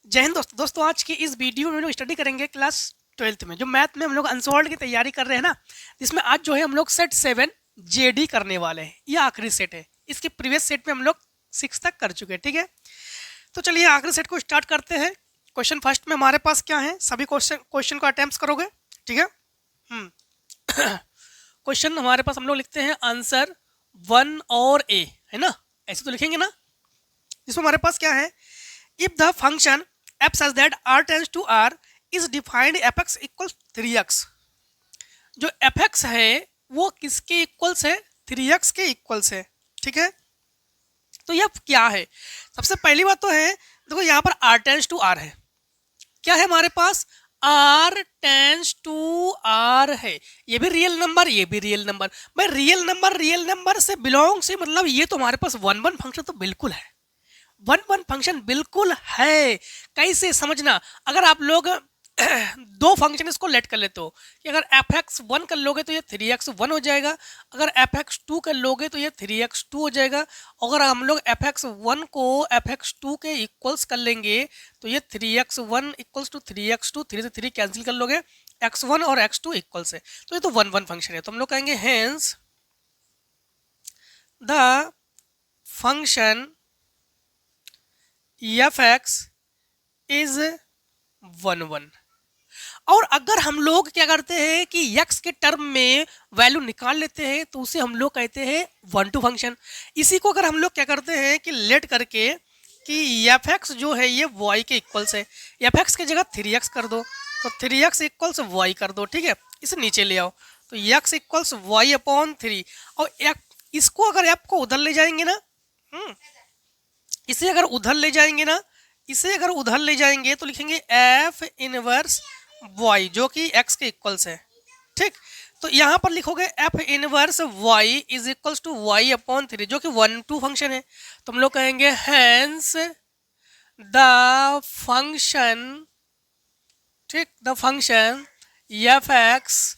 जय हिंद दोस्तों आज की इस वीडियो में हम लोग स्टडी करेंगे क्लास 12th में जो मैथ में हम लोग अनसॉल्व की तैयारी कर रहे हैं ना, जिसमें आज जो है हम लोग सेट 7 जेडी करने वाले हैं। ये आखिरी सेट है। इसके प्रीवियस सेट में हम लोग 6 तक कर चुके हैं। ठीक है, तो चलिए आखिरी सेट को स्टार्ट करते हैं। क्वेश्चन फर्स्ट में हमारे पास क्या है, सभी क्वेश्चन को अटेम्प्ट करोगे। ठीक है, क्वेश्चन हमारे पास हम लोग लिखते हैं आंसर 1 और ए, है ना, ऐसे तो लिखेंगे ना। जिसमें हमारे पास क्या है, if the function f such that r tends to r is defined fx equals 3x। जो fx है वो किसके इक्वल्स है, 3x के इक्वल्स है। ठीक है, तो यह क्या है, सबसे पहली बात तो है, देखो यहाँ पर r टेंस टू r है। क्या है हमारे पास, r टेंस टू r है। ये भी रियल नंबर, ये भी रियल नंबर। भाई रियल नंबर से बिलोंग से मतलब ये तो हमारे पास वन वन फंक्शन तो बिल्कुल है, वन वन फंक्शन बिल्कुल है। कैसे समझना, अगर आप लोग दो फंक्शन इसको लेट कर लेते हो कि अगर एफ एक्स वन कर लोगे तो ये 3x वन हो जाएगा, अगर एफ एक्स टू कर लोगे तो ये 3x टू हो जाएगा। अगर हम लोग एफ एक्स वन को एफ एक्स टू के इक्वल्स कर लेंगे तो ये 3x one equals to 3x to, 3 से 3 कैंसिल कर लोगे, x1 और x2 इक्वल्स है, तो ये तो वन वन फंक्शन है। तो हम लोग कहेंगे hence the function F x is one one. और अगर हम लोग क्या करते हैं कि x के टर्म में वैल्यू निकाल लेते हैं तो उसे हम लोग कहते हैं वन टू फंक्शन। इसी को अगर हम लोग क्या करते हैं कि लेट करके कि एफ एक्स जो है ये y के इक्वल्स है, एफ एक्स की जगह 3x कर दो तो 3x इक्वल्स y कर दो। ठीक है, इसे नीचे ले आओ तो x इक्वल्स y अपॉन 3। और इसको अगर f को उधर ले जाएंगे ना, इसे अगर उधर ले जाएंगे ना, इसे अगर उधर ले जाएंगे तो लिखेंगे एफ इनवर्स y जो कि x के इक्वल्स है। ठीक, तो यहाँ पर लिखोगे f inverse y is equals to y upon 3 जो कि वन टू फंक्शन है। तो हम लोग कहेंगे हैंस द फंक्शन, ठीक, the function F x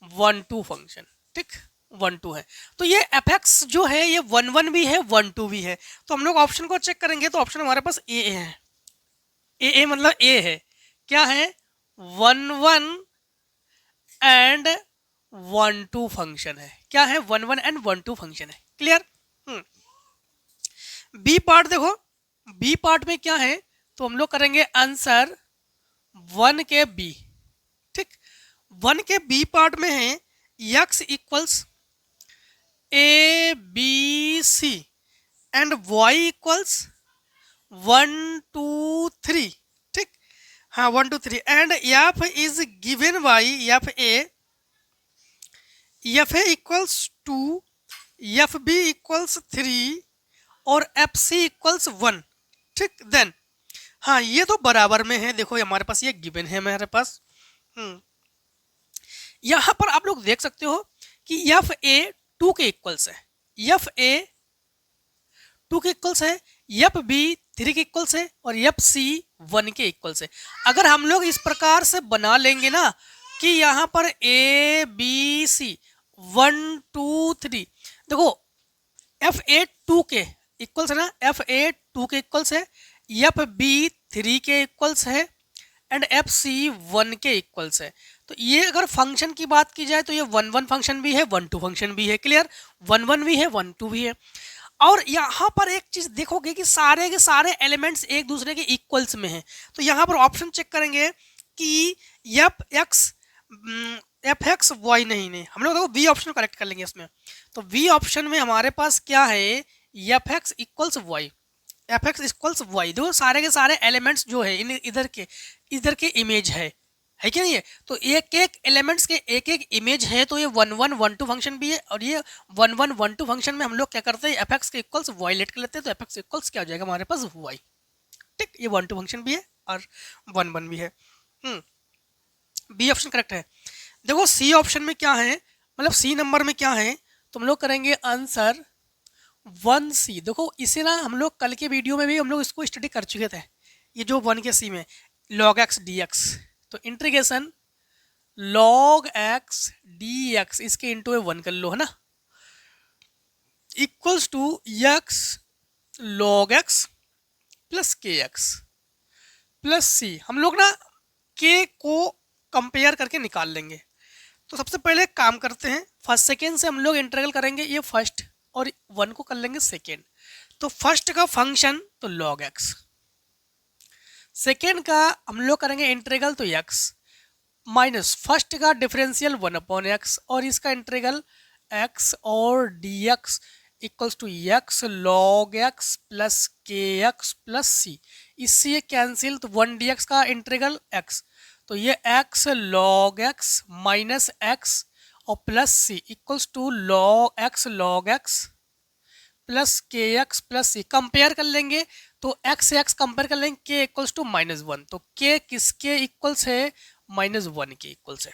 one two function. ठीक, वन टू है, तो ये एफ एक्स जो है ये वन वन भी है, वन टू भी है। तो हम लोग ऑप्शन को चेक करेंगे तो ऑप्शन हमारे पास ए है। ए मतलब ए है, क्या है, one one and one two function है। क्या है, one one and one two function है। क्लियर। बी पार्ट देखो, बी पार्ट में क्या है, तो हम लोग करेंगे आंसर वन के बी। ठीक, वन के बी पार्ट में है X equals a b c and Y equals 1 2 3। ठीक, हाँ 1 2 3 and f is given by f a equals 2, F B equals 3 और एफ सी इक्वल्स 1। ठीक, देन हाँ ये तो बराबर में है, देखो हमारे पास ये गिवन है हमारे पास। यहाँ पर आप लोग देख सकते हो कि एफ ए 2 के इक्वल्स है, एफ ए 2 के इक्वल्स है, एफ बी 3 के इक्वल्स है और एफ सी 1 के इक्वल्स है। अगर हम लोग इस प्रकार से बना लेंगे ना कि यहाँ पर ए बी सी 1 2 3, देखो एफ ए 2 के इक्वल्स है ना, एफ ए 2 के इक्वल्स है, एफ बी 3 के इक्वल्स है एंड एफ सी 1 के इक्वल्स है। तो ये अगर फंक्शन की बात की जाए तो ये वन वन फंक्शन भी है, वन टू फंक्शन भी है। क्लियर, वन वन भी है, वन टू भी है। और यहाँ पर एक चीज देखोगे कि सारे के सारे एलिमेंट्स एक दूसरे के इक्वल्स में हैं। तो यहाँ पर ऑप्शन चेक करेंगे कि एफ एक्स वाई नहीं, हम लोग देखो बी ऑप्शन करेक्ट कर लेंगे इसमें। तो बी ऑप्शन में हमारे पास क्या है, f x equals y, f x equals y. देखो सारे के सारे एलिमेंट्स जो है इधर के इमेज है कि नहीं है। तो एक एक एलिमेंट्स के एक एक इमेज है, तो ये one one one two function भी है। और ये one one one two function में हम लोग क्या करते हैं, एफ एक्स के इक्वल्स वाई लेट कर लेते हैं, तो एफ एक्स इक्वल्स क्या हो जाएगा हमारे पास, वाई। ठीक, ये वन टू फंक्शन भी है और वन वन भी है। बी ऑप्शन करेक्ट है। देखो सी ऑप्शन में क्या है, मतलब सी नंबर में क्या है, तो हम लोग करेंगे आंसर 1C। देखो इसे ना हम लोग कल के वीडियो में भी हम लोग इसको स्टडी कर चुके थे, ये जो 1 के सी में log x dx। तो इंटीग्रेशन log x dx इसके इंटू 1 कर लो, है ना, equals to x log x plus k x. Plus c, हम लोग ना के को कंपेयर करके निकाल लेंगे। तो सबसे पहले काम करते हैं, फर्स्ट सेकेंड से हम लोग इंटीग्रल करेंगे, ये फर्स्ट और 1 को कर लेंगे सेकेंड। तो फर्स्ट का फंक्शन तो log x, सेकेंड का हम लोग करेंगे इंटीग्रल तो x माइनस फर्स्ट का डिफरेंशियल 1/x और इसका इंटीग्रल x और dx equals to x log x plus kx plus c, इससे ये कैंसिल, तो 1 dx का इंटीग्रल x, तो ये x log x minus x और plus c equals to log x plus k x plus c. Compare कर लेंगे तो x से x कंपेयर कर लेंगे, k इक्वल्स टू -1, तो k किसके इक्वल्स है, -1 के इक्वल्स है।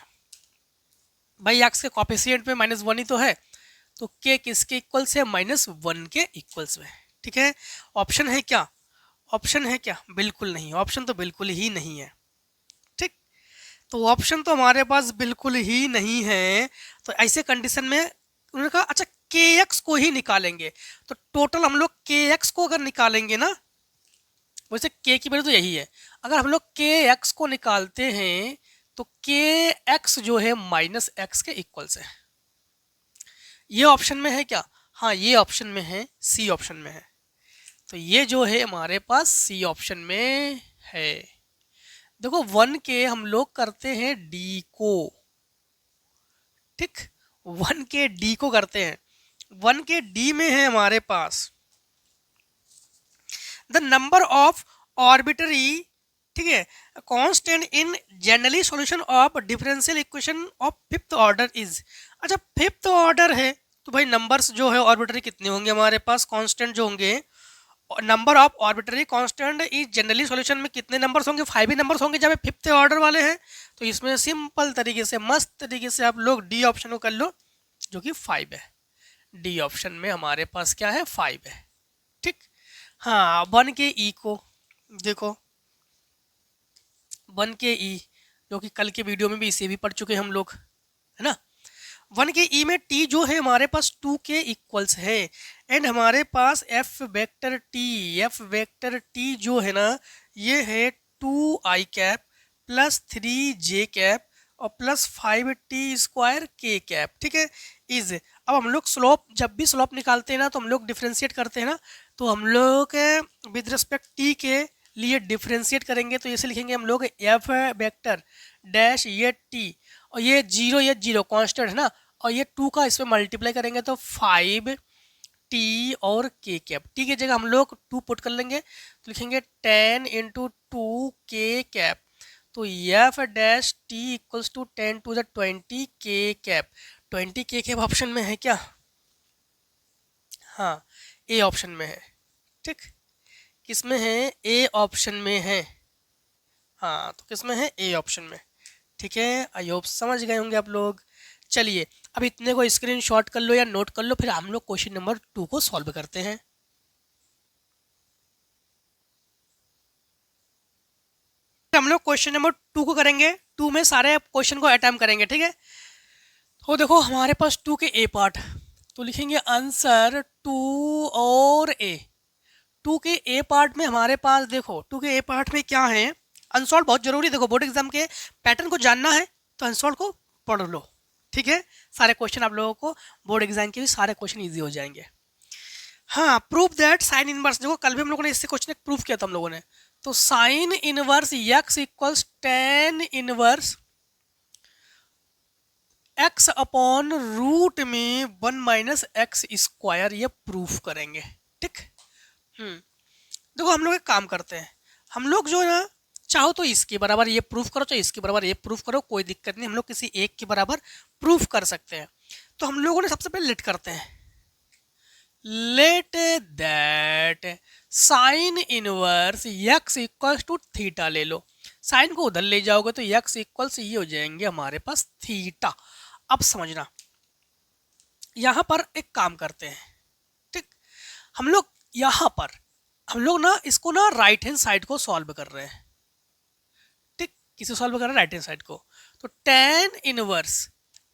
भाई x के कोफिशिएंट में -1 ही तो है, तो k किसके इक्वल्स है, -1 के इक्वल्स में। ठीक है, ऑप्शन है क्या, ऑप्शन है क्या, बिल्कुल नहीं, ऑप्शन तो बिल्कुल ही नहीं है। ठीक, तो ऑप्शन तो हमारे पास बिल्कुल ही नहीं है। तो ऐसे कंडीशन में उन्होंने कहा अच्छा के एक्स को ही निकालेंगे, तो टोटल हम लोग के एक्स को अगर निकालेंगे ना, वैसे के की वैल्यू तो यही है, अगर हम लोग के एक्स को निकालते हैं तो के एक्स जो है -x के इक्वल्स है। ये ऑप्शन में है क्या, हाँ ये ऑप्शन में है, सी ऑप्शन में है। तो ये जो है हमारे पास सी ऑप्शन में है। देखो 1 के हम लोग करते हैं डी को, ठीक, 1 के डी को करते हैं, 1 के डी में है हमारे पास द नंबर ऑफ आर्बिट्ररी, ठीक है, constant in generally solution of differential equation of fifth order is. अच्छा फिफ्थ ऑर्डर है तो भाई नंबर्स जो है आर्बिट्ररी कितने होंगे हमारे पास, कांस्टेंट जो होंगे, number of arbitrary constant is generally solution में कितने नंबर्स होंगे, 5 ही नंबर्स होंगे जब फिफ्थ ऑर्डर वाले हैं। तो इसमें सिंपल तरीके से, मस्त तरीके से आप लोग डी ऑप्शन को कर लो जो कि 5 है। डी ऑप्शन में हमारे पास क्या है, 5 है। ठीक, हाँ 1 के ई को देखो, 1 के ई जो कि कल के वीडियो में भी इसे भी पढ़ चुके हैं हम लोग, है ना। 1 के ई में टी जो है हमारे पास 2 के इक्वल्स है, एंड हमारे पास एफ वेक्टर टी जो है ना, ये है 2i cap plus 3j cap और प्लस 5t² k कैप। ठीक है, इज, अब हम लोग स्लोप, जब भी स्लोप निकालते हैं ना तो हम लोग डिफ्रेंशिएट करते हैं ना, तो हम लोग विद रिस्पेक्ट टी के लिए डिफ्रेंशिएट करेंगे, तो इसे लिखेंगे हम लोग एफ वेक्टर डैश ये टी और ये जीरो कांस्टेंट है ना, और ये 2 का इसमें मल्टीप्लाई करेंगे तो 5t और k कैप। टी की जगह हम लोग 2 पुट कर लेंगे तो लिखेंगे 10 × 2k कैप, तो f dash t equals to 10 to the 20 k cap. 20 k cap option में है क्या, हाँ ए ऑप्शन में है। ठीक, किसमें है, ए ऑप्शन में है, हाँ तो किसमें है, ए ऑप्शन में। ठीक है, आई होप समझ गए होंगे आप लोग। चलिए अब इतने को स्क्रीनशॉट कर लो या नोट कर लो, फिर हम लोग क्वेश्चन नंबर 2 को सॉल्व करते हैं। हम लोग क्वेश्चन नंबर 2 को करेंगे, 2 में सारे क्वेश्चन को अटेम्प्ट करेंगे। ठीक है, तो देखो हमारे पास 2 के ए पार्ट, तो लिखेंगे आंसर 2 और ए। 2 के ए पार्ट में हमारे पास देखो, 2 के ए पार्ट में क्या है, अनसॉल्व बहुत जरूरी, देखो बोर्ड एग्जाम के पैटर्न को जानना है तो अनसॉल्व को पढ़ लो। ठीक है, सारे क्वेश्चन आप लोगों को बोर्ड एग्जाम के भी सारे क्वेश्चन इजी हो जाएंगे। हाँ, प्रूव दैट साइन इनवर्स, देखो कल भी हम लोगों ने इससे क्वेश्चन प्रूव किया था हम लोगों ने, तो sine inverse x equals tan inverse x upon root में 1 - x², ये प्रूफ करेंगे। ठीक, देखो हम लोग एक काम करते हैं, हम लोग जो है ना, चाहो तो इसके बराबर ये प्रूफ करो, चाहे इसके बराबर ये प्रूफ करो, कोई दिक्कत नहीं, हम लोग किसी एक के बराबर प्रूफ कर सकते हैं। तो हम लोगों ने सबसे पहले लेट करते हैं, let that sine inverse x equals to theta ले लो, साइन को उधर ले जाओगे तो x इक्वल्स ये हो जाएंगे हमारे पास थीटा। अब समझना, यहां पर एक काम करते हैं, ठीक, हम लोग यहां पर हम लोग ना इसको ना राइट हैंड साइड को सॉल्व कर रहे हैं। ठीक, किसे सॉल्व कर रहे हैं, राइट हैंड साइड को, तो tan inverse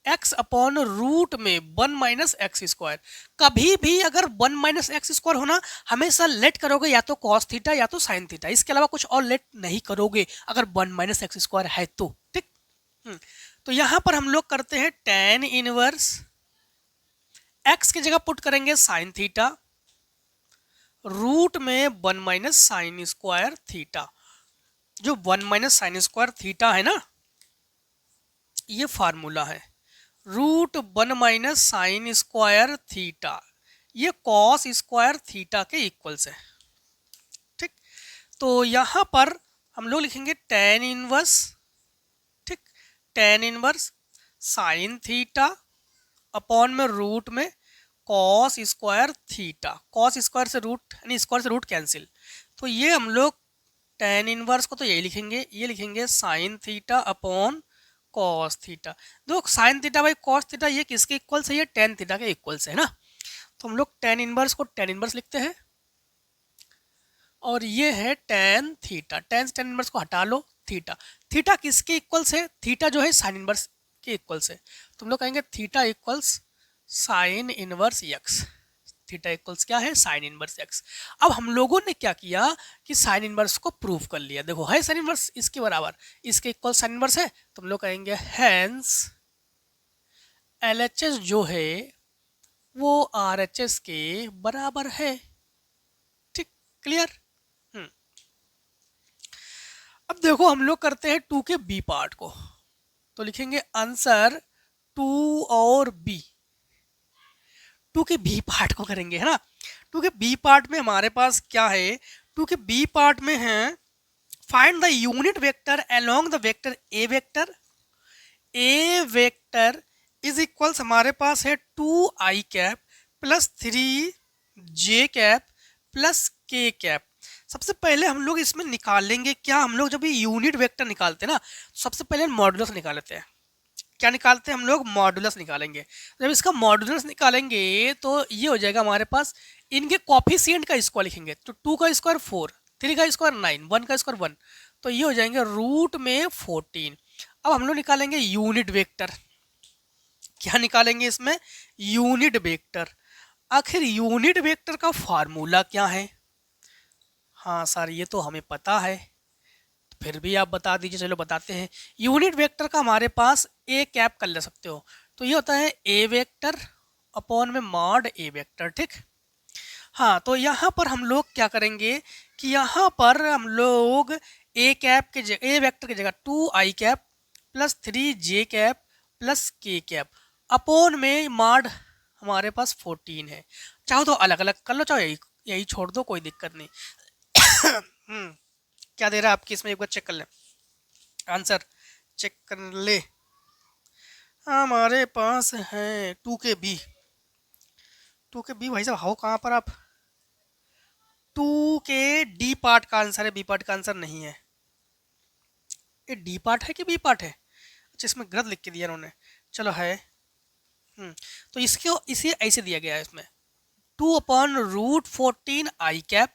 x upon root में 1 - x²। कभी भी अगर 1 - x² होना, हमेशा लेट करोगे या तो कॉस थीटा या तो साइन थीटा, इसके अलावा कुछ और लेट नहीं करोगे अगर 1 - x² है तो। ठीक। तो यहां पर हम लोग करते हैं tan इनवर्स, x की जगह पुट करेंगे साइन थीटा, रूट में 1 - sin²थीटा। जो 1 - sin² है ना, ये फार्मूला है। रूट 1 - sin²थीटा, ये cos²थीटा के इक्वल्स है। ठीक। तो यहां पर हम लोग लिखेंगे tan इनवर्स, ठीक, tan inverse sine theta upon में रूट में cos²थीटा। cos² से रूट यानी स्क्वायर से रूट कैंसिल, तो ये हम लोग tan इनवर्स को तो यही लिखेंगे, ये लिखेंगे sine theta upon cos theta. देखो sine theta by cos theta ये किसके इक्वल से, ये tan थीटा के इक्वल से है ना। तो हम लोग tan इनवर्स को tan इनवर्स लिखते हैं, और ये है tan थीटा। tan से tan इनवर्स को हटा लो, थीटा। थीटा किसके इक्वल से, थीटा जो है साइन इनवर्स के इक्वल से। तो हम लोग कहेंगे theta equals sign inverse x। Theta equals क्या है, साइन इनवर्स x। अब हम लोगों ने क्या किया कि साइन इनवर्स को प्रूव कर लिया। देखो है साइन इनवर्स इसके बराबर, इसके इक्वल साइन इनवर्स है, तो हम लोग कहेंगे हैंस LHS जो है वो RHS के बराबर है। ठीक, क्लियर। अब देखो हम लोग करते हैं 2 के बी पार्ट को, तो लिखेंगे आंसर 2 और b। 2 के बी पार्ट को करेंगे है ना। 2 के बी पार्ट में हमारे पास क्या है, 2 के बी पार्ट में है find the unit vector along the vector A vector. A vector is equals हमारे पास है 2i plus 3j plus k। सबसे पहले हम लोग इसमें निकालेंगे क्या, हम लोग जब ये यूनिट वेक्टर निकालते हैं ना, सबसे पहले मॉडुलस निकाल लेते हैं। क्या निकालते हैं हम लोग, मॉडुलस निकालेंगे। जब इसका मॉडुलस निकालेंगे तो ये हो जाएगा हमारे पास, इनके कॉफिशिएंट का स्क्वायर लिखेंगे, तो 2 का स्क्वायर 4, 3 का स्क्वायर 9, 1 का स्क्वायर 1, तो ये हो जाएंगे रूट में 14। अब हम लोग निकालेंगे यूनिट वेक्टर। क्या निकालेंगे इसमें, यूनिट वेक्टर। आखिर यूनिट वेक्टर का फार्मूला क्या है, हाँ सर ये तो हमें पता है, फिर भी आप बता दीजिए। चलो बताते हैं। यूनिट वेक्टर का हमारे पास ए कैप कर ले सकते हो, तो ये होता है ए वेक्टर अपॉन में मॉड ए वेक्टर। ठीक। हाँ, तो यहाँ पर हम लोग क्या करेंगे कि यहाँ पर हम लोग ए कैप के जगह, ए वेक्टर की जगह 2i plus 3j plus k upon में मॉड हमारे पास 14 है। चाहो तो अलग अलग कर लो, चाहो यही छोड़ दो, कोई दिक्कत नहीं। क्या दे रहा है आपकी इसमें, एक बार चेक कर ले, आंसर चेक कर ले। हमारे पास है 2 के बी। 2 के बी भाई साहब हो कहाँ पर आप, 2 के डी पार्ट का आंसर है, बी पार्ट का आंसर नहीं है। ये डी पार्ट है कि बी पार्ट है, अच्छा इसमें गलत लिख के दिया उन्होंने, चलो है। तो इसको इसे ऐसे दिया गया है इसमें 2/√14i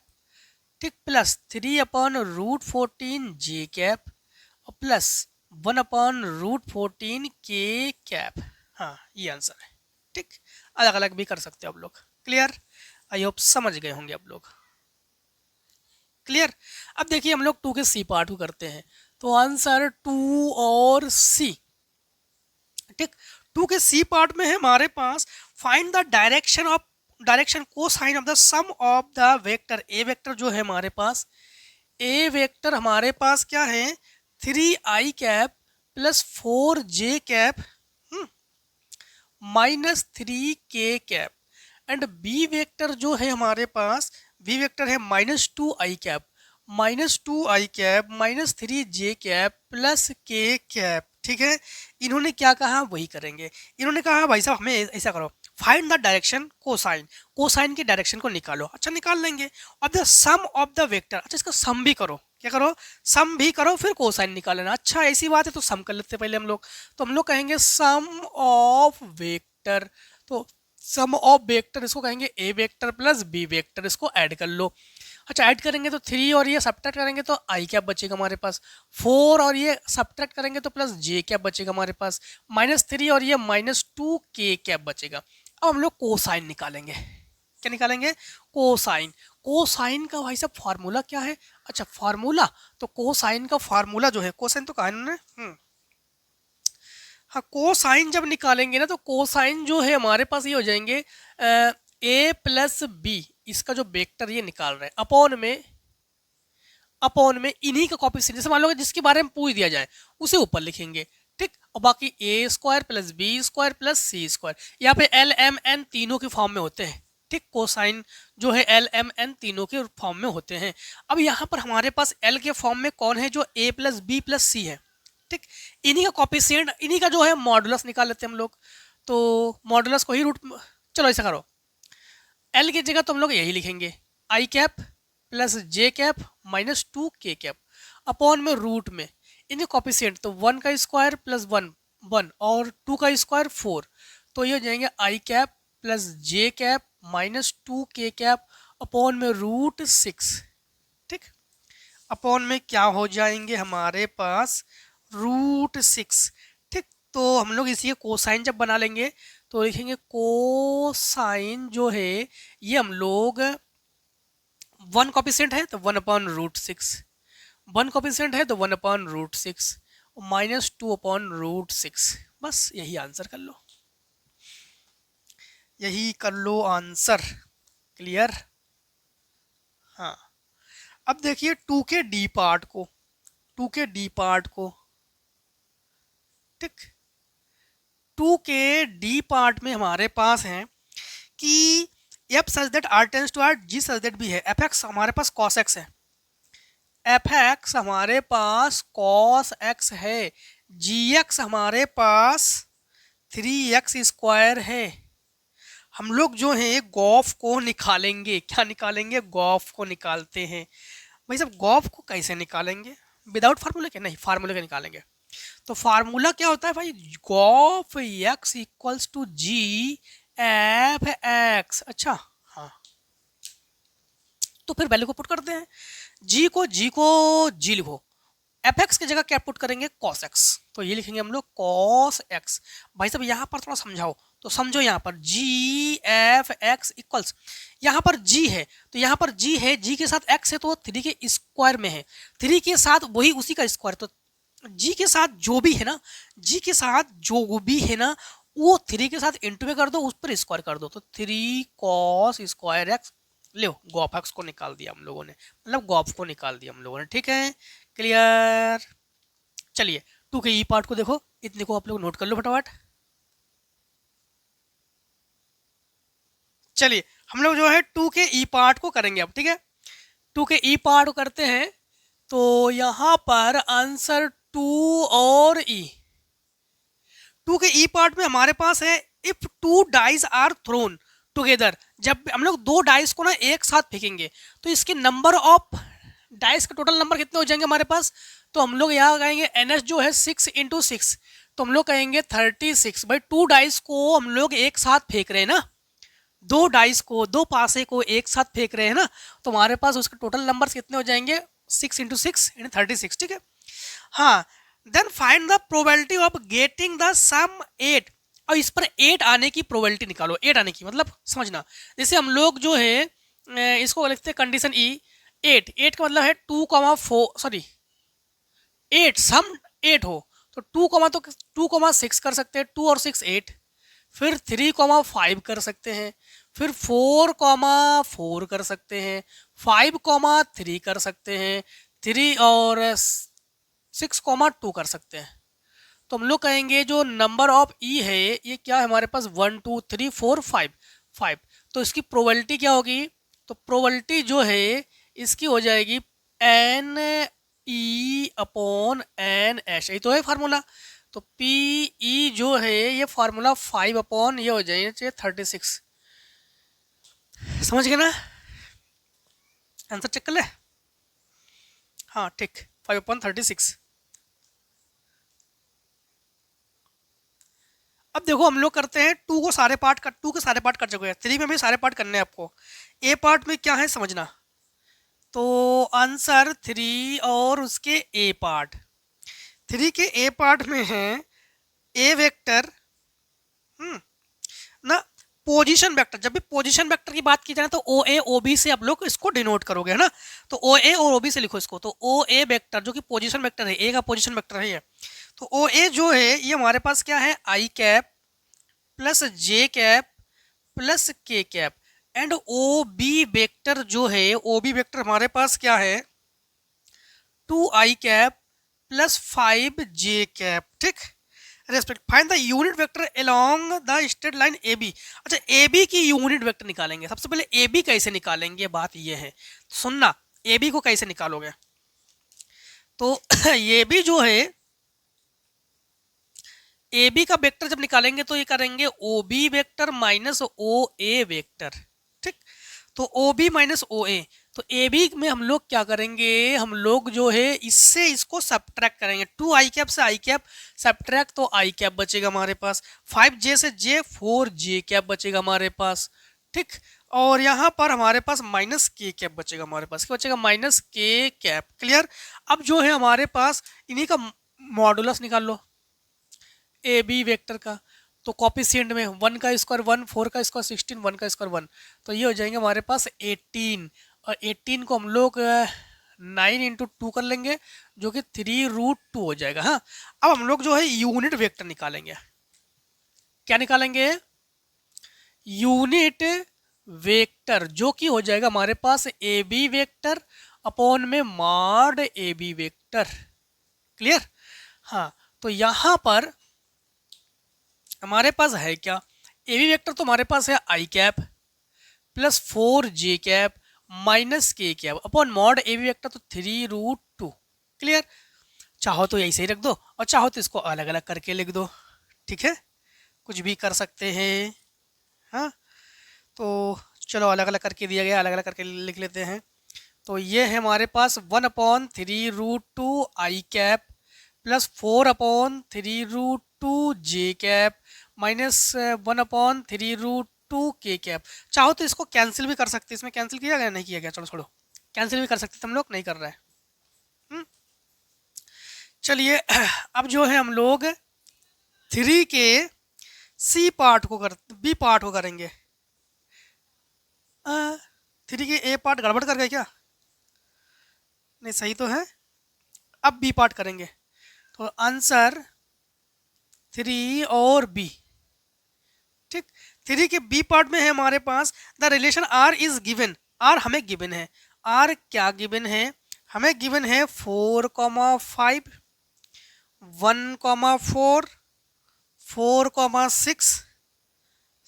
ठीक, प्लस 3/√14j और प्लस 1/√14k। हाँ ये आंसर है। ठीक, अलग अलग भी कर सकते हो आप लोग। क्लियर, आई होप समझ गए होंगे आप लोग। क्लियर। अब देखिए हम लोग 2 के सी पार्ट को करते हैं, तो आंसर 2 और सी। ठीक, 2 के सी पार्ट में है हमारे पास find the direction cosine of the sum of the vector. A vector जो है हमारे पास, ए वेक्टर हमारे पास क्या है, 3i plus 4j minus 3k and B vector जो है हमारे पास, बी वेक्टर है -2i minus 3j plus k। ठीक है, इन्होंने क्या कहा वही करेंगे। इन्होंने कहा भाई साहब हमें ऐसा करो, find the direction cosine, cosine की डायरेक्शन को निकालो। अच्छा निकाल लेंगे। अब the sum of the vector, अच्छा इसका सम भी करो, क्या करो, सम भी करो फिर कोसाइन निकाल लेना। अच्छा ऐसी बात है तो सम कर लेते पहले हम लोग, तो हम लोग कहेंगे सम ऑफ वेक्टर। तो सम ऑफ वेक्टर इसको कहेंगे ए वेक्टर प्लस बी वेक्टर, इसको ऐड कर लो। अच्छा ऐड करेंगे तो 3 और ये सब्ट्रैक्ट करेंगे तो आई कैप बचेगा हमारे पास, 4 और ये सब्ट्रैक्ट करेंगे तो प्लस जे कैप बचेगा हमारे पास, -3 और ये -2 के कैप बचेगा। अब हम लोग कोसाइन निकालेंगे। क्या निकालेंगे? कोसाइन। कोसाइन का भाई साहब फार्मूला क्या है? अच्छा फार्मूला, तो कोसाइन का फार्मूला जो है, कोसाइन तो कहा है उन्होंने, हाँ कोसाइन जब निकालेंगे ना तो कोसाइन जो है हमारे पास ये हो जाएंगे ए प्लस बी, इसका जो वेक्टर ये निकाल रहे हैं अपॉन में इन्हीं का कॉफिशिएंट, जैसे मान लो जिसके बारे में पूछ दिया जाए उसे ऊपर लिखेंगे, ठीक। और बाकी A square plus B square plus C square, यहाँ पे एल एम एन तीनों के फॉर्म में होते हैं, ठीक। कोसाइन जो है एल एम एन तीनों के फॉर्म में होते हैं। अब यहाँ पर हमारे पास एल के फॉर्म में कौन है? जो ए प्लस बी प्लस सी है, ठीक। इन्हीं का कॉफिशिएंट, इन्हीं का जो है मॉडुलस निकाल लेते हैं हम लोग। तो मॉडुलस को ही रूट, चलो ऐसा करो, एल की जगह तो हम लोग यही लिखेंगे, आई कैप प्लस जे कैप -2 के कैप अपॉन में रूट में इनके कॉफिशिएंट, तो 1 का स्क्वायर प्लस 1 1 और 2 का स्क्वायर 4, तो ये हो जाएंगे आई कैप प्लस जे कैप -2 के कैप अपॉन में √6, ठीक। अपॉन में क्या हो जाएंगे हमारे पास? √6, ठीक। तो हम लोग इसी कोसाइन जब बना लेंगे तो लिखेंगे कोसाइन जो है ये हम लोग 1 कॉफिशिएंट है तो 1/√6, 1 कॉफिशिएंट है तो 1/√6 और -2/√6, बस यही आंसर कर लो, यही कर लो आंसर। क्लियर? हाँ अब देखिए 2 के डी पार्ट को, 2 के डी पार्ट को, ठीक। 2 के डी पार्ट में हमारे पास है कि f such that R tends to R, g such that भी है, एफ एक्स हमारे पास कॉस एक्स है, एफ एक्स हमारे पास कॉस एक्स है, जी एक्स हमारे पास 3x² है। हम लोग जो है गॉफ को निकालेंगे, क्या निकालेंगे? गॉफ को निकालते हैं। भाई साहब गॉफ को कैसे निकालेंगे? विदाउट फार्मूला के? नहीं, फार्मूले के निकालेंगे। तो फार्मूला क्या होता है भाई? Gof x equals to g f x. अच्छा हाँ, तो फिर वैल्यू को पुट करते हैं, जी को जी लिखो, एफ एक्स की जगह क्या पुट करेंगे? कॉस एक्स, तो ये लिखेंगे हम लोग कॉस एक्स। भाई साहब यहाँ पर थोड़ा समझाओ, तो समझो यहाँ पर जी एफ एक्स इक्वल्स, यहाँ पर जी है तो यहाँ पर जी है, जी के साथ एक्स है तो 3 के स्क्वायर में है, 3 के साथ वही उसी का स्क्वायर, तो जी के साथ जो भी है ना, जी के साथ जो भी है ना वो 3 के साथ इंटू में कर दो, उस पर स्क्वायर कर दो, तो 3 कॉस स्क्वायर एक्स। लो गॉफ एक्स को निकाल दिया हम लोगों ने, मतलब गॉफ को निकाल दिया हम लोगों ने, ठीक है। क्लियर? चलिए 2 के ई पार्ट को देखो, इतने को आप लोग नोट कर लो फटाफट। चलिए हम लोग जो है 2 के ई पार्ट को करेंगे अब, ठीक है। 2 के ई पार्ट को करते हैं तो यहाँ पर आंसर 2 और ई, 2 के ई पार्ट में हमारे पास है if 2 dice are thrown together, जब हम लोग 2 डाइस को ना एक साथ फेंकेंगे तो इसके नंबर ऑफ डाइस का टोटल नंबर कितने हो जाएंगे हमारे पास? तो हम लोग यहाँ कहेंगे NH जो है 6 × 6, तो हम लोग कहेंगे 36। भाई 2 डाइस को हम लोग एक साथ फेंक रहे हैं ना, 2 डाइस को, 2 पासे को एक साथ फेंक रहे हैं ना, तो हमारे पास उसके टोटल नंबर कितने हो जाएंगे? 6 × 6 = 36, ठीक है। हाँ, then find the probability of getting the sum 8, और इस पर 8 आने की प्रोबेबिलिटी निकालो। 8 आने की मतलब समझना, जैसे हम लोग जो है इसको लिखते हैं कंडीशन ई, 8 का मतलब है 2,4 सॉरी 8, सम 8 हो तो 2,6 कर सकते हैं, 2 और 6 8, फिर 3,5 कर सकते हैं, फिर 4,4 कर सकते हैं, 5,3 कर सकते हैं, 3 और 6,2 कर सकते हैं। तो हम लोग कहेंगे जो नंबर ऑफ ई है ये क्या है हमारे पास? 1 2 3 4 5 5, तो इसकी प्रोबेबिलिटी क्या होगी? तो प्रोबेबिलिटी जो है इसकी हो जाएगी n E upon n H, यही तो है फार्मूला। तो पी ई जो है ये फार्मूला 5 अपॉन ये हो जाएगी 36, समझ गए ना? आंसर चेक कर ले। हाँ ठीक, 5/36। अब देखो हम लोग करते हैं 2 को सारे पार्ट कर, 2 के सारे पार्ट कर चुके हैं, 3 में भी सारे पार्ट करने हैं आपको। ए पार्ट में क्या है समझना, तो आंसर 3 और उसके ए पार्ट, 3 के ए पार्ट में है ए वेक्टर ना, पोजीशन वेक्टर। जब भी पोजीशन वेक्टर की बात की जाए तो ओ ए ओ बी से आप लोग इसको डिनोट करोगे, है ना। तो ओ ए और ओ बी से लिखो इसको। तो ओ ए वेक्टर जो कि पोजीशन वेक्टर है, ए का पोजीशन वेक्टर है ये। तो ओ ए जो है ये हमारे पास क्या है, i cap plus j cap plus k cap. And O B vector जो है, ओ बी वेक्टर हमारे पास क्या है, 2 i cap plus 5 j cap, ठीक। Respect find the unit vector along the straight line A B. अच्छा, ए बी की unit vector निकालेंगे। सबसे पहले ए बी कैसे निकालेंगे, बात ये है, सुनना। ए बी को कैसे निकालोगे, तो ये भी जो है ए बी का वेक्टर जब निकालेंगे तो ये करेंगे ओ बी वेक्टर माइनस ओ ए वेक्टर, ठीक। तो ओ बी माइनस ओ ए, तो ए बी में हम लोग क्या करेंगे, हम लोग जो है इससे इसको सब्ट्रैक्ट करेंगे। 2 आई कैप से आई कैप सब्ट्रैक्ट, तो आई कैप बचेगा हमारे पास। 5 जे से जे 4 जे कैप बचेगा हमारे पास, ठीक। और यहाँ पर हमारे पास माइनस के कैप बचेगा हमारे पास। क्या बचेगा, माइनस के कैप। क्लियर। अब जो है हमारे पास इन्हीं का मॉडुलस निकाल लो ए बी वेक्टर का। तो कॉपिशिएंट में 1 का स्क्वायर 1, 4 का स्क्वायर 16, 1 का स्क्वायर 1, तो ये हो जाएंगे हमारे पास 18। और 18 को हम लोग 9 इंटू 2 कर लेंगे जो कि 3√2 हो जाएगा। हाँ, अब हम लोग जो है यूनिट वेक्टर निकालेंगे। क्या निकालेंगे, यूनिट वेक्टर, जो कि हो जाएगा हमारे पास ए बी वेक्टर अपॉन में mod A B vector. Clear. हाँ, तो यहाँ पर हमारे पास है क्या, ए बी वेक्टर तो हमारे पास है i cap plus 4 j cap minus k cap upon mod A B vector, तो 3√2। क्लियर। चाहो तो ऐसे ही रख दो और चाहो तो इसको अलग अलग करके लिख दो, ठीक है, कुछ भी कर सकते हैं। हाँ, तो चलो अलग अलग करके दिया गया, अलग अलग करके लिख लेते हैं। तो ये है हमारे पास 1/3√2 आई कैप प्लस 4/3√2 जे कैप माइनस 1/3√2 के कैप। चाहो तो इसको कैंसिल भी कर सकते हैं। इसमें कैंसिल किया गया, नहीं किया गया, चलो छोड़ो, कैंसिल भी कर सकते थे हम लोग, नहीं कर रहे हैं। चलिए अब जो है हम लोग 3 के सी पार्ट को बी पार्ट को करेंगे। 3 के ए पार्ट गड़बड़ कर गए क्या, नहीं सही तो है। अब बी पार्ट करेंगे, तो आंसर 3 और बी, ठीक। 3 के बी पार्ट में है हमारे पास the relation R is given. R हमें गिवन है, आर क्या गिवन है, हमें गिवन है 4,5 1,4 4,6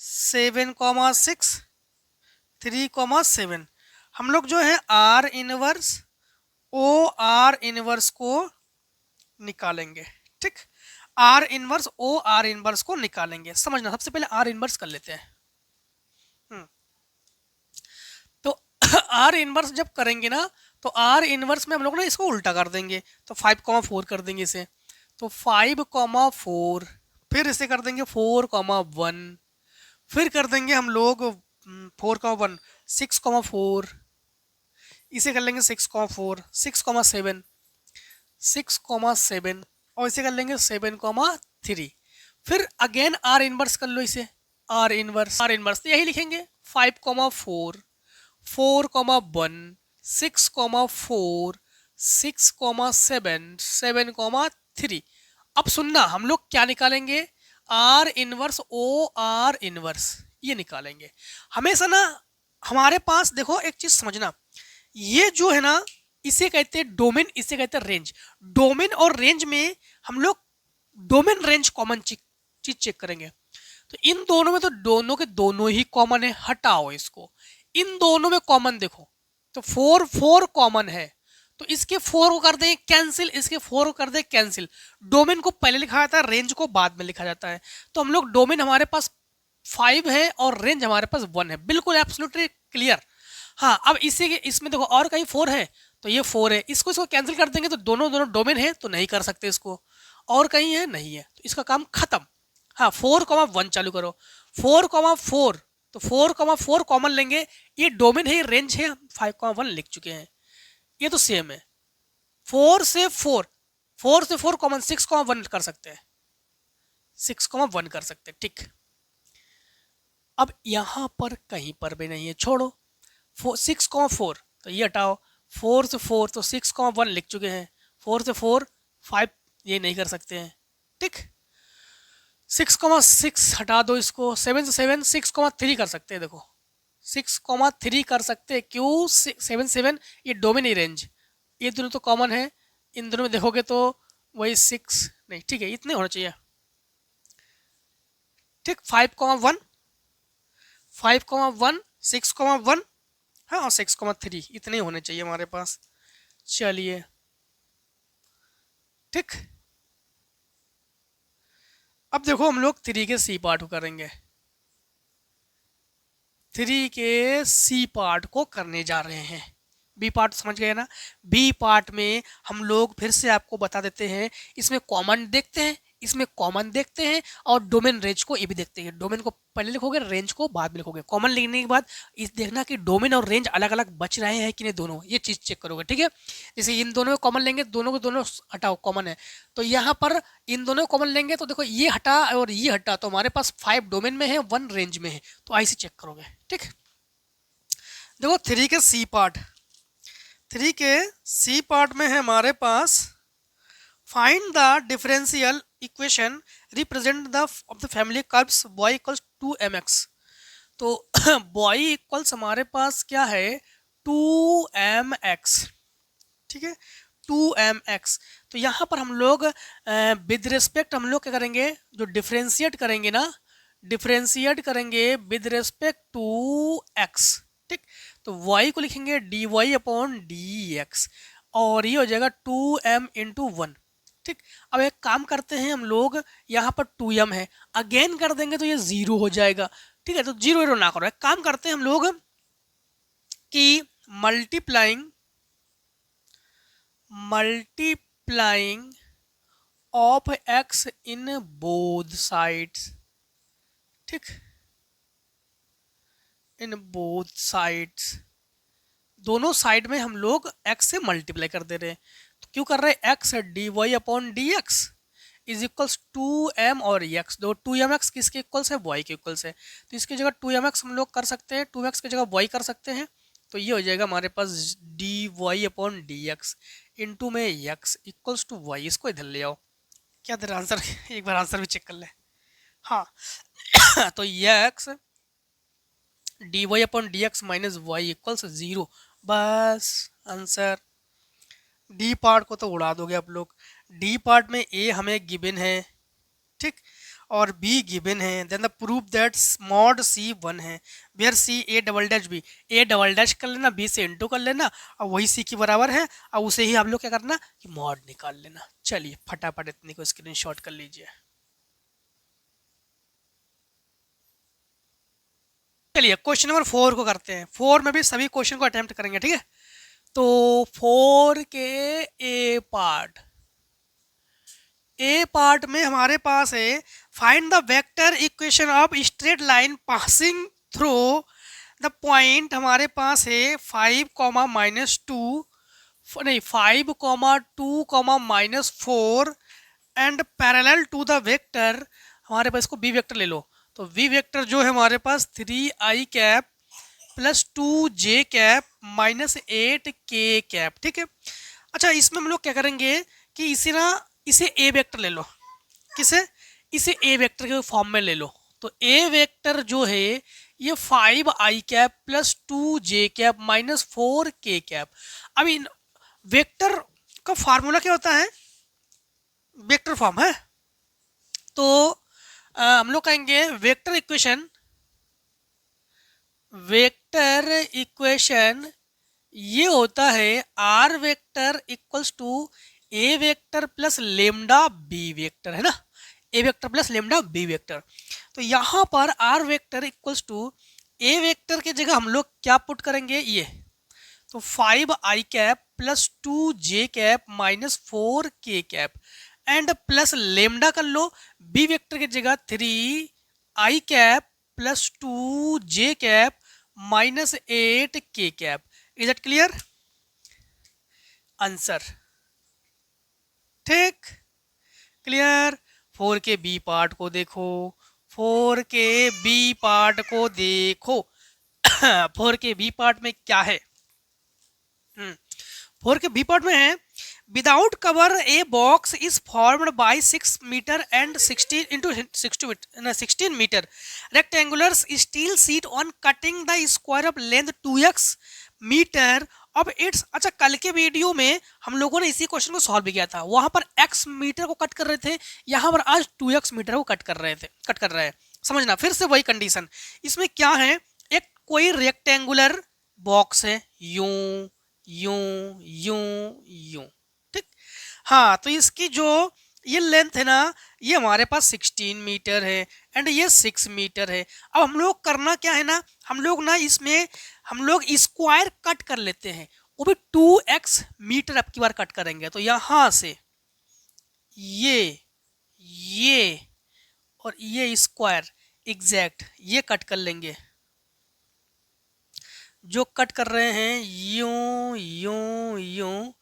7,6 3,7। हम लोग जो है R inverse o R inverse को निकालेंगे, ठीक। R inverse o R inverse को निकालेंगे। समझना, सबसे पहले आर इनवर्स कर लेते हैं। तो आर इनवर्स जब करेंगे ना, तो आर इनवर्स में हम लोग ना इसको उल्टा कर देंगे, तो 5,4 कर देंगे इसे। तो 5,4, फिर इसे कर देंगे 4,1, फिर कर देंगे हम लोग 4,1 6,4, इसे कर लेंगे 6,4 6,7 6,7 और इसे कर लेंगे 7,3। फिर अगेन आर इनवर्स कर लो इसे, आर इनवर्स तो यही लिखेंगे 5,4 4,1 6,4 6,7 7,3। अब सुनना, हम लोग क्या निकालेंगे, R inverse o R inverse, ये निकालेंगे। हमेशा ना हमारे पास देखो एक चीज समझना, ये जो है ना इसे कहते हैं डोमेन, इसे कहते हैं रेंज। डोमेन और रेंज में हम लोग डोमेन रेंज कॉमन चीज चेक करेंगे। तो इन दोनों में तो दोनों के दोनों ही कॉमन है, हटाओ इसको। इन दोनों में कॉमन देखो, तो 4 4 कॉमन है, तो इसके 4 को कर दें कैंसिल, इसके 4 को कर दें कैंसिल। डोमेन को पहले लिखा जाता है, रेंज को बाद में लिखा जाता है। तो हम लोग डोमेन हमारे पास 5 है और रेंज हमारे पास 1 है, बिल्कुल एब्सोल्युटली क्लियर। हाँ, अब इसी के इसमें देखो और कहीं 4 है, तो ये 4 है, इसको कैंसिल कर देंगे तो दोनों डोमेन है, तो नहीं कर सकते इसको। और कहीं है, नहीं है, तो इसका काम खत्म। हाँ, 4,1 चालू करो, 4,4, तो 4,4 कॉमन लेंगे, ये डोमेन है, रेंज है, 5,1 लिख चुके हैं। ये तो सेम है। 4 से 4 कॉमन 6,1 कर सकते हैं, 6,1 कर सकते हैं, ठीक। अब यहाँ पर कहीं पर भी नहीं है, छोड़ो। 6,4 तो ये हटाओ, 4 से 4 तो 6,1 लिख चुके हैं, 4 से 4 5 ये नहीं कर सकते हैं, ठीक। 6,6 हटा दो इसको, 7 से 7 6,3 कर सकते हैं, देखो 6,3 कर सकते हैं। क्यों? 7 7 ये डोमिनी रेंज, ये दोनों तो कॉमन है, इन दोनों में देखोगे तो वही 6 नहीं, ठीक है, इतने होना चाहिए, ठीक। 5,1 5,1 6,1 हाँ, और 6,3 इतने होने चाहिए हमारे पास। चलिए, ठीक। अब देखो हम लोग 3 के सी पार्ट को करेंगे, 3 के सी पार्ट को करने जा रहे हैं। बी पार्ट समझ गए ना? बी पार्ट में हम लोग फिर से आपको बता देते हैं, इसमें कॉमन देखते हैं, इसमें कॉमन देखते हैं, और डोमेन रेंज को ये भी देखते हैं। डोमेन को पहले लिखोगे, रेंज को बाद में लिखोगे। कॉमन लिखने के बाद इस देखना कि डोमेन और रेंज अलग अलग बच रहे हैं कि नहीं, दोनों, ये चीज़ चेक करोगे, ठीक है। जैसे इन दोनों में कॉमन लेंगे, दोनों को दोनों हटाओ, कॉमन है, तो यहाँ पर इन दोनों कॉमन लेंगे तो देखो ये हटा और ये हटा, तो हमारे पास 5 डोमेन में है, 1 रेंज में है, तो ऐसे चेक करोगे, ठीक। देखो 3 के सी पार्ट, 3 के सी पार्ट में है हमारे पास, find the differential equation represent the of the family curves y equals 2mx। तो y इक्वल्स हमारे पास क्या है, 2mx, ठीक है, 2mx। तो यहाँ पर हम लोग विद रिस्पेक्ट हम लोग क्या करेंगे, जो डिफरेंशिएट करेंगे ना, डिफरेंशिएट करेंगे विद रिस्पेक्ट टू x, ठीक। तो y को लिखेंगे dy अपॉन dx, और ये हो जाएगा 2m इंटू 1, ठीक। अब एक काम करते हैं हम लोग, यहाँ पर 2m है, अगेन कर देंगे तो ये 0 हो जाएगा, ठीक है। तो 0 ना करो, एक काम करते हैं हम लोग कि multiplying of x in both sides, ठीक, इन बोथ साइड्स, दोनों साइड में हम लोग x से मल्टीप्लाई कर दे रहे हैं। तो क्यों कर रहे हैं, x d y upon d x is equals 2m और x, दो 2mx किसके इक्वल्स है, y के इक्वल्स है, तो इसकी जगह 2mx हम लोग कर सकते हैं, 2x की जगह y कर सकते हैं, तो ये हो जाएगा हमारे पास d y upon d x into में x इक्वल्स टू वाई। इसको इधर ले आओ, क्या तेरा आंसर एक बार आंसर भी चेक कर ले, हाँ तो x d y upon d x minus y equals 0, बस आंसर। डी पार्ट को तो उड़ा दोगे आप लोग, डी पार्ट में ए हमें गिवन है, ठीक, और बी गिवन है, then the proof that mod C 1 है, where C A double dash B, A double dash कर लेना, बी से इंटू कर लेना, और वही सी के बराबर है, और उसे ही आप लोग क्या करना कि मॉड निकाल लेना। चलिए फटाफट इतनी को स्क्रीनशॉट कर लीजिए। चलिए क्वेश्चन नंबर 4 को करते हैं, 4 में भी सभी क्वेश्चन को अटेम्प्ट करेंगे, ठीक है। तो 4 के ए पार्ट में हमारे पास है, find the vector equation of straight line passing through the point, हमारे पास है 5,-2 नहीं 5,2,-4 and parallel to the vector, हमारे पास इसको बी वेक्टर ले लो, तो वी वेक्टर जो है हमारे पास 3i cap plus 2j cap minus 8k cap, ठीक है। अच्छा, इसमें हम लोग क्या करेंगे कि इसे ए वेक्टर ले लो, किसे, इसे ए वेक्टर के फॉर्म में ले लो, तो ए वेक्टर जो है ये 5i cap plus 2j cap minus 4k cap. अब इन वेक्टर का फार्मूला क्या होता है, वेक्टर फॉर्म है, तो हम लोग कहेंगे वेक्टर इक्वेशन ये होता है R vector equals to a vector plus lambda b vector, है ना, a vector plus lambda b vector. तो यहाँ पर R vector equals to a vector की जगह हम लोग क्या पुट करेंगे, ये, तो 5i cap plus 2j cap minus 4k cap and plus lambda कर लो, बी वेक्टर की जगह 3i cap plus 2j cap minus 8k cap. Is it clear? Answer. ठीक, क्लियर। 4 के बी पार्ट को देखो, 4 के बी पार्ट को देखो। 4 के बी पार्ट में क्या है? 4 के बी पार्ट में है, without cover a box is formed by 6 metre and 16 into 16 metre rectangular steel sheet on cutting the square of length 2x metre. अब इट्स, अच्छा कल के वीडियो में हम लोगों ने इसी क्वेश्चन को सॉल्व भी किया था, वहां पर x मीटर को कट कर रहे थे, यहाँ पर आज 2x मीटर को कट कर रहे हैं। समझना, फिर से वही कंडीशन। इसमें क्या है, एक कोई रेक्टेंगुलर बॉक्स है, यूं यूं यूं यूं, ठीक। हाँ, तो इसकी जो ये लेंथ है ना, ये हमारे पास 16 मीटर है एंड ये 6 मीटर है। अब हम लोग करना क्या है ना, हम लोग ना इसमें हम लोग स्क्वायर कट कर लेते हैं, वो भी 2x मीटर अब की बार कट करेंगे। तो यहाँ से ये और ये स्क्वायर एग्जैक्ट ये कट कर लेंगे, जो कट कर रहे हैं यूं यूं यूं,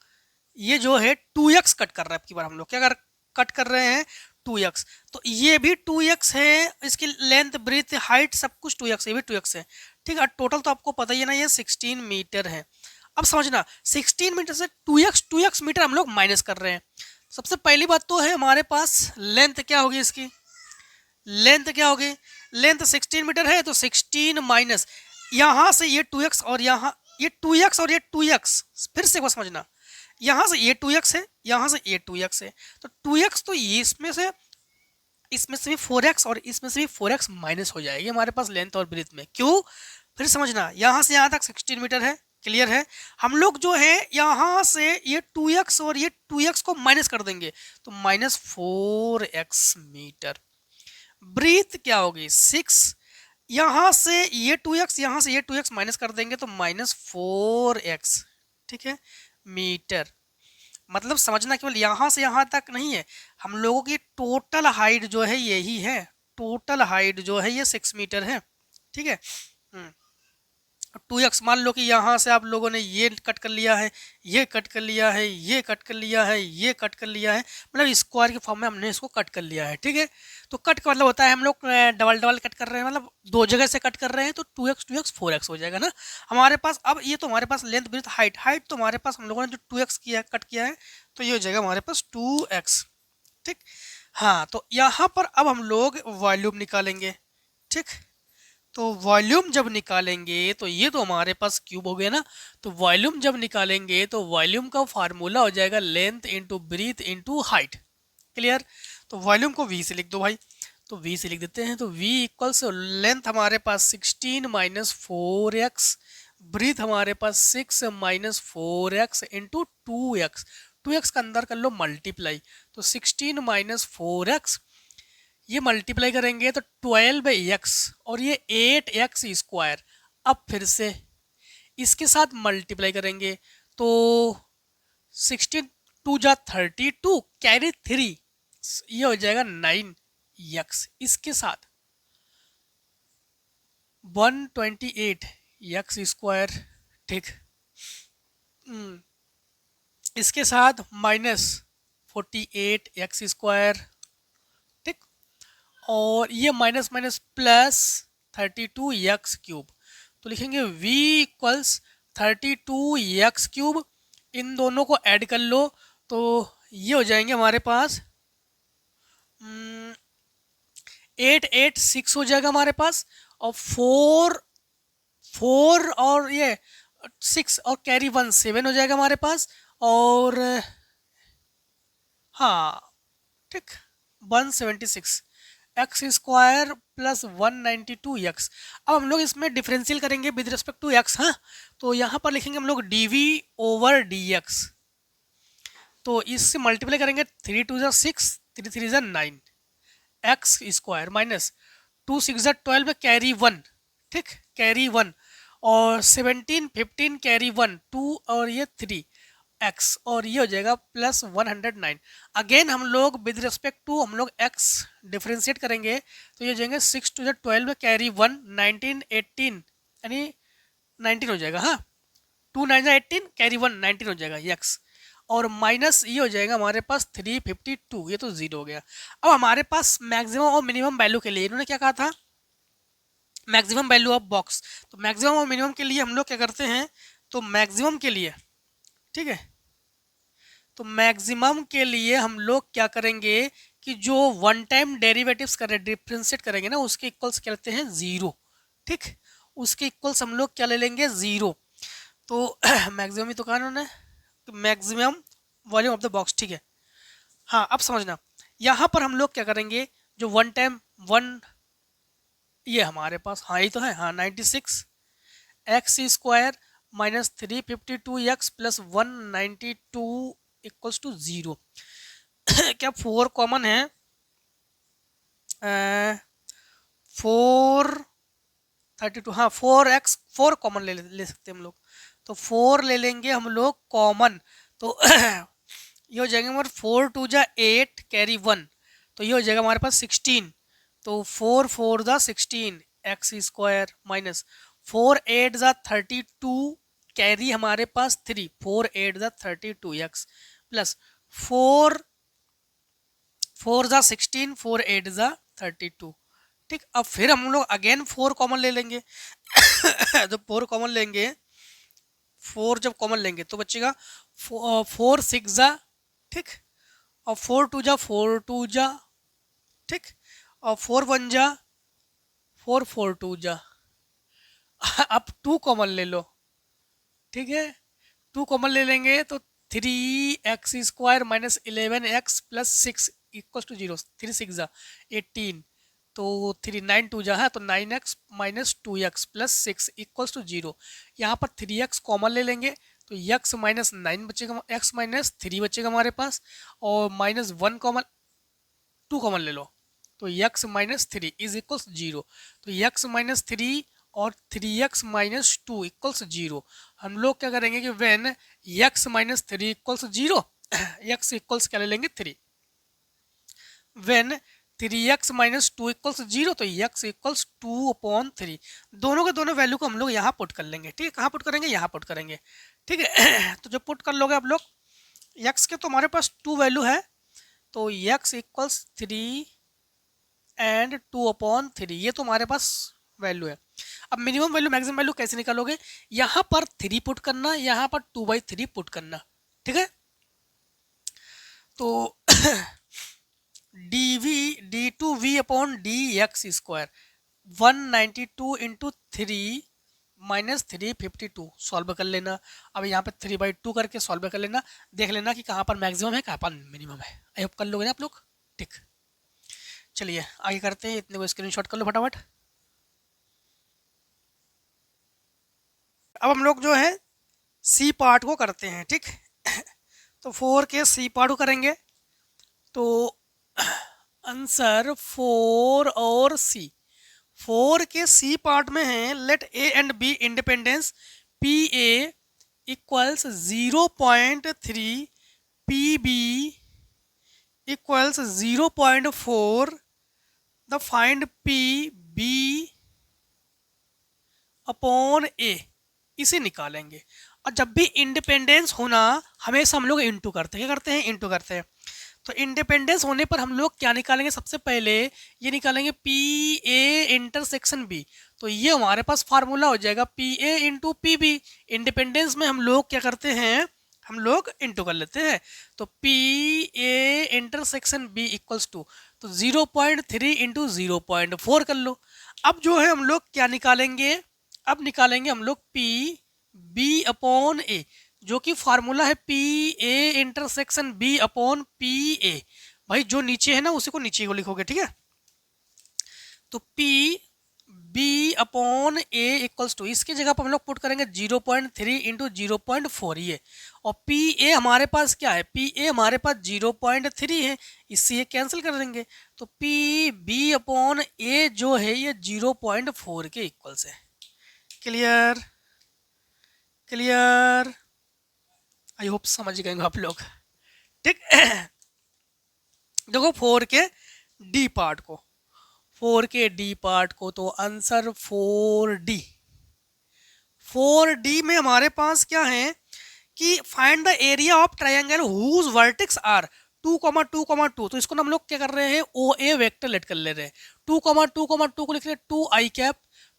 ये जो है 2x कट कर रहा है। अब की बार हम लोग क्या कट कर रहे हैं, 2x। तो ये भी 2x है, इसकी लेंथ ब्रीथ हाइट सब कुछ 2x, ये भी 2x है, ठीक है। टोटल तो आपको पता ही है ना, ये 16 मीटर है। अब समझना, 16 मीटर से 2x मीटर हम लोग माइनस कर रहे हैं। सबसे पहली बात तो है हमारे पास लेंथ क्या होगी, इसकी लेंथ क्या होगी, लेंथ 16 मीटर है, तो 16 माइनस यहाँ से ये 2x और यहाँ ये 2x और ये 2x, फिर से बस समझना, यहाँ से ये 2x है, यहाँ से ये 2x है, तो 2x तो ये इसमें से भी 4x और इसमें से भी 4x माइनस हो जाएगी हमारे पास लेंथ और ब्रीथ में। क्यों, फिर समझना, यहाँ से यहाँ तक 16 मीटर है, क्लियर है। हम लोग जो है यहाँ से ये 2x और ये 2x को माइनस कर देंगे, तो -4x मीटर। ब्रीथ क्या होगी 6, यहाँ से ये 2x यहाँ से ये 2x माइनस कर देंगे, तो -4x, ठीक है, मीटर। मतलब समझना, केवल यहाँ से यहाँ तक नहीं है, हम लोगों की टोटल हाइट जो है यही है, टोटल हाइट जो है ये 6 मीटर है, ठीक है। 2x मान लो कि यहाँ से आप लोगों ने ये कट कर लिया है, ये कट कर लिया है, ये कट कर लिया है, ये कट कर लिया है, मतलब स्क्वायर के फॉर्म में हमने इसको कट कर लिया है, ठीक है। तो कट का मतलब होता है हम लोग डबल कट कर रहे हैं, मतलब दो जगह से कट कर रहे हैं, तो 2x 4x हो जाएगा ना हमारे पास। अब ये तो हमारे पास लेंथ ब्रीथ हाइट तो हमारे पास हम लोगों ने जो 2x किया कट किया है, तो ये हो जाएगा हमारे पास 2x, ठीक। हाँ, तो यहाँ पर अब हम लोग वॉल्यूम निकालेंगे, ठीक। तो वॉल्यूम जब निकालेंगे तो ये तो हमारे पास क्यूब हो गया ना, तो वॉल्यूम जब निकालेंगे तो वॉल्यूम का फार्मूला हो जाएगा length into breadth into height, clear. तो वॉल्यूम को v से लिख दो भाई, तो v से लिख देते हैं, तो v इक्वल्स लेंथ हमारे पास 16 माइनस 4x, ब्रीथ हमारे पास 6 माइनस 4x इंटू 2x का अंदर कर लो मल्टीप्लाई, तो 16 माइनस 4x ये मल्टीप्लाई करेंगे तो 12x और ये 8x स्क्वायर। अब फिर से इसके साथ मल्टीप्लाई करेंगे तो 16 2 जा 32 कैरी 3, ये हो जाएगा 9x। इसके साथ 128x स्क्वायर, ठीक। इसके साथ -48x स्क्वायर, और ये minus minus plus 32x cube. तो लिखेंगे v इक्वल्स 32x क्यूब, इन दोनों को ऐड कर लो तो ये हो जाएंगे हमारे पास 886 हो जाएगा हमारे पास, और 4 और ये 6 और कैरी 1 7 हो जाएगा हमारे पास, और हाँ ठीक 176 एक्स स्क्वायर प्लस 192x। अब हम लोग इसमें डिफरेंशियल करेंगे विद रिस्पेक्ट टू x, हाँ। तो यहाँ पर लिखेंगे हम लोग dv/dx, तो इससे मल्टीप्लाई करेंगे 3 2 जा 6 3 3 जा 9 एक्स स्क्वायर माइनस 2 6 जा 12 कैरी 1, ठीक, कैरी 1, और 17 15 कैरी 1 2 और ये 3 x, और ये हो जाएगा प्लस 109। अगेन हम लोग विद रिस्पेक्ट टू हम लोग x डिफरेंशिएट करेंगे, तो ये हो जाएंगे 6 2 12 कैरी 1 19 18 यानी 19 हो जाएगा, हाँ 2 9 18 कैरी 1 19 हो जाएगा ये x। और माइनस ये हो जाएगा हमारे पास 352, ये तो 0 हो गया। अब हमारे पास मैक्सिमम और मिनिमम वैल्यू के लिए इन्होंने क्या कहा था, मैक्सिमम वैल्यू ऑफ बॉक्स। तो मैक्सिमम और मिनिमम के लिए हम लोग क्या करते हैं, तो मैक्सिमम के लिए, ठीक है, तो मैक्सिमम के लिए हम लोग क्या करेंगे कि जो वन टाइम डेरिवेटिव्स करें, डिफ्रेंशिएट करेंगे ना, उसके इक्वल्स क्या लेते हैं, 0, ठीक, उसके इक्वल्स हम लोग क्या ले लेंगे, 0। तो मैक्सिमम ही तो कहा उन्होंने, तो maximum volume of the box, ठीक है। हाँ अब समझना, यहाँ पर हम लोग क्या करेंगे, जो वन टाइम वन, ये हमारे पास, हाँ ये तो है, हाँ 96 x square minus 352 x plus 192 equals to 0। क्या 4 कॉमन है, 432, हाँ 4x 4 कॉमन ले सकते हैं हम लोग, तो 4 ले लेंगे हम लोग कॉमन। तो ये हो जाएगा हमारे 4 2 जा 8 कैरी 1, तो ये हो जाएगा हमारे पास 16। तो 4 4 जा 16 एक्स स्क्वायर माइनस 4 8 जा 32 कैरी हमारे पास 3, 4 8 जा 32 एक्स प्लस 4 4 जा 16 4 8 जा 32, ठीक। अब फिर हम लोग अगेन 4 कॉमन ले लेंगे। जब 4 कॉमन लेंगे, 4 जब कॉमन लेंगे तो बचेगा 4 6 जा, ठीक, और 4 2 जा 4 2 जा, ठीक, और 4 1 जा 4 4 2 जा। अब 2 कॉमन ले लो, ठीक है, 2 कॉमन ले लेंगे तो 3x square minus 11x plus 6 equal to 0, 3 6 जा 18, तो 3 9 2 जा है तो 9x minus 2x plus 6 equals to 0। यहाँ पर 3x कॉमन ले लेंगे तो x माइनस 9 बचेगा, x माइनस 3 बचेगा हमारे पास, और माइनस 1 कॉमन 2 कॉमन ले लो तो x माइनस 3 इज इक्वल्स 0। तो x माइनस 3 और 3x माइनस 2 इक्वल्स 0। हम लोग क्या करेंगे कि when x minus 3 equals 0, x equals क्या ले लेंगे 3, व्हेन 3x माइनस 2 इक्वल्स 0 तो x इक्वल्स 2/3। दोनों के दोनों वैल्यू को हम लोग यहाँ पुट कर लेंगे, ठीक है, कहाँ पुट करेंगे, यहाँ पुट करेंगे, ठीक है। तो जब पुट कर लोगे आप लोग x के, तो हमारे पास 2 वैल्यू है, तो x इक्वल्स 3 एंड 2/3, ये तो हमारे पास वैल्यू है। अब मिनिमम वैल्यू मैक्सिमम वैल्यू कैसे निकालोगे, यहाँ पर 3 पुट करना, यहाँ पर 2/3 पुट करना, ठीक है। तो d2v/dx square 192 into 3 minus 352 solve कर लेना। अब यहाँ पे 3/2 करके सॉल्व कर लेना, देख लेना कि कहाँ पर मैक्सिमम है कहाँ पर मिनिमम है। आई होप कर लोगे ना आप लोग, ठीक। चलिए आगे करते हैं, इतने को स्क्रीनशॉट कर लो फटाफट। अब हम लोग जो है सी पार्ट को करते हैं, ठीक। तो 4 के सी पार्ट को करेंगे, तो आंसर 4 और सी। 4 के सी पार्ट में है, let A and B independence P A equals 0.3, P B equals 0.4, the find P B upon A, इसे निकालेंगे। और जब भी इंडिपेंडेंस होना हमेशा हम लोग इंटू करते हैं, क्या करते हैं, इंटू करते हैं। तो इंडिपेंडेंस होने पर हम लोग क्या निकालेंगे, सबसे पहले ये निकालेंगे पी ए इंटरसेक्शन बी, तो ये हमारे पास फार्मूला हो जाएगा P A into P B. Independence में हम लोग क्या करते हैं, हम लोग इंटू कर लेते हैं, तो P A intersection B equals to, तो 0.3 इंटू 0.4 कर लो। अब जो है हम लोग क्या निकालेंगे, अब निकालेंगे हम लोग पी बी अपॉन ए, जो कि फार्मूला है P A intersection B upon P A. भाई जो नीचे है ना उसी को नीचे को लिखोगे, ठीक है। तो P B upon A equals to, इसकी जगह पर हम लोग पुट करेंगे 0.3 इंटू 0.4 ये, और पी ए हमारे पास क्या है, पी ए हमारे पास 0.3 है, इससे ये कैंसिल कर देंगे। तो पी बी अपॉन ए जो है ये 0.4 के इक्वल्स है। क्लियर, क्लियर, आई होप समझ गए आप लोग, ठीक। देखो 4 के डी पार्ट को, 4 के डी पार्ट को, तो आंसर 4D। 4D में हमारे पास क्या है कि find the area of triangle whose vertex are 2,2,2। तो इसको हम लोग क्या कर रहे हैं, ओ ए वेक्टर लेट कर ले रहे हैं। 2,2,2 को लिख रहे हैं 2i cap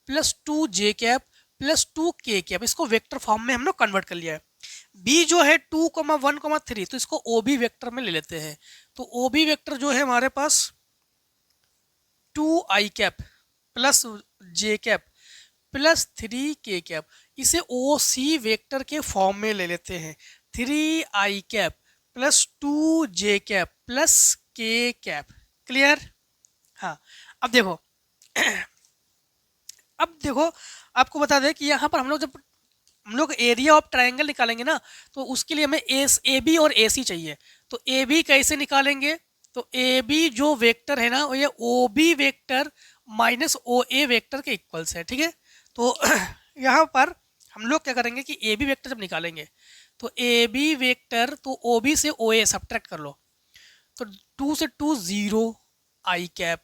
plus 2j cap plus 2k cap. इसको वेक्टर फॉर्म में हम लोग कन्वर्ट कर लिया है। बी जो है 2,1,3, तो इसको ओ बी वेक्टर में ले लेते हैं। तो ओ बी वेक्टर जो है हमारे पास 2i cap plus j cap plus 3k cap, इसे ओ सी वेक्टर के फॉर्म में ले लेते हैं। 3i cap plus 2j cap plus k cap. Clear? हाँ, अब देखो आपको बता दें कि यहाँ पर हम लोग एरिया ऑफ ट्रायंगल निकालेंगे ना, तो उसके लिए हमें ए बी और ए सी चाहिए। तो ए बी कैसे निकालेंगे, तो ए बी जो वेक्टर है ना, वो ये ओ बी वेक्टर माइनस ओ ए वेक्टर के इक्वल्स है। ठीक है, तो यहाँ पर हम लोग क्या करेंगे कि ए बी वेक्टर जब निकालेंगे तो ए बी वेक्टर, तो ओ बी से ओ ए सब्ट्रैक्ट कर लो, तो 2 से 2 0i कैप,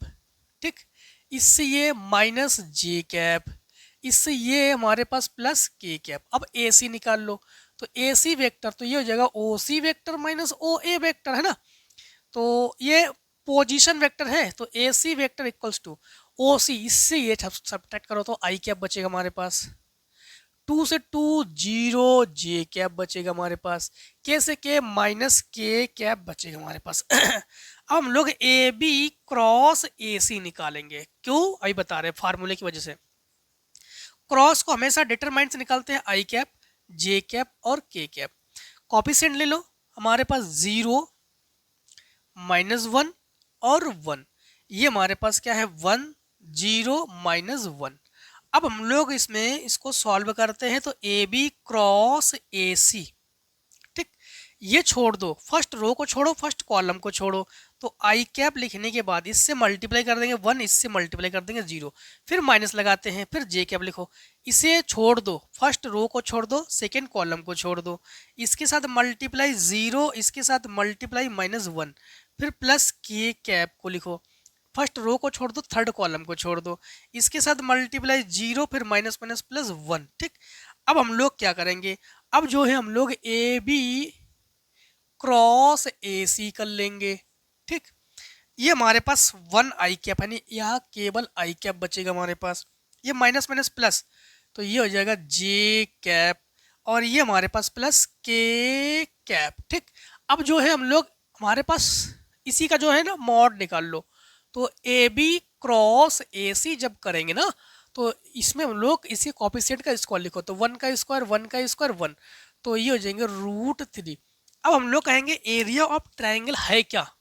ठीक, इससे ये माइनस j कैप, इससे ये हमारे पास प्लस k कैप। अब ए सी निकाल लो, तो ए सी वेक्टर तो ये हो जाएगा ओ सी वेक्टर माइनस ओ ए वेक्टर, है ना। तो ये पोजीशन वेक्टर है, तो ए C vector equals two O सी, इससे ये सब्ट्रैक्ट करो तो i कैप बचेगा हमारे पास। 2 से 2 0j कैप बचेगा हमारे पास, के से के माइनस k कैप बचेगा हमारे पास। अब हम लोग ए बी क्रॉस ए सी निकालेंगे। क्यों, अभी बता रहे हैं, फार्मूले की वजह से। क्रॉस को हमेशा डिटरमाइंट से निकालते हैं, i कैप j कैप और k कैप। कॉफिशिएंट ले लो, हमारे पास 0 -1 और 1, ये हमारे पास क्या है 1 0 -1। अब हम लोग इसमें इसको सॉल्व करते हैं, तो ए बी क्रॉस ए सी, ठीक, ये छोड़ दो, फर्स्ट रो को छोड़ो, फर्स्ट कॉलम को छोड़ो, तो i कैप लिखने के बाद इससे मल्टीप्लाई कर देंगे 1, इससे मल्टीप्लाई कर देंगे 0, फिर माइनस लगाते हैं, फिर j कैप लिखो, इसे छोड़ दो, फर्स्ट रो को छोड़ दो, सेकेंड कॉलम को छोड़ दो, इसके साथ मल्टीप्लाई 0, इसके साथ मल्टीप्लाई -1, फिर प्लस k कैप को लिखो, फर्स्ट रो को छोड़ दो, थर्ड कॉलम को छोड़ दो, इसके साथ मल्टीप्लाई 0, फिर माइनस माइनस प्लस 1, ठीक। अब हम लोग क्या करेंगे, अब जो है हम लोग ए बी क्रॉस ए सी कर लेंगे, ठीक। ये हमारे पास 1i कैप, यानी यहाँ केवल i कैप बचेगा हमारे पास, ये माइनस माइनस प्लस, तो ये हो जाएगा j कैप, और ये हमारे पास प्लस k कैप, ठीक। अब जो है हम लोग हमारे पास इसी का जो है ना मॉड निकाल लो, तो ए बी क्रॉस ए सी जब करेंगे ना, तो इसमें हम लोग इसी कॉफिशिएंट का स्क्वायर लिखो, तो 1 का स्क्वायर 1 का स्क्वायर 1, तो ये हो जाएंगे √3। अब हम लोग कहेंगे एरिया ऑफ ट्रायंगल है क्या,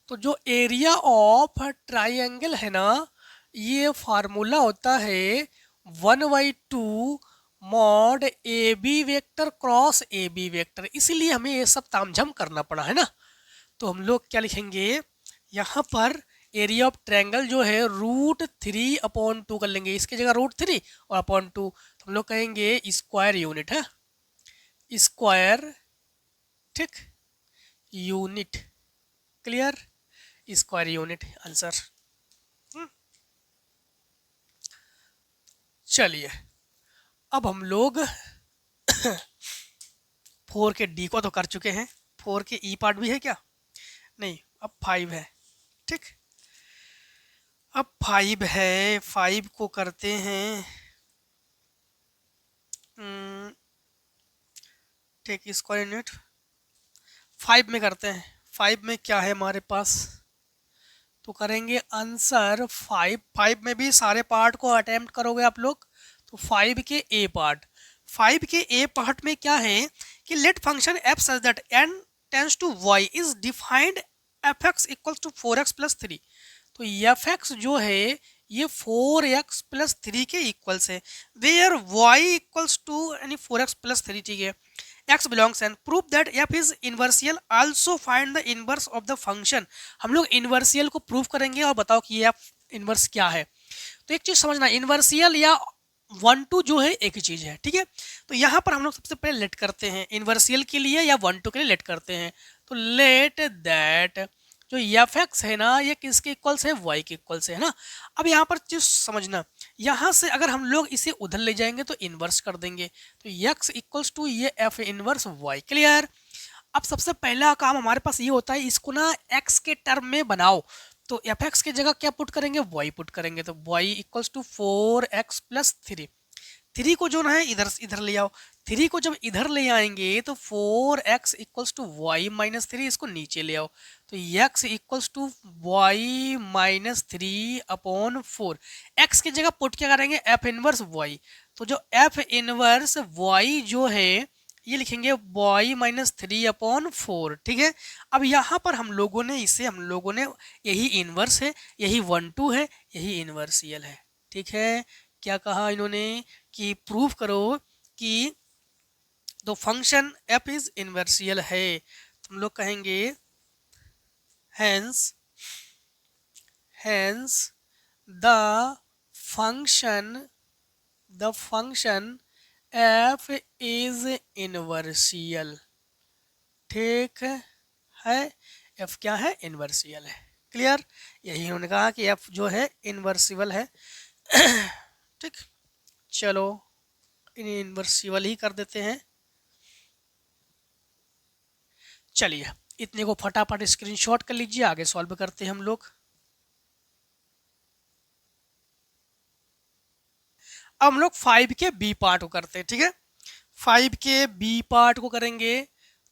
तो जो एरिया ऑफ ट्रायंगल है ना, ये फार्मूला होता है 1/2 mod A B vector cross A B vector, इसलिए हमें ये सब तामझाम करना पड़ा, है ना। तो हम लोग क्या लिखेंगे यहाँ पर, एरिया ऑफ ट्रायंगल जो है √3/2 कर लेंगे, इसकी जगह √3 और /2, तो हम लोग कहेंगे स्क्वायर यूनिट है, स्क्वायर, ठीक, unit. Clear, square unit answer. चलिए, अब हम लोग 4 के डी को तो कर चुके हैं, 4 के ई पार्ट भी है क्या, नहीं, अब 5 है, ठीक। अब 5 है, 5 को करते हैं, ठीक, स्क्वायर यूनिट 5 में करते हैं। 5 में क्या है हमारे पास, तो करेंगे आंसर 5 में भी सारे पार्ट को अटेम्प्ट करोगे आप लोग, तो 5 के ए पार्ट, 5 के ए पार्ट में क्या है कि let function f such that n tends to y is defined fx equals to 4x plus 3। तो fx जो है ये 4x प्लस 3 के इक्वल्स है, वेयर y इक्वल्स टू यानी 4x प्लस 3, ठीक है, x belongs and prove that f is invertible, also find the inverse of the function. हम लोग इनवर्सियल को प्रूव करेंगे और बताओ कि f इनवर्स क्या है। तो एक चीज समझना, इनवर्सियल या 1-2 जो है एक ही चीज है, ठीक है। तो यहाँ पर हम लोग सबसे पहले लेट करते हैं, इनवर्सियल के लिए या 1-2 के लिए लेट करते हैं, तो लेट दैट जो एफ एक्स है ना ये किसके इक्वल से है, वाई के इक्वल से है ना। अब यहाँ पर चीज समझना, यहाँ से अगर हम लोग इसे उधर ले जाएंगे तो इन्वर्स कर देंगे, तो एक्स इक्वल्स टू ये एफ इन्वर्स वाई। क्लियर। अब सबसे पहला काम हमारे पास ये होता है, इसको ना एक्स के टर्म में बनाओ, तो एफ एक्स की जगह क्या पुट करेंगे, वाई पुट करेंगे, तो Y equals to 4x plus 3। 3 को जो ना है इधर इधर ले आओ, 3 को जब इधर ले आएंगे तो 4x equals to y minus 3, इसको नीचे ले आओ, तो x equals to y minus 3 upon 4। x की जगह पुट क्या करेंगे, एफ इनवर्स y, तो जो एफ इनवर्स y जो है ये लिखेंगे y माइनस 3 अपॉन 4। ठीक है। अब यहाँ पर हम लोगों ने यही इनवर्स है, यही 1 2 है, यही इनवर्सियल है। ठीक है। क्या कहा इन्होंने कि प्रूव करो कि द फंक्शन f इज इनवर्सियल है। तुम लोग कहेंगे hence the function f is इनवर्सियल। ठीक है। f क्या है, इनवर्सियल है। क्लियर। यही उन्होंने कहा कि f जो है इनवर्सिबल है। ठीक। चलो इन्हें इनवर्सिबल ही कर देते हैं। चलिए इतने को फटाफट स्क्रीनशॉट कर लीजिए, आगे सॉल्व करते हैं हम लोग। अब हम लोग 5 के बी पार्ट को करते हैं। ठीक है। 5 के बी पार्ट को करेंगे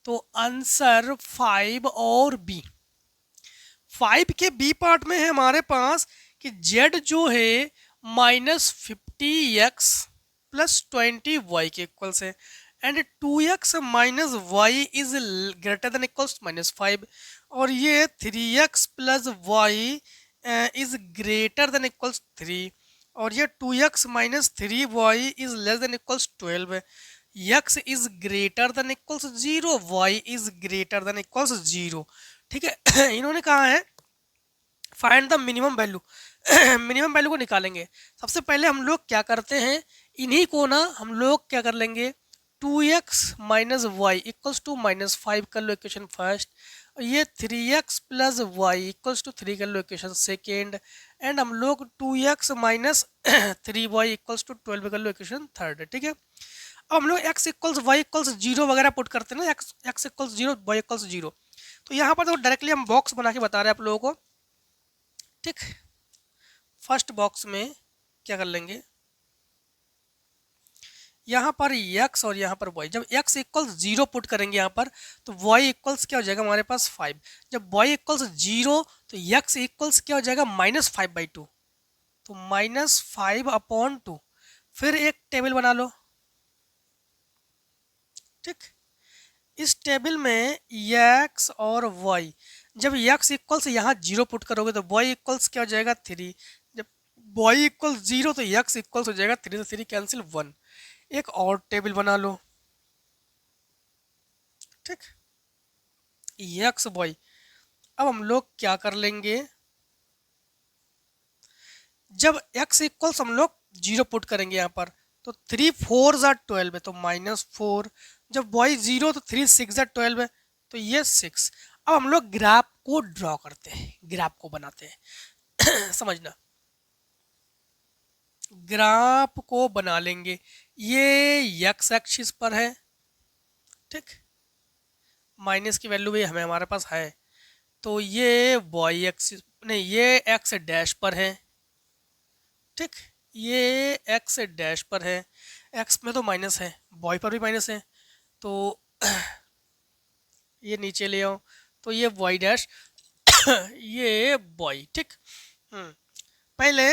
तो आंसर 5 और बी। 5 के बी पार्ट में है हमारे पास कि z जो है -50x प्लस 20y के इक्वल से, and 2x minus y is greater than equals -5, और ये 3x plus y is greater than equals 3, और ये 2x minus 3y is less than equals 12, x is greater than equals 0, y is greater than equals 0। ठीक है। इन्होंने कहा है find the minimum value. Minimum value को निकालेंगे। सबसे पहले हम लोग क्या करते हैं, इन्हीं को ना हम लोग क्या कर लेंगे, 2x minus y equals to -5 कर लो इक्वेशन फर्स्ट, और ये 3x plus Y equals to 3 कर लो इक्वेशन सेकेंड, एंड हम लोग 2x minus 3y equals to 12 कर लो इक्वेशन थर्ड। ठीक है। अब हम लोग x इक्वल्स वाई इक्वल्स 0 वगैरह पुट करते हैं ना, x इक्वल्स 0 वाई इक्वल्स 0, तो यहाँ पर तो डायरेक्टली हम बॉक्स बना के बता रहे हैं आप लोगों को। ठीक। फर्स्ट बॉक्स में क्या कर लेंगे, यहाँ पर x और यहाँ पर y, जब x इक्वल्स 0 पुट करेंगे यहाँ पर तो y इक्वल्स क्या हो जाएगा हमारे पास 5, जब y इक्वल्स 0 तो x इक्वल्स क्या हो जाएगा -5/2, तो -5 अपॉन 2। फिर एक टेबल बना लो। ठीक। इस टेबल में x और y, जब x इक्वल्स यहाँ 0 पुट करोगे तो y इक्वल्स क्या हो जाएगा 3, जब y इक्वल्स 0 तो x इक्वल्स हो जाएगा 3 से 3 कैंसिल 1। एक और टेबल बना लो। ठीक। x y, अब हम लोग क्या कर लेंगे, जब x इक्वल्स हम लोग 0 पुट करेंगे यहाँ पर तो 3 4 12 है तो -4, जब y 0 तो 3 6 12 है तो ये 6। अब हम लोग ग्राफ को ड्रॉ करते हैं, ग्राफ को बनाते हैं। समझना, ग्राफ को बना लेंगे। ये x एक्सिस पर है। ठीक। माइनस की वैल्यू भी हमें हमारे पास है, तो ये y एक्सिस नहीं, ये x डैश पर है। ठीक। ये x डैश पर है, x में तो माइनस है, y पर भी माइनस है, तो ये नीचे ले आओ, तो ये y डैश ये y। ठीक। पहले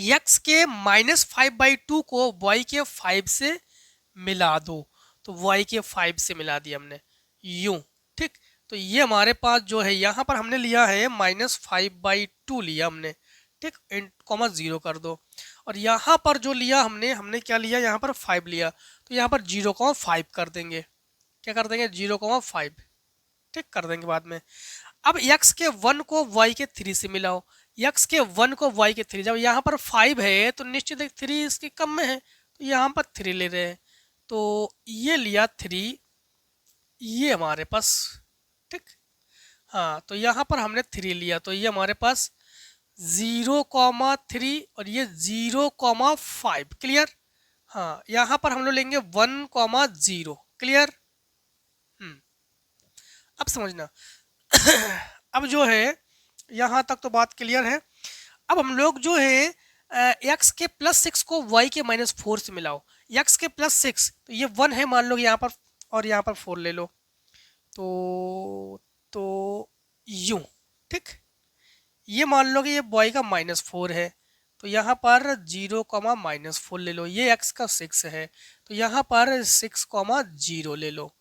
x के -5/2 को y के 5 से मिला दो, तो y के 5 से मिला दिया हमने यूं। ठीक। तो ये हमारे पास जो है यहाँ पर हमने लिया है -5/2 लिया हमने। ठीक। इन कॉमा 0 कर दो, और यहाँ पर जो लिया हमने क्या लिया, यहाँ पर 5 लिया, तो यहाँ पर 0,5 कर देंगे। क्या कर देंगे, 0,5। ठीक। कर देंगे बाद में। अब x के 1 को y के 3 से मिलाओ, x के 1 को y के 3, जब यहाँ पर 5 है तो निश्चित 3 इसके कम में है, तो यहाँ पर 3 ले रहे हैं, तो ये लिया 3, ये हमारे पास। ठीक। हाँ, तो यहाँ पर हमने 3 लिया, तो ये हमारे पास 0,3 और ये 0,5। क्लियर। हाँ, यहाँ पर हम लोग लेंगे 1,0। क्लियर। अब समझना। अब जो है यहाँ तक तो बात क्लियर है। अब हम लोग जो है एक्स के +6 को वाई के -4 से मिलाओ। एक्स के +6 तो ये 1 है मान लो यहाँ पर, और यहाँ पर 4 ले लो, तो यूं। ठीक, ये मान लो कि ये वाई का -4 है, तो यहाँ पर 0,-4 ले लो। ये एक्स का 6 है, तो यहाँ पर 6,0 ले लो।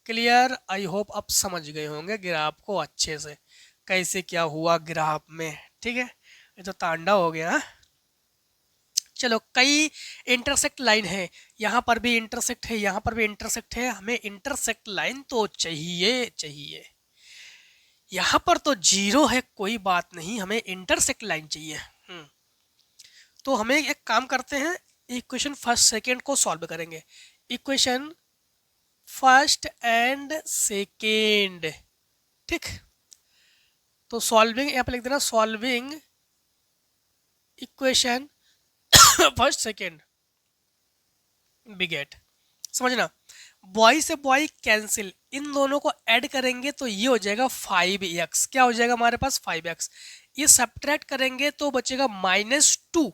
क्लियर। आई होप आप समझ गए होंगे ग्राफ को अच्छे से, कैसे क्या हुआ ग्राफ में। ठीक है, ये तो तांडव हो गया। चलो, कई इंटरसेक्ट लाइन है, यहाँ पर भी इंटरसेक्ट है, यहाँ पर भी इंटरसेक्ट है। हमें इंटरसेक्ट लाइन तो चाहिए। यहाँ पर तो 0 है, कोई बात नहीं, हमें इंटरसेक्ट लाइन चाहिए। तो हमें एक काम करते हैं, इक्वेशन फर्स्ट सेकेंड को सॉल्व करेंगे। Equation first and second. ठीक, तो सॉल्विंग यहाँ पे लिख देना, सॉल्विंग इक्वेशन फर्स्ट सेकेंड बिगेट। समझना, बॉय से बॉय कैंसिल, इन दोनों को ऐड करेंगे तो ये हो जाएगा 5x। क्या हो जाएगा हमारे पास? 5x। ये सब्ट्रैक्ट करेंगे तो बचेगा -2।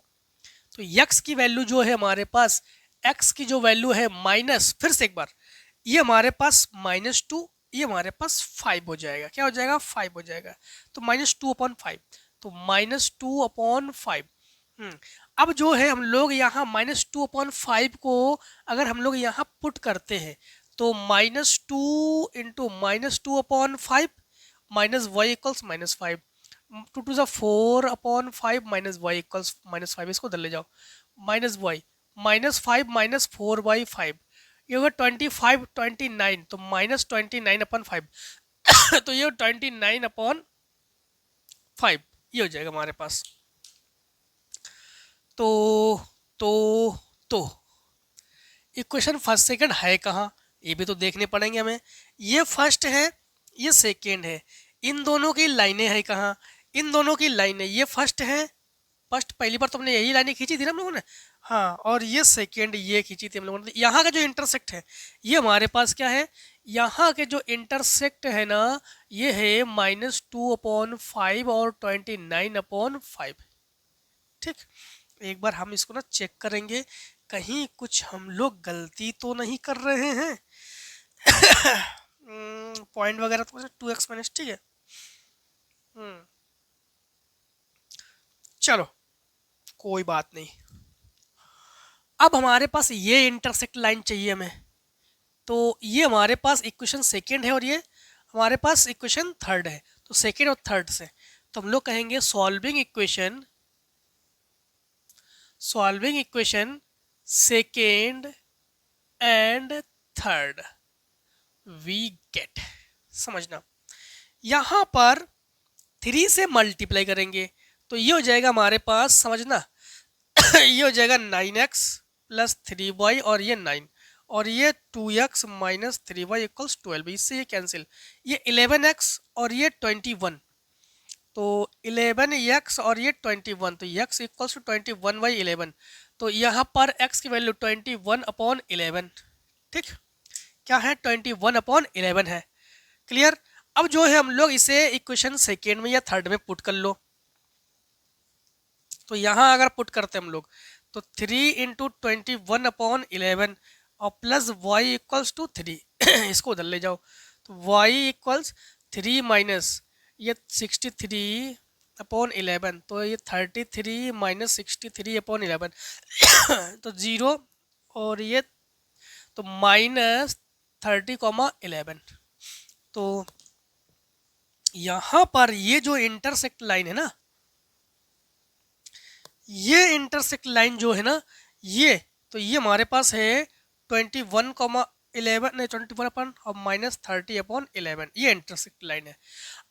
तो x की वैल्यू जो है हमारे पास, x की जो वैल्यू है माइनस, फिर से एक बार, ये हमारे पास -2, ये हमारे पास 5 हो जाएगा। क्या हो जाएगा? 5 हो जाएगा। तो -2/5, तो -2/5। अब जो है हम लोग यहाँ -2/5 को अगर हम लोग यहाँ पुट करते हैं तो -2 into -2/5 minus y equals -5, 2 to 4/5 minus y equals -5। इसको इधर ले जाओ, माइनस वाई, -5 - 4/5, ये होगा 25 29, तो -29/5 तो ये 29/5 ये हो जाएगा हमारे पास। तो इक्वेशन फर्स्ट सेकंड है कहाँ, ये भी तो देखने पड़ेंगे हमें। ये फर्स्ट है, ये सेकंड है, इन दोनों की लाइनें है कहाँ, इन दोनों की लाइनें, ये फर्स्ट है, फर्स्ट पहली बार तो हमने यही लाइनें खींची थी ना हम लोगों ने। हाँ, और ये सेकंड ये खींची थी हम लोगों ने। यहाँ का जो इंटरसेक्ट है ये हमारे पास क्या है, यहाँ के जो इंटरसेक्ट है ना, ये है -2/5 और 29/5। ठीक, एक बार हम इसको ना चेक करेंगे, कहीं कुछ हम लोग गलती तो नहीं कर रहे हैं। पॉइंट वगैरह तो 2x माइनस, ठीक है। चलो कोई बात नहीं। अब हमारे पास ये इंटरसेक्ट लाइन चाहिए हमें, तो ये हमारे पास इक्वेशन सेकेंड है और ये हमारे पास इक्वेशन थर्ड है। तो सेकेंड और थर्ड से तो हम लोग कहेंगे solving equation second and third we get. समझना, यहाँ पर 3 से मल्टीप्लाई करेंगे तो ये हो जाएगा हमारे पास, समझना, ये हो जाएगा 9x + 3y और ये 9, और ये 2x - 3y इक्वल्स 12। इससे ये कैंसिल, ये 11x और ये 21, तो 11x और ये 21, तो x इक्वल्स टू 21/11। तो यहाँ पर x की वैल्यू 21/11। ठीक, क्या है? 21/11 है। क्लियर। अब जो है हम लोग इसे इक्वेशन सेकेंड में या थर्ड में पुट कर लो। तो यहाँ अगर पुट करते हम लोग तो 3 × 21/11 और प्लस y इक्वल्स टू 3 इसको उधर ले जाओ, तो y इक्वल्स 3 माइनस ये 63/11, तो ये 33 - 63/11 तो 0, और ये तो -30,11। तो यहाँ पर ये जो इंटरसेक्ट लाइन है ना, ये इंटरसेक्ट लाइन जो है ना, ये तो ये हमारे पास है 21,11 नहीं 21 और -30/11, ये इंटरसेक्ट लाइन है।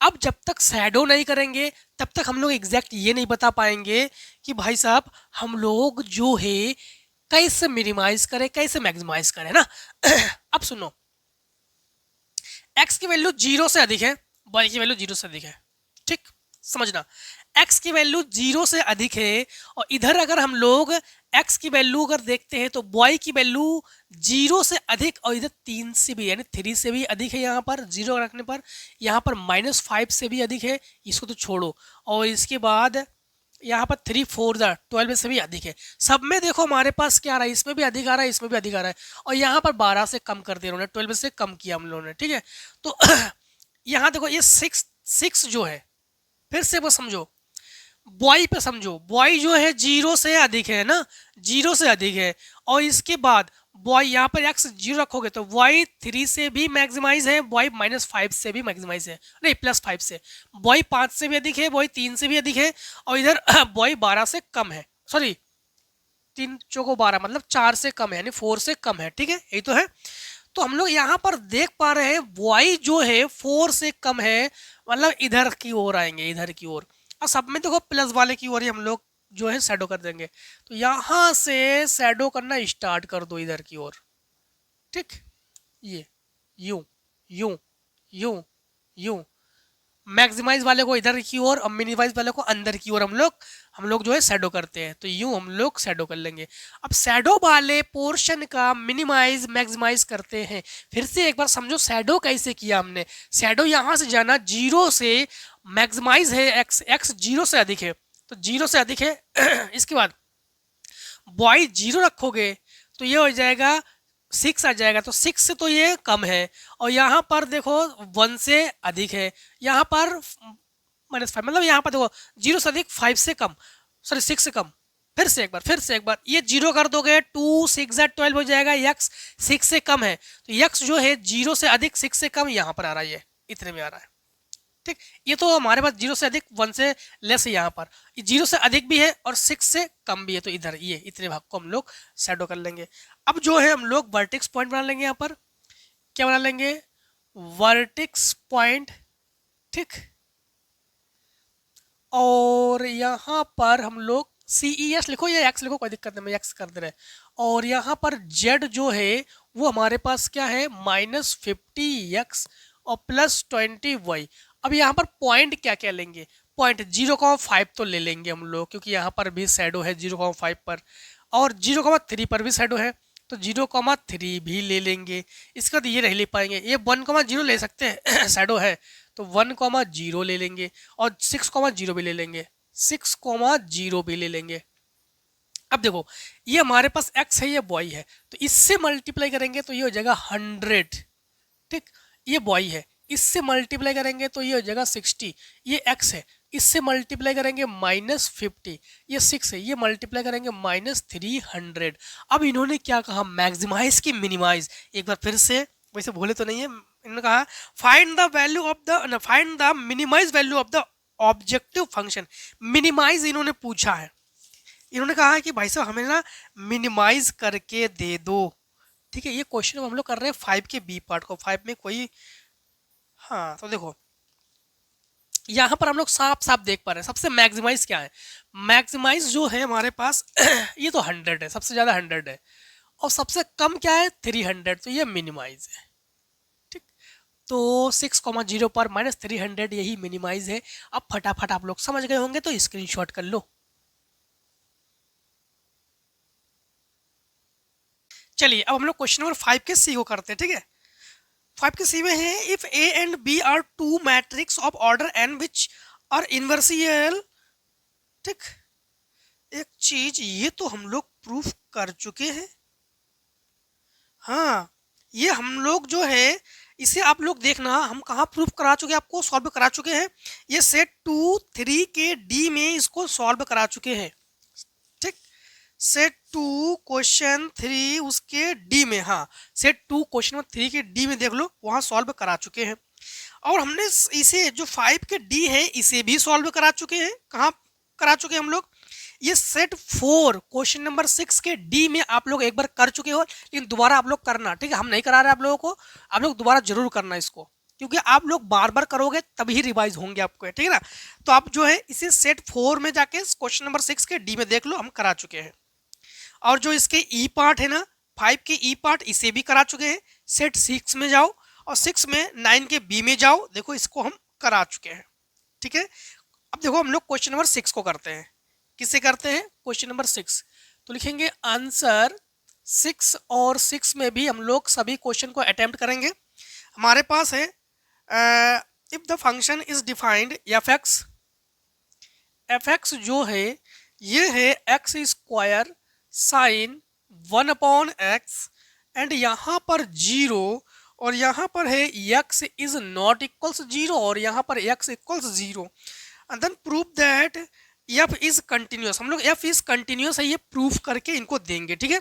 अब जब तक शैडो नहीं करेंगे तब तक हम लोग एग्जैक्ट ये नहीं बता पाएंगे कि भाई साहब हम लोग जो है कैसे मिनिमाइज करें कैसे मैक्सिमाइज करें ना। अब सुनो, x की वैल्यू 0 से अधिक है, y की वैल्यू 0 से अधिक है। ठीक, समझना, x की वैल्यू 0 से अधिक है और इधर अगर हम लोग x की वैल्यू अगर देखते हैं तो y की वैल्यू 0 से अधिक और इधर 3 से भी यानी 3 से भी अधिक है। यहाँ पर 0 रखने पर यहाँ पर -5 से भी अधिक है, इसको तो छोड़ो। और इसके बाद यहाँ पर 3 4 12 से भी अधिक है। सब में देखो हमारे पास क्या आ रहा है, इसमें भी अधिक आ रहा है, इसमें भी अधिक आ रहा है, और यहाँ पर 12 से कम कर दिया उन्होंने, 12 से कम किया हम लोगों ने। ठीक है, तो यहाँ देखो ये 6 जो है, फिर से वो समझो बॉय पे समझो, बॉय जो है 0 से अधिक है ना, 0 से अधिक है। और इसके बाद बॉय यहाँ पर x 0 रखोगे तो बॉय 3 से भी मैक्सिमाइज है, बॉय -5 से भी मैक्सिमाइज है, नहीं +5 से, बॉय 5 से भी अधिक है, बॉय 3 से भी अधिक है, और इधर बॉय 12 से कम है, सॉरी 3 चौको 12 मतलब 4 से कम है, यानी 4 से कम है। ठीक है, यही तो है। तो हम लोग यहाँ पर देख पा रहे हैं बॉय जो है 4 से कम है, मतलब इधर की ओर आएंगे, इधर की ओर। और सब में देखो प्लस वाले की ओर ही हम लोग जो है शैडो कर देंगे। तो यहाँ से शैडो करना स्टार्ट कर दो इधर की ओर। ठीक, ये यूं यूं यूं यूं, मैक्सिमाइज वाले को इधर की ओर और मिनिमाइज वाले को अंदर की ओर हम लोग जो है शैडो करते हैं। तो यूं हम लोग शैडो कर लेंगे। अब शैडो वाले पोर्शन का मिनिमाइज मैक्सिमाइज करते हैं। फिर से एक बार समझो शैडो कैसे किया हमने। शैडो यहाँ से जाना 0 से मैक्सिमाइज है, एक्स 0 से अधिक है, तो 0 से अधिक है। इसके बाद बॉय 0 रखोगे तो ये हो जाएगा 6 आ जाएगा, तो 6 से तो ये कम है। और यहाँ पर देखो 1 से अधिक है, यहाँ पर -5 मतलब यहाँ पर देखो 0 से अधिक 5 से कम, सॉरी 6 से कम। फिर से एक बार ये 0 कर दोगे 2 6 12 हो जाएगा, x 6 से कम है, तो x जो है 0 से अधिक 6 से कम यहाँ पर आ रहा है, ये इतने में आ रहा है। ठीक, ये तो हमारे पास 0 से अधिक 1 से लेस है, यहाँ पर 0 से अधिक भी है और 6 से कम भी है, तो इधर ये इतने भाग को हम लोग शैडो कर लेंगे। अब जो है हम लोग वर्टेक्स पॉइंट बना लेंगे। यहाँ पर क्या बना लेंगे, वर्टेक्स पॉइंट। ठीक, और यहाँ पर हम लोग CES लिखो या x लिखो, कोई दिक्कत नहीं, मैं x कर दे रहे। और यहाँ पर z जो है वो हमारे पास क्या है, -50x और +20y। अब यहाँ पर पॉइंट क्या क्या लेंगे, पॉइंट 0,5 तो ले लेंगे हम लोग, क्योंकि यहाँ पर भी शैडो है 0,5 पर, और 0,3 पर भी शैडो है, तो 0,3 भी ले लेंगे। इसके बाद ये नहीं ले पाएंगे, ये 1,0 ले सकते हैं शैडो है, तो 1,0 ले लेंगे, और 6,0 भी ले लेंगे, 6,0 भी ले लेंगे। अब देखो ये हमारे पास x है, ये बॉय है, तो इससे मल्टीप्लाई करेंगे तो ये हो जाएगा 100। ठीक, ये बॉय है, इससे मल्टीप्लाई करेंगे तो ये हो जाएगा 60। ये x है, इससे मल्टीप्लाई करेंगे -50। ये 6 है, ये मल्टीप्लाई करेंगे -300। अब इन्होंने क्या कहा, मैक्सिमाइज की मिनिमाइज। एक बार फिर से, वैसे भूले तो नहीं है, इन्होंने कहा find the value of the find the minimize value of the objective function. Minimize इन्होंने पूछा है, इन्होंने कहा है कि भाई साहब हमें ना मिनिमाइज करके दे दो। ठीक है, ये क्वेश्चन हम लोग कर रहे हैं 5 के बी पार्ट को, 5 में कोई, हाँ तो देखो यहाँ पर हम लोग साफ साफ देख पा रहे हैं सबसे मैक्सिमाइज क्या है। मैक्सिमाइज जो है हमारे पास ये तो 100 है, सबसे ज़्यादा 100 है, और सबसे कम क्या है 300, तो ये मिनिमाइज है। ठीक, तो 6,0 पर -300 यही मिनिमाइज है। अब फटाफट आप लोग समझ गए होंगे तो स्क्रीनशॉट कर लो। चलिए अब हम लोग क्वेश्चन नंबर 5 के सी को करते हैं। ठीक है, 5 के सी में है, if A and B are two matrix of order n which are invertible. ठीक, एक चीज ये तो हम लोग प्रूफ कर चुके हैं। हाँ, ये हम लोग जो है इसे आप लोग देखना, हम कहाँ प्रूफ करा चुके हैं, आपको सॉल्व करा चुके हैं। ये सेट 2 3 के डी में इसको सॉल्व करा चुके हैं। ठीक, सेट 2 क्वेश्चन 3 उसके डी में, हाँ सेट 2 क्वेश्चन 3 के डी में देख लो, वहां सॉल्व करा चुके हैं। और हमने इसे जो 5 के डी है इसे भी सॉल्व करा चुके हैं। कहाँ करा चुके हैं हम लोग, ये सेट 4 क्वेश्चन नंबर 6 के डी में आप लोग एक बार कर चुके हो, लेकिन दोबारा आप लोग करना। ठीक है, हम नहीं करा रहे आप लोगों को, आप लोग दोबारा जरूर करना इसको, क्योंकि आप लोग बार बार करोगे तभी रिवाइज होंगे आपको। ठीक है ना, तो आप जो है इसे सेट 4 में जाके क्वेश्चन नंबर 6 के डी में देख लो, हम करा चुके हैं। और जो इसके ई पार्ट है ना, 5 के ई पार्ट इसे भी करा चुके हैं। सेट 6 में जाओ और 6 में 9 के बी में जाओ, देखो इसको हम करा चुके हैं। ठीक है, अब देखो हम लोग क्वेश्चन नंबर 6 को करते हैं। किससे करते हैं? Question number 6। तो लिखेंगे आंसर 6, और 6 में भी हम लोग सभी क्वेश्चन को अटेम्प्ट करेंगे। हमारे पास है if the function is defined F x जो है ये है x square sine 1/x, and यहाँ पर 0, और यहाँ पर है x इज नॉट इक्वल्स 0, और यहाँ पर x equals 0, and then prove that f is continuous. हम लोग f इज कंटिन्यूस है ये प्रूफ करके इनको देंगे। ठीक है,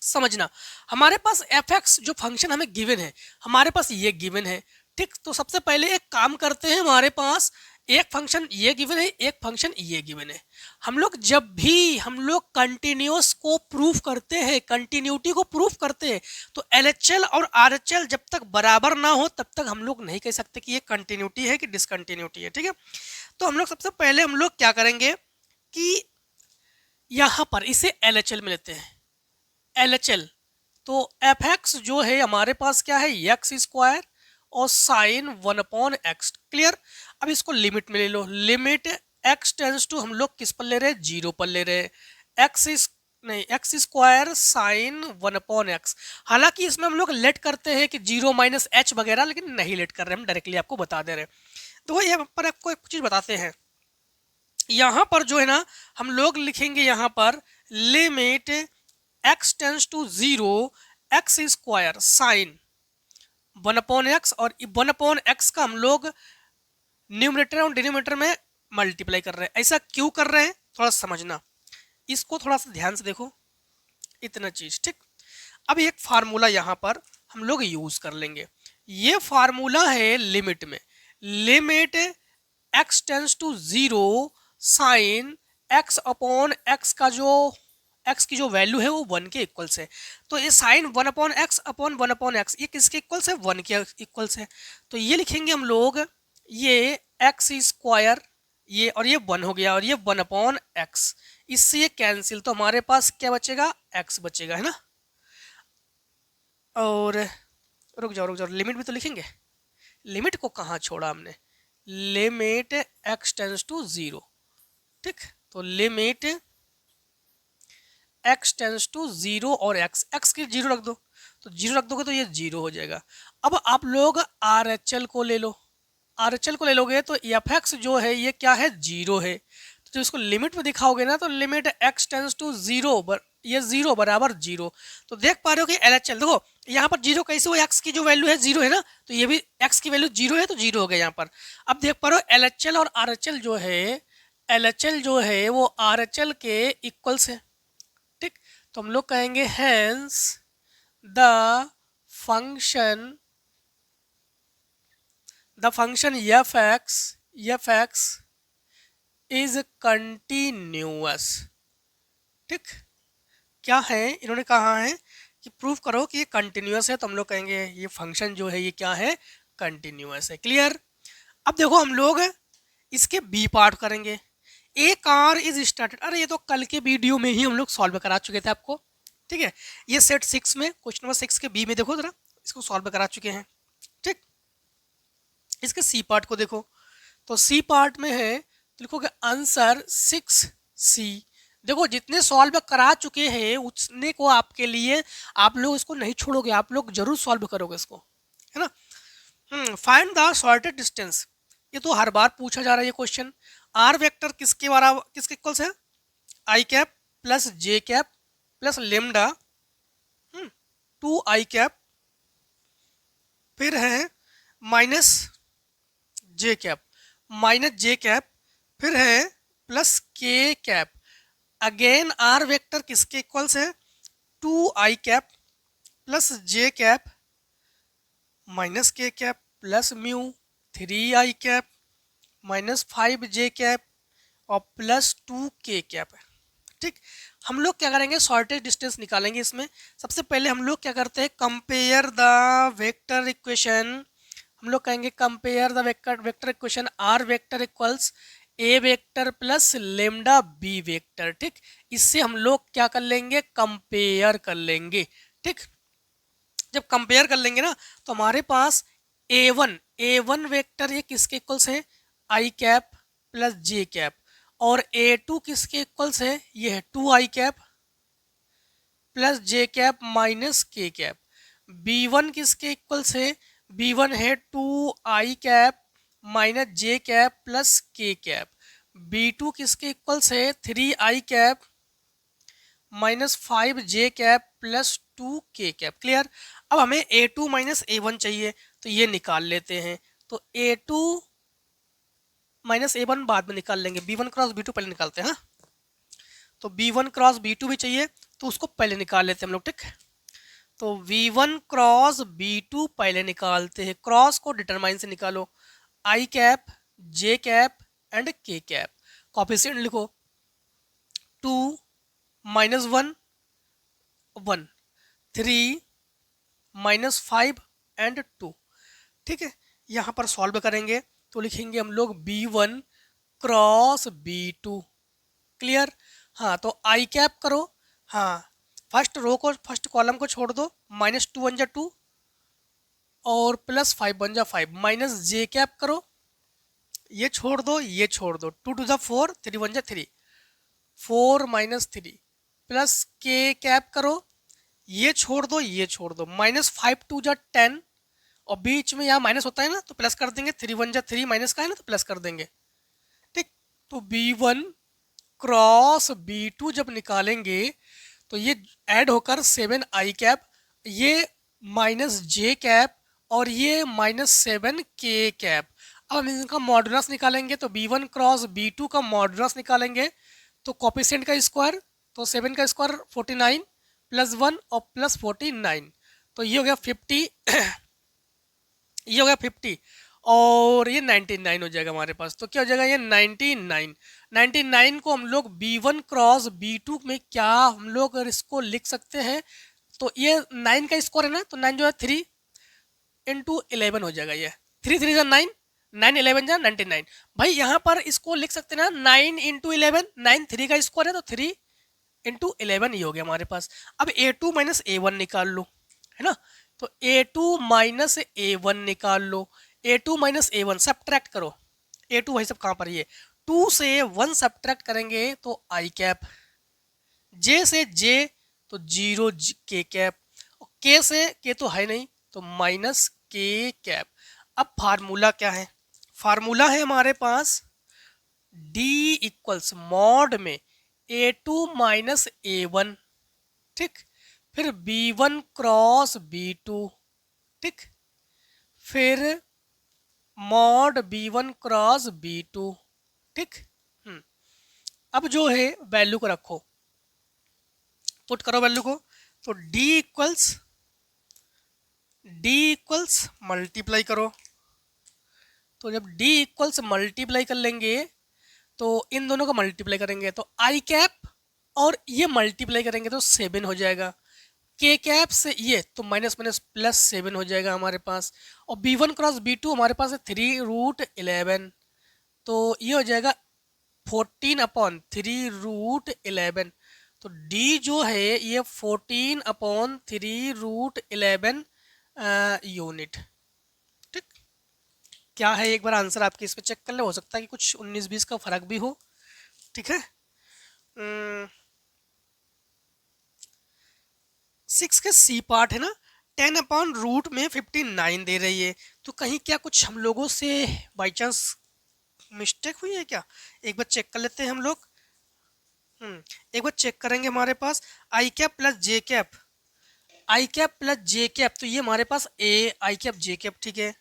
समझना, हमारे पास एफ एक्स जो फंक्शन हमें गिवन है, हमारे पास ये गिवन है। ठीक, तो सबसे पहले एक काम करते हैं, हमारे पास एक फंक्शन ये गिवन है, एक फंक्शन ये गिवन है। हम लोग जब भी हम लोग कंटिन्यूस को प्रूफ करते हैं, कंटिन्यूटी को प्रूफ करते हैं, तो एलएचएल और आरएचएल जब तक बराबर ना हो तब तक हम लोग नहीं कह सकते कि ये कंटिन्यूटी है कि डिसकंटिन्यूटी है। ठीक है, तो हम लोग सबसे पहले हम लोग क्या करेंगे कि यहाँ पर इसे एलएचएल में लेते हैं। एलएचएल तो एफ एक्स जो है हमारे पास क्या है, एक्स स्क्वायर और साइन 1/x। क्लियर, अब इसको लिमिट में ले लो। लिमिट x टेंस टू हम लोग किस पर ले रहे हैं, 0 पर ले रहे हैं। X square sine 1/x। हालांकि इसमें हम लोग लेट करते हैं कि 0 - h वगैरह, लेकिन नहीं लेट कर रहे हैं, हम डायरेक्टली आपको बता दे रहे हैं। तो यहाँ पर आपको एक चीज बताते हैं, यहाँ पर जो है ना हम लोग लिखेंगे यहाँ पर limit x tends to 0 x square sine 1/x, और 1/x का हम लोग न्यूमरेटर और डिनोमिनेटर में मल्टीप्लाई कर रहे हैं। ऐसा क्यों कर रहे हैं थोड़ा समझना, इसको थोड़ा सा ध्यान से देखो, इतना चीज। ठीक, अब एक फार्मूला यहाँ पर हम लोग यूज कर लेंगे। ये फार्मूला है लिमिट में, limit x tends to 0 sine x/x का जो x की जो वैल्यू है वो 1 के इक्वल्स है। तो ये साइन 1/x अपॉन 1/x ये किसके इक्वल्स है, 1 के इक्वल्स है। तो ये लिखेंगे हम लोग, ये एक्स स्क्वायर ये, और ये 1 हो गया, और ये 1/x, इससे ये कैंसिल, तो हमारे पास क्या बचेगा, x बचेगा, है ना। और रुक जाओ, लिमिट भी तो लिखेंगे। लिमिट को कहाँ छोड़ा हमने, लिमिट x टेंस टू 0। ठीक, तो लिमिट x टेंस टू 0 और x की 0 रख दो, तो 0 रख दोगे तो ये 0 हो जाएगा। अब आप लोग RHL को ले लो, RHL को ले लोगे तो एफ एक्स जो है ये क्या है, 0 है। तो जब इसको लिमिट में दिखाओगे ना तो लिमिट x टेंस टू 0 ये 0 बराबर 0। तो देख पा रहे हो कि LHL देखो यहाँ पर 0 कैसे हो, x की जो वैल्यू है 0 है ना, तो ये भी x की वैल्यू 0 है तो 0 हो गया यहाँ पर। अब देख पा रहे हो LHL और RHL जो है, LHL जो है वो RHL के इक्वल्स है। ठीक, तो हम लोग कहेंगे hence the function F x is continuous. ठीक, क्या है इन्होंने कहा है कि प्रूव करो कि ये कंटिन्यूअस है, तो हम लोग कहेंगे ये फंक्शन जो है ये क्या है, कंटिन्यूअस है। क्लियर, अब देखो हम लोग इसके बी पार्ट करेंगे। ए कार इज स्टार्टेड, अरे ये तो कल के वीडियो में ही हम लोग सॉल्व करा चुके थे आपको। ठीक है, ये सेट 6 में क्वेश्चन नंबर 6 के बी में देखो जरा, इसको सॉल्व करा चुके हैं। ठीक, इसके सी पार्ट को देखो, तो सी पार्ट में है तो लिखोगे आंसर 6C। देखो जितने सॉल्व करा चुके हैं उतने को आपके लिए आप लोग इसको नहीं छोड़ोगे, आप लोग जरूर सॉल्व करोगे इसको, है ना। फाइंड द शॉर्टेस्ट डिस्टेंस, ये तो हर बार पूछा जा रहा है ये क्वेश्चन। आर वेक्टर किसके बराबर, किसके इक्वल्स है, i cap plus j cap plus lambda 2 i cap, फिर है माइनस जे कैप, फिर है plus k cap. Again are vector किसके इक्वल्स है, 2 i cap plus j cap minus k cap plus mu 3 I cap minus 5 j cap और plus 2 के cap. ठीक, हम लोग क्या करेंगे, शॉर्टेज डिस्टेंस निकालेंगे। इसमें सबसे पहले हम लोग क्या करते हैं, कंपेयर द वेक्टर इक्वेशन। हम लोग कहेंगे compare the vector equation, r vector equals a vector plus lambda b vector. ठीक, इससे हम लोग क्या कर लेंगे, कंपेयर कर लेंगे। ठीक, जब कंपेयर कर लेंगे ना तो हमारे पास ए वन वेक्टर ये किसके इक्वल्स है, i cap plus j cap, और A2 किसके इक्वल्स है, ये है 2i cap plus j cap minus k cap. B1 किसके इक्वल्स है, B1 है 2i कैप माइनस जे cap plus k cap. B2 किसके इक्वल्स है, 3i cap minus 5j cap plus 2k cap. Clear. अब हमें A2 माइनस A1 चाहिए, तो ये निकाल लेते हैं। तो A2 माइनस A1 बाद में निकाल लेंगे, B1 क्रॉस B2 पहले निकालते हैं। हाँ, तो B1 क्रॉस B2 भी चाहिए, तो उसको पहले निकाल लेते हैं हम लोग। ठीक, तो V1 क्रॉस B2 पहले निकालते हैं। क्रॉस को डिटरमाइन से निकालो, आई कैप जे कैप एंड के कैप। कॉफिशिएंट लिखो, 2 माइनस 1 1, 3 माइनस 5 एंड 2। ठीक है, यहाँ पर सॉल्व करेंगे तो लिखेंगे हम लोग B1 क्रॉस B2। क्लियर। हाँ, तो आई कैप करो, हाँ फर्स्ट रो को, फर्स्ट कॉलम को छोड़ दो, माइनस 2 1 जा 2 और प्लस 5 1 जा 5, माइनस जे कैप करो, ये छोड़ दो, ये छोड़ दो, 2 2 जा 4, 3 1 जा 3, 4 माइनस 3 प्लस के कैप करो, ये छोड़ दो, ये छोड़ दो, माइनस 5 2 जा 10, और बीच में यहाँ माइनस होता है ना, तो प्लस कर देंगे, 3 1 जा 3, माइनस का है ना तो प्लस कर देंगे। ठीक, तो B1 क्रॉस B2 जब निकालेंगे तो ये ऐड होकर 7i कैप, ये माइनस जे कैप और ये माइनस 7k कैप। अब हम इनका मॉडुलस निकालेंगे, तो B1 क्रॉस B2 का मॉडुलस निकालेंगे, तो कोफिशिएंट का स्क्वायर, तो 7 का स्क्वायर 49 प्लस 1 और प्लस 49, तो ये हो गया 50 ये हो गया 50 और ये 99 हो जाएगा हमारे पास। तो क्या हो जाएगा, ये 99 को हम लोग B1 क्रॉस B2 में क्या हम लोग इसको लिख सकते हैं, तो ये 9 का स्क्वायर है ना, तो 9 जो है 3 इंटू 11 हो जाएगा, ये 3 3 9, 9 11 जा 99। भाई यहाँ पर इसको लिख सकते हैं ना 9 इंटू 11, 9 3 का स्क्वायर है तो 3 इंटू 11 ही हो गया हमारे पास। अब A2 माइनस A1 निकाल लो, है ना, तो A2 माइनस A1 निकाल लो, A2 माइनस A1 सब्ट्रैक्ट करो, A2 भाई सब कहाँ पर, ये 2 से 1 सब्ट्रैक्ट करेंगे तो आई कैप, J से J तो 0 के कैप, और K से K तो है नहीं तो माइनस के कैप। अब फार्मूला क्या है, फार्मूला है हमारे पास D इक्वल्स मॉड में A2 माइनस A1। ठीक, फिर B1 क्रॉस B2। ठीक, फिर मॉड B1 क्रॉस B2। ठीक, अब जो है वैल्यू को रखो, पुट करो वैल्यू को, तो D इक्वल्स मल्टीप्लाई करो, तो जब D इक्वल्स मल्टीप्लाई कर लेंगे तो इन दोनों का मल्टीप्लाई करेंगे तो आई कैप और ये मल्टीप्लाई करेंगे तो 7 हो जाएगा, के कैप से ये तो माइनस माइनस प्लस 7 हो जाएगा हमारे पास, और B1 क्रॉस B2 हमारे पास है 3 रूट 11, तो ये हो जाएगा 14 अपॉन 3 रूट 11। तो D जो है ये 14 अपॉन 3 रूट 11 यूनिट। ठीक, क्या है एक बार आंसर आपके इस पर चेक कर ले, हो सकता है कि कुछ 19-20 का फर्क भी हो। ठीक है, 6 के सी पार्ट है ना, 10 अपॉन रूट में 59 दे रही है, तो कहीं क्या कुछ हम लोगों से बाई चांस मिस्टेक हुई है क्या, एक बार चेक कर लेते हैं हम लोग। एक बार चेक करेंगे, हमारे पास आई कैप प्लस जे कैप, आई कैप प्लस जे कैप, तो ये हमारे पास ए आई कैप जे कैप, ठीक है,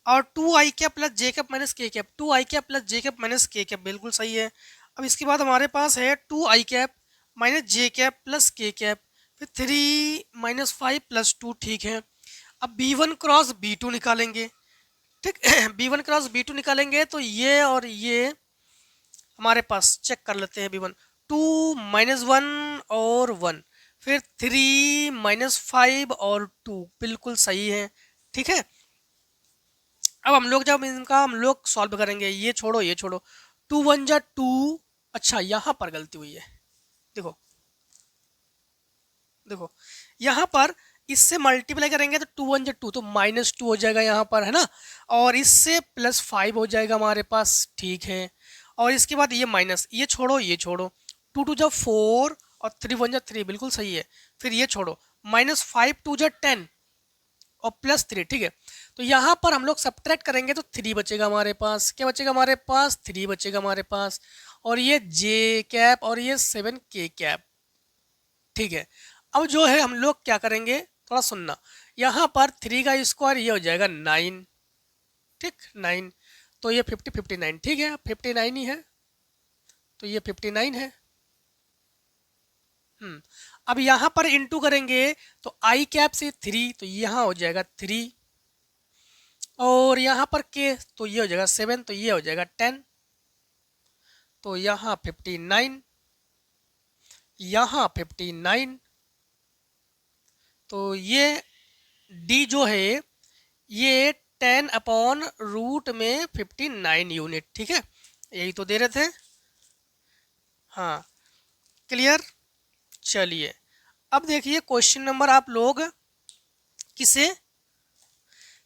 और 2 i cap plus j cap minus k cap, 2 i cap plus j cap minus k cap, बिल्कुल सही है। अब इसके बाद हमारे पास है 2 i cap minus J cap plus k cap, फिर 3 माइनस 5 प्लस 2, ठीक है। अब B1 क्रॉस B2 निकालेंगे, ठीक B1 क्रॉस B2 निकालेंगे तो ये और ये हमारे पास चेक कर लेते हैं, B1 2 माइनस 1 और 1, फिर 3 माइनस 5 और 2, बिल्कुल सही है। ठीक है, अब हम लोग जब इनका हम लोग सॉल्व करेंगे, ये छोड़ो ये छोड़ो, 2 1 जा 2, अच्छा यहाँ पर गलती हुई है, देखो देखो यहाँ पर इससे मल्टीप्लाई करेंगे तो 2 1 2, तो -2 हो जाएगा यहाँ पर, है ना। और इससे +5 हो जाएगा हमारे पास, ठीक है। और इसके बाद ये माइनस, ये छोड़ो ये छोड़ो, 2 2 4 और 3 1 3, बिल्कुल सही है। फिर ये छोड़ो, -5 2 10 और +3, ठीक है। तो यहाँ पर हम लोग सब्ट्रैक्ट करेंगे तो 3 बचेगा हमारे पास। क्या बचेगा हमारे पास? 3 बचेगा हमारे पास। और ये J कैप और ये 7K कैप, ठीक है। अब जो है हम लोग क्या करेंगे, थोड़ा सुनना। यहाँ पर 3 का स्क्वायर ये हो जाएगा 9, ठीक, 9। तो ये 50 59, ठीक है, 59 ही है, तो ये 59 है। अब यहाँ पर इंटू करेंगे तो आई कैप से 3, तो यहाँ हो जाएगा 3। और यहाँ पर के, तो ये हो जाएगा 7, तो ये हो जाएगा 10। तो यहाँ 59, यहाँ 59। तो ये डी जो है ये 10 अपॉन रूट में 59 यूनिट, ठीक है, यही तो दे रहे थे। हाँ, क्लियर। चलिए अब देखिए क्वेश्चन नंबर आप लोग किसे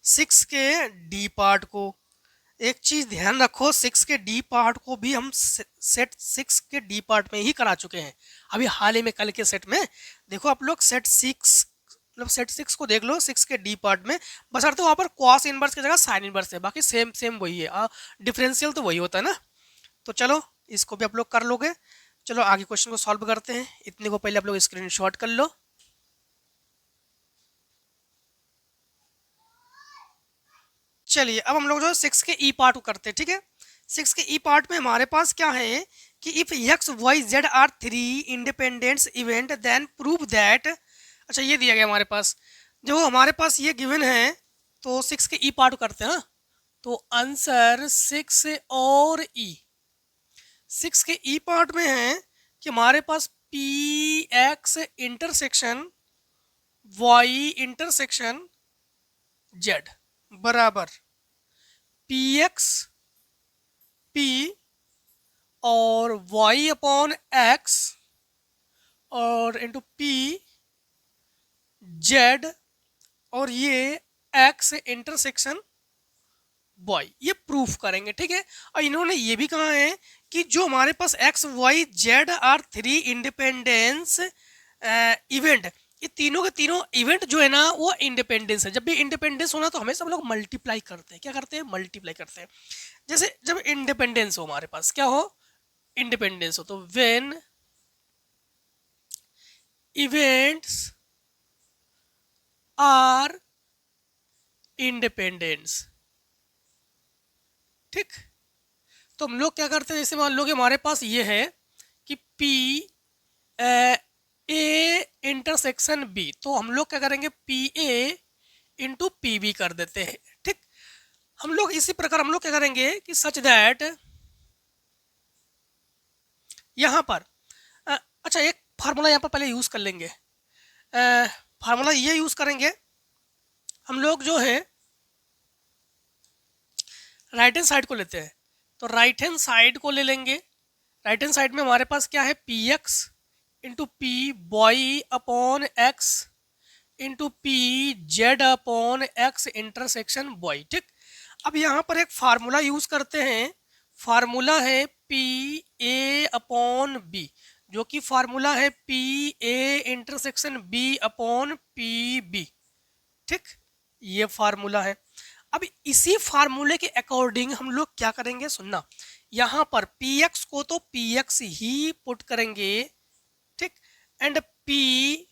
6 के डी पार्ट को। एक चीज ध्यान रखो, 6 के डी पार्ट को भी हम सेट 6 के डी पार्ट में ही करा चुके हैं अभी हाल ही में, कल के सेट में। देखो आप लोग सेट 6 मतलब सेट 6 को देख लो 6 के डी पार्ट में, बस अर्थ वहाँ पर कॉस इनवर्स की जगह साइन इनवर्स है, बाकी सेम सेम वही है, डिफरेंशियल तो वही होता है ना। तो चलो इसको भी आप लोग कर लोगे। चलो आगे क्वेश्चन को सॉल्व करते हैं, इतने को पहले आप लोग स्क्रीनशॉट कर लो। चलिए अब हम लोग जो 6 के ई पार्ट को करते हैं, ठीक है। 6 के ई पार्ट में हमारे पास क्या है कि if X Y Z are 3 independence event then prove that. अच्छा ये दिया गया हमारे पास, जो हमारे पास ये गिवन है, तो 6 के ई पार्ट को करते हैं ना। तो आंसर 6 और ई, 6 के ई पार्ट में है कि हमारे पास P X intersection Y intersection Z बराबर पी एक्स पी और वाई अपॉन एक्स और इंटू पी जेड और ये एक्स इंटरसेक्शन वाई, ये प्रूफ करेंगे, ठीक है। और इन्होंने ये भी कहा है कि जो हमारे पास X Y Z are 3 independence event, ये तीनों के तीनों इवेंट जो है ना वो इंडिपेंडेंस है। जब भी इंडिपेंडेंस होना तो हमेशा हम लोग मल्टीप्लाई करते हैं, क्या करते हैं, मल्टीप्लाई करते हैं। जैसे जब इंडिपेंडेंस हो हमारे पास, क्या हो, इंडिपेंडेंस हो, तो व्हेन इवेंट्स आर इंडिपेंडेंस, ठीक। तो हम लोग क्या करते हैं, जैसे मान लो कि हमारे पास ये है कि P ए इंटरसेक्शन बी, तो हम लोग क्या करेंगे P A into P B कर देते हैं, ठीक। हम लोग इसी प्रकार हम लोग क्या करेंगे कि सच दैट यहाँ पर अच्छा एक फार्मूला यहाँ पर पहले यूज कर लेंगे। फार्मूला ये यूज करेंगे हम लोग, जो है राइट हैंड साइड को लेते हैं, तो राइट हैंड साइड को ले लेंगे। राइट हैंड साइड में हमारे पास क्या है, P X into P Y upon X into P Z upon X intersection Y, ठीक। अब यहाँ पर एक फार्मूला यूज करते हैं, फार्मूला है पी ए अपॉन बी, जो कि फार्मूला है P A intersection B upon P B, ठीक, ये फार्मूला है। अब इसी फार्मूले के अकॉर्डिंग हम लोग क्या करेंगे, सुनना। यहाँ पर पी एक्स को तो पी एक्स ही पुट करेंगे, ठीक, and P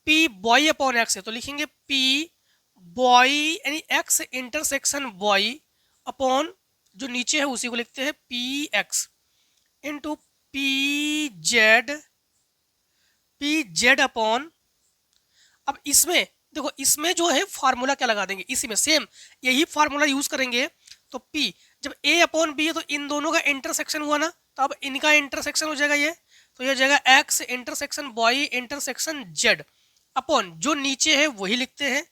P boy upon x है तो लिखेंगे पी बॉय यानी एक्स इंटरसेक्शन बॉय अपॉन जो नीचे है उसी को लिखते हैं P X into P Z upon. अब इसमें देखो, इसमें जो है फार्मूला क्या लगा देंगे, इसी में सेम यही फार्मूला यूज करेंगे। तो P जब A अपॉन बी है तो इन दोनों का इंटरसेक्शन हुआ ना, तो अब इनका इंटरसेक्शन हो जाएगा ये, तो ये हो जाएगा X intersection Y intersection Z upon जो नीचे है वही लिखते हैं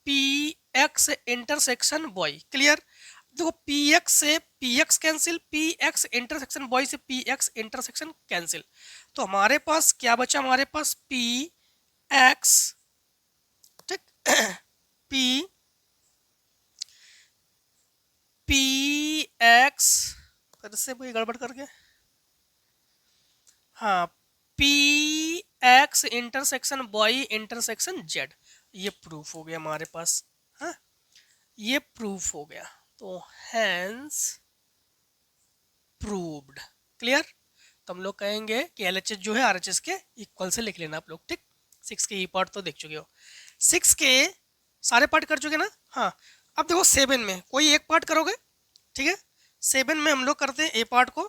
P X intersection Y. Clear. देखो पी एक्स से P X cancel, P X intersection Y से पी एक्स इंटरसेक्शन कैंसिल, तो हमारे पास क्या बचा, हमारे पास P X P P X, फिर से कोई गड़बड़ करके, हाँ, P X intersection Y intersection Z, ये प्रूफ हो गया हमारे पास। हाँ, ये प्रूफ हो गया, तो हैंस प्रूव्ड। क्लियर? तो हम लोग कहेंगे कि एलएचएस जो है आरएचएस के इक्वल से लिख लेना आप लोग, ठीक। 6 के ई पार्ट तो देख चुके हो, 6 के सारे पार्ट कर चुके ना। हाँ, अब देखो 7 में कोई एक पार्ट करोगे, ठीक है। 7 में हम लोग करते हैं ए पार्ट को।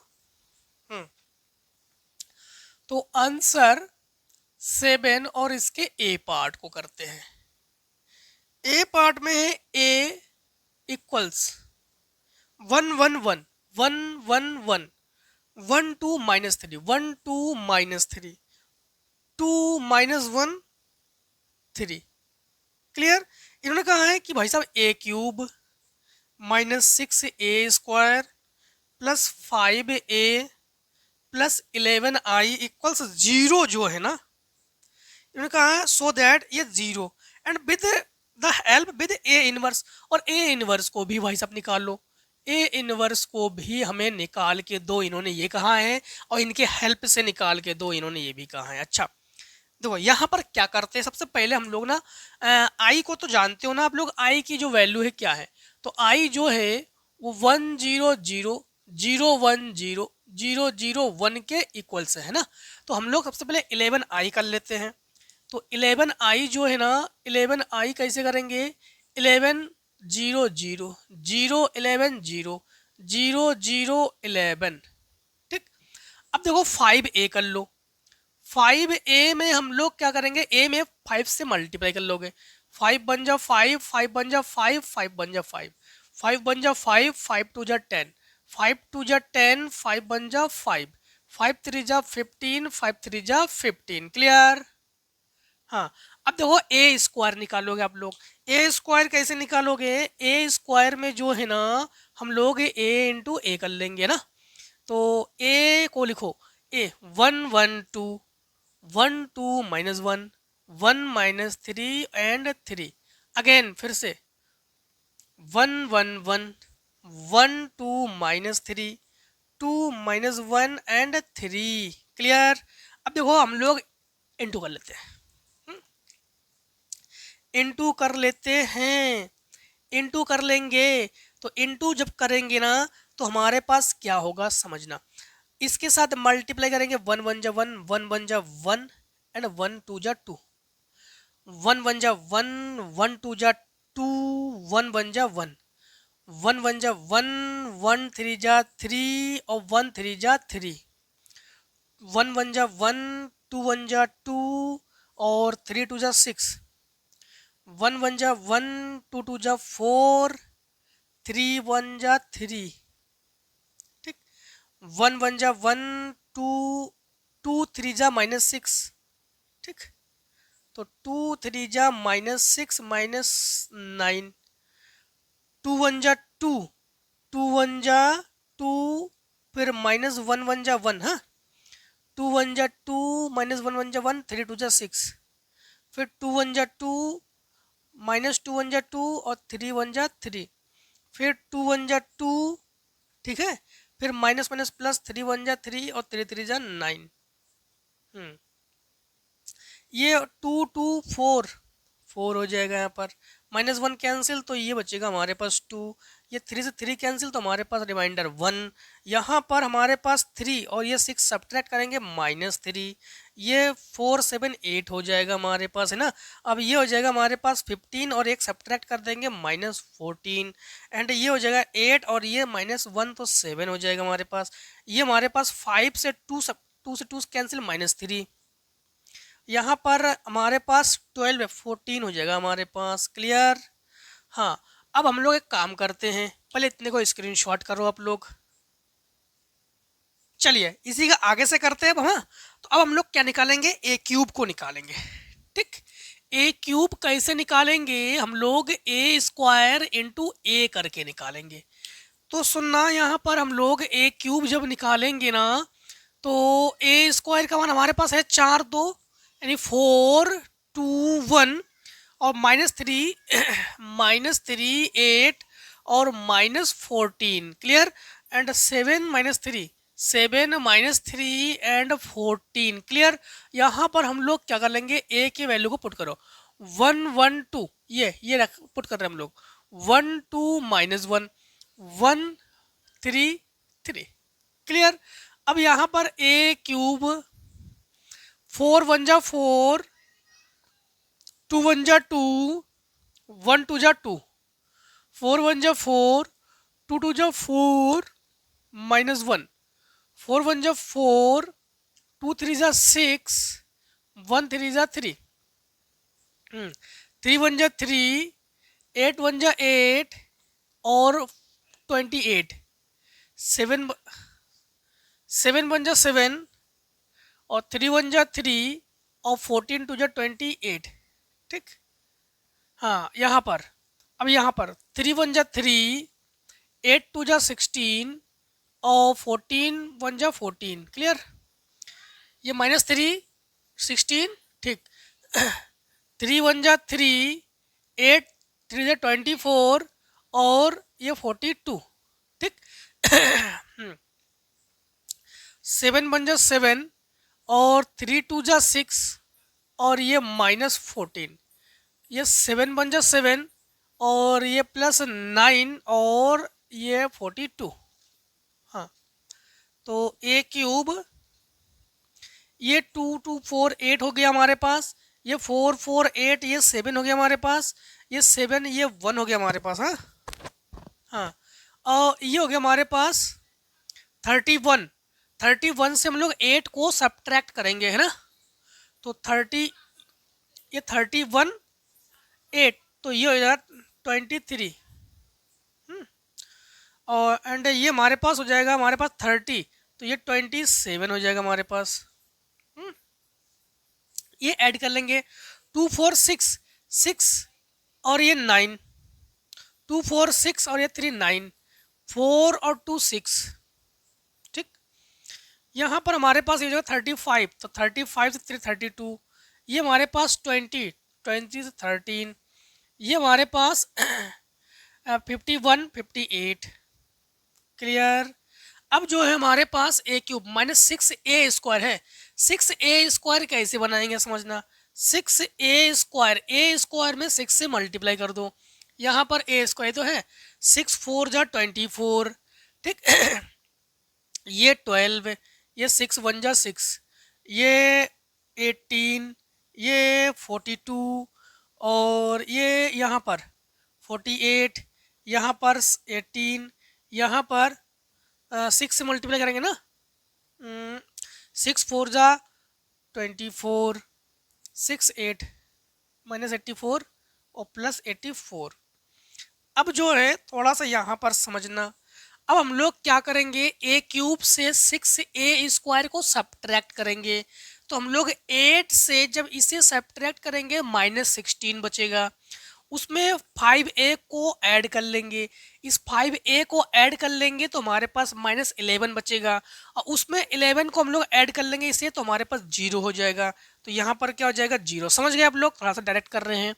तो आंसर 7 और इसके ए पार्ट को करते हैं। ए पार्ट में है ए इक्वल्स 1 1 1 1 1 1 1 2 -3 1 2 -3 2 -1 3। क्लियर? इन्होंने कहा है कि भाई साहब a cube -6a² plus 5a plus 11i equals 0 जो है ना, इन्होंने कहा है सो दैट ये 0 and with the help with A inverse, और ए इनवर्स को भी भाई साहब निकाल लो। ए इनवर्स को भी हमें निकाल के दो, इन्होंने ये कहा है, और इनके हेल्प से निकाल के दो, इन्होंने ये भी कहा है। अच्छा देखो यहाँ पर क्या करते हैं, सबसे पहले हम लोग ना आई को तो जानते हो ना आप लोग, आई की जो वैल्यू है क्या है, तो आई जो है वो 1 0 0 0 1 0 0 0 1 के इक्वल से है ना। तो हम लोग सबसे पहले 11 आई कर लेते हैं। तो 11 आई जो है ना, 11 आई कैसे करेंगे, 11 0 0 0 11 0 0 0 11, ठीक। अब देखो 5a कर लो, 5a में हम लोग क्या करेंगे, a में 5 से मल्टीप्लाई कर लोगे, 5 बन जा 5, 5 बन जा 5, 5 बन जा 5, 5 बन जा 5, 5 टू जा 10, 5 टू जा 10, 5 बन जा 5, 5 3 जा 15, 5 3 जा 15। क्लियर? हाँ, अब देखो ए स्क्वायर निकालोगे आप लोग। ए स्क्वायर कैसे निकालोगे, ए स्क्वायर में जो है ना हम लोग ए इंटू ए कर लेंगे ना। तो ए को लिखो, ए 1 1 2 1 2 -1 1 -3 एंड 3, अगेन फिर से 1 1 1 1 2 -3 2 -1 एंड 3। क्लियर? अब देखो हम लोग इंटू कर लेते हैं, इंटू कर लेते हैं, इंटू कर लेंगे। तो इंटू जब करेंगे ना तो हमारे पास क्या होगा समझना, इसके साथ मल्टीप्लाई करेंगे, 1 1 जा 1 1 1 जा 1 एंड 1 2 जा 2, 1 1 जा 1 1 2 जा 2 1 1 जा 1 1 1 जा 1 1 3 जा 3 और 1 3 जा 3, 1 1 जा 1 2 1 जा 2 और 3 2 जा 6, 1 1 जा 1 2 2 जा 4 3 1 जा 3, ठीक। 1 1 जा 1 2 2 3 जा -6, ठीक। तो 2 3 जा -6 -9, 2 1 जा 2 2 1 जा 2 फिर -1 1 जा 1, हाँ 2 1 जा 2 -1 1 जा 1 3 2 जा 6, फिर 2 1 जा 2 -2 1 जा 2 और 3 1 जा 3, फिर 2 1 जा 2, ठीक है, फिर माइनस माइनस प्लस 3 1 जा 3 और 3 3 जा 9। ये 2 2 4 4 हो जाएगा यहाँ पर, -1 कैंसिल तो ये बचेगा हमारे पास 2, ये 3 से 3 कैंसिल तो हमारे पास रिमाइंडर 1, यहाँ पर हमारे पास 3 और ये 6 सब्ट्रैक्ट करेंगे -3, ये 4 7 8 हो जाएगा हमारे पास है ना। अब ये हो जाएगा हमारे पास 15 और एक सब्ट्रैक्ट कर देंगे -14 एंड ये हो जाएगा 8 और ये -1 तो 7 हो जाएगा हमारे पास। ये हमारे पास 5 से 2 से 2 कैंसिल -3, यहाँ पर हमारे पास 12 है 14 हो जाएगा हमारे पास। क्लियर? हाँ, अब हम लोग एक काम करते हैं, पहले इतने को स्क्रीनशॉट करो आप लोग। चलिए इसी का आगे से करते हैं अब। हाँ, तो अब हम लोग क्या निकालेंगे, ए क्यूब को निकालेंगे, ठीक। ए क्यूब कैसे निकालेंगे हम लोग, ए स्क्वायर इंटू ए करके निकालेंगे। तो सुनना, यहाँ पर हम लोग ए क्यूब जब निकालेंगे ना तो ए स्क्वायर का मान हमारे पास है 4 2 यानी 4 2 1 और -3 -3 8 और -14 क्लियर एंड 7 -3 7 -3 एंड 14 क्लियर। यहाँ पर हम लोग क्या कर लेंगे, ए की वैल्यू को पुट करो 1 1 2 ये पुट कर रहे हैं हम लोग 1 2 -1 1 3 3 क्लियर। अब यहाँ पर ए क्यूब 4 1 जा 4 2 1 जा 2 1 2 जा 2 4 1 जा 4 2 2 जा 4 -1 4 1 जा 4 2 3 जा 6 1 3 जा 3 3 1 जा 3 8 1 जा 8 और 28 7 7 1 जा 7 और 3 1 जा 3 और 14 2 जा 28 ठीक। हाँ यहाँ पर अब यहाँ पर 3 1 जा 3 8 2 जा 16 और 14 1 जा 14 क्लियर। ये -3 16 ठीक 3 1 जा 3 8 3 जा 24 और ये 42 ठीक 7 1 जा 7 और 3 2 जा 6 और ये -14 ये 7 1 जा 7 और ये +9 और ये 42। हाँ तो ए क्यूब ये 2 2 4 8 हो गया हमारे पास, ये 4 4 8 ये 7 हो गया हमारे पास, ये 7 ये 1 हो गया हमारे पास। हाँ हाँ और ये हो गया हमारे पास 31 31 से हम लोग 8 को सब्ट्रैक्ट करेंगे है ना, तो 30 ये 31 8 तो ये हो जाएगा 23 और एंड ये हमारे पास हो जाएगा हमारे पास 30 तो ये 27 हो जाएगा हमारे पास। ये ऐड कर लेंगे 2 4 6 6 और ये 9 2 4 6 और ये 3 9 4 और 2 6 ठीक। यहाँ पर हमारे पास ये जो 35 तो 35 से 3 32 ये हमारे पास 20 20 से 13 ये हमारे पास 51 58 क्लियर। अब जो है हमारे पास ए क्यूब -6a² है, 6a² कैसे बनाएंगे समझना, 6a² में 6 से मल्टीप्लाई कर दो, यहाँ पर a² तो है 6 4 जा 24 ठीक ये 12 ये 6 1 जा 6 ये 18 ये 42 और ये यहाँ पर 48 यहाँ पर 18 यहाँ पर 6 से मल्टीप्लाई करेंगे ना 6 4 जा 24 6 8 -84 और +84। अब जो है थोड़ा सा यहाँ पर समझना, अब हम लोग क्या करेंगे ए क्यूब से 6a² को सब्ट्रैक्ट करेंगे, तो हम लोग 8 से जब इसे सब्ट्रैक्ट करेंगे -16 बचेगा, उसमें 5a को ऐड कर लेंगे, इस 5a को ऐड कर लेंगे तो हमारे पास -11 बचेगा और उसमें 11 को हम लोग ऐड कर लेंगे इसे तो हमारे पास 0 हो जाएगा, तो यहाँ पर क्या हो जाएगा 0। समझ गए आप लोग, थोड़ा सा डायरेक्ट कर रहे हैं।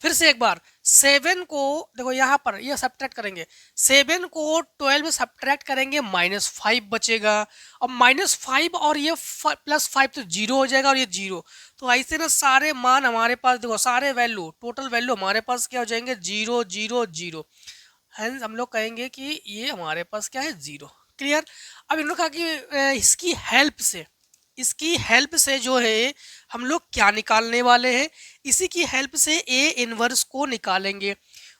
फिर से एक बार 7 को देखो यहाँ पर ये सब्ट्रैक्ट करेंगे, 7 को 12 में सब्ट्रैक्ट करेंगे -5 बचेगा और -5 और ये +5 तो 0 हो जाएगा और ये 0, तो ऐसे ना सारे मान हमारे पास देखो सारे वैल्यू टोटल वैल्यू हमारे पास क्या हो जाएंगे 0 0 0, हेंस हम लोग कहेंगे कि ये हमारे पास क्या है 0 क्लियर। अब इन लोग कहा कि इसकी हेल्प से जो है हम लोग क्या निकालने वाले हैं, इसी की हेल्प से ए इनवर्स को निकालेंगे।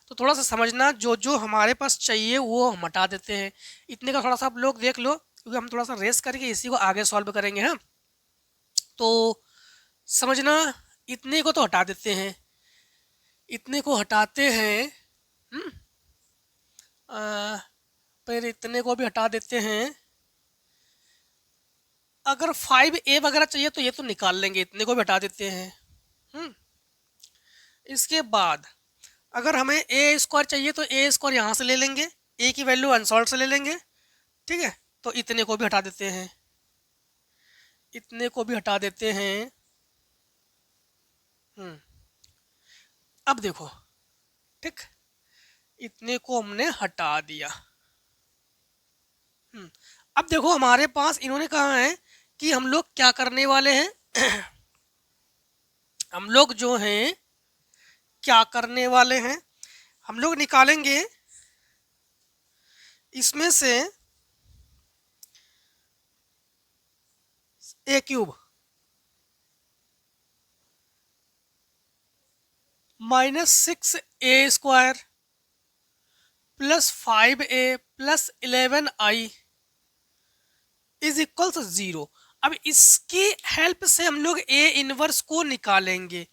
तो थोड़ा सा समझना, जो जो हमारे पास चाहिए वो हम हटा देते हैं, इतने का थोड़ा सा आप लोग देख लो क्योंकि हम थोड़ा सा रेस करके इसी को आगे सॉल्व करेंगे। हाँ तो समझना, इतने को तो हटा देते हैं, इतने को हटाते हैं फिर इतने को भी हटा देते हैं। अगर 5a वगैरह चाहिए तो ये तो निकाल लेंगे, इतने को भी हटा देते हैं। इसके बाद अगर हमें a² चाहिए तो a² यहाँ से ले लेंगे, a की वैल्यू अनसॉल्व से ले लेंगे, ठीक है। तो इतने को भी हटा देते हैं, इतने को भी हटा देते हैं। अब देखो, ठीक, इतने को हमने हटा दिया। अब देखो हमारे पास इन्होंने कहा है कि हम लोग क्या करने वाले हैं हम लोग जो हैं क्या करने वाले हैं, हम लोग निकालेंगे इसमें से a cube -6a² plus 5a plus 11i is equals 0। अब इसकी हेल्प से हम लोग ए इनवर्स को निकालेंगे।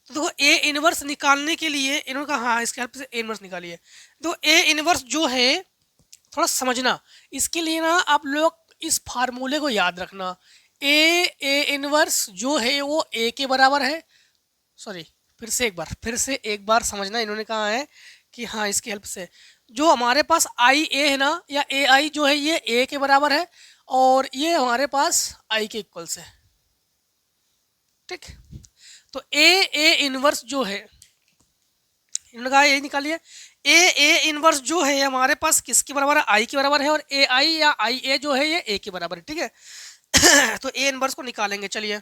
तो देखो ए इनवर्स निकालने के लिए इन्होंने कहा हाँ इसकी हेल्प से ए इनवर्स निकालिए। तो ए इनवर्स जो है थोड़ा समझना, इसके लिए ना आप लोग इस फार्मूले को याद रखना। ए इनवर्स जो है वो ए के बराबर है, सॉरी फिर से एक बार समझना, इन्होंने कहा है कि हाँ इसकी हेल्प से जो हमारे पास आई ए है ना, या ए आई जो है ये ए के बराबर है और ये हमारे पास आई के इक्वल्स है, ठीक। तो ए इनवर्स जो है, इन्होंने कहा ये निकालिए, ए इनवर्स जो है हमारे पास किसके बराबर है, आई के बराबर है, और ए आई या आई ए जो है ये ए के बराबर है, ठीक है। तो ए इनवर्स को निकालेंगे। चलिए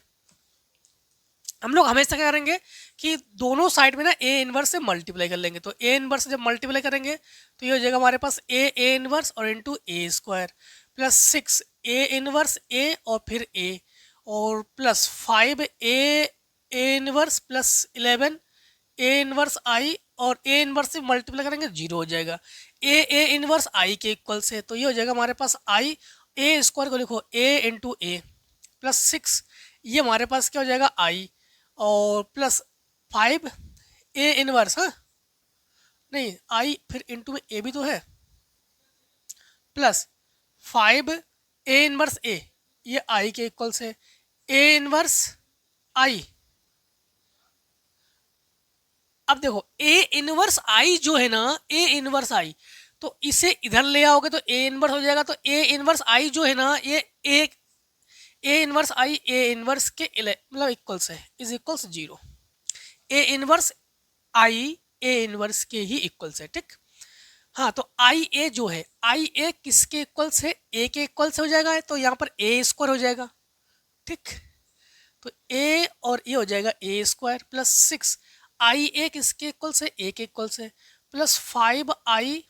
हम लोग हमेशा क्या करेंगे कि दोनों साइड में ना ए इनवर्स से मल्टीप्लाई कर लेंगे। तो ए इनवर्स से जब मल्टीप्लाई करेंगे तो ये हो जाएगा हमारे पास ए इनवर्स और into A square plus 6 A inverse A और फिर ए और plus 5 A inverse plus 11 A inverse I और ए इनवर्स से मल्टीप्लाई करेंगे 0 हो जाएगा। ए इनवर्स आई के इक्वल से, तो ये हो जाएगा हमारे पास आई, ए स्क्वायर को लिखो ए इंटू ए प्लस 6, ये हमारे पास क्या हो जाएगा आई और प्लस 5 ए इनवर्स, हाँ नहीं आई फिर इंटू में ए भी तो है, प्लस 5 ए इनवर्स ए, ये आई के इक्वल से ए इनवर्स आई। अब देखो ए इनवर्स आई जो है ना, ए इनवर्स आई, तो इसे इधर ले आओगे तो ए इनवर्स हो जाएगा। तो ए इनवर्स आई जो है ना ये ए इनवर्स आई ए इनवर्स के मतलब इक्वल्स है, is equals 0। A inverse I A inverse के ही इक्वल्स है, ठीक। हाँ तो आई ए जो है, आई ए किसके इक्वल्स है, ए के इक्वल्स हो जाएगा, तो यहाँ पर ए स्क्वायर हो जाएगा, ठीक। तो ए और ये हो जाएगा ए स्क्वायर प्लस 6 आई ए किसके इक्वल्स है, ए के इक्वल्स है, प्लस 5 आई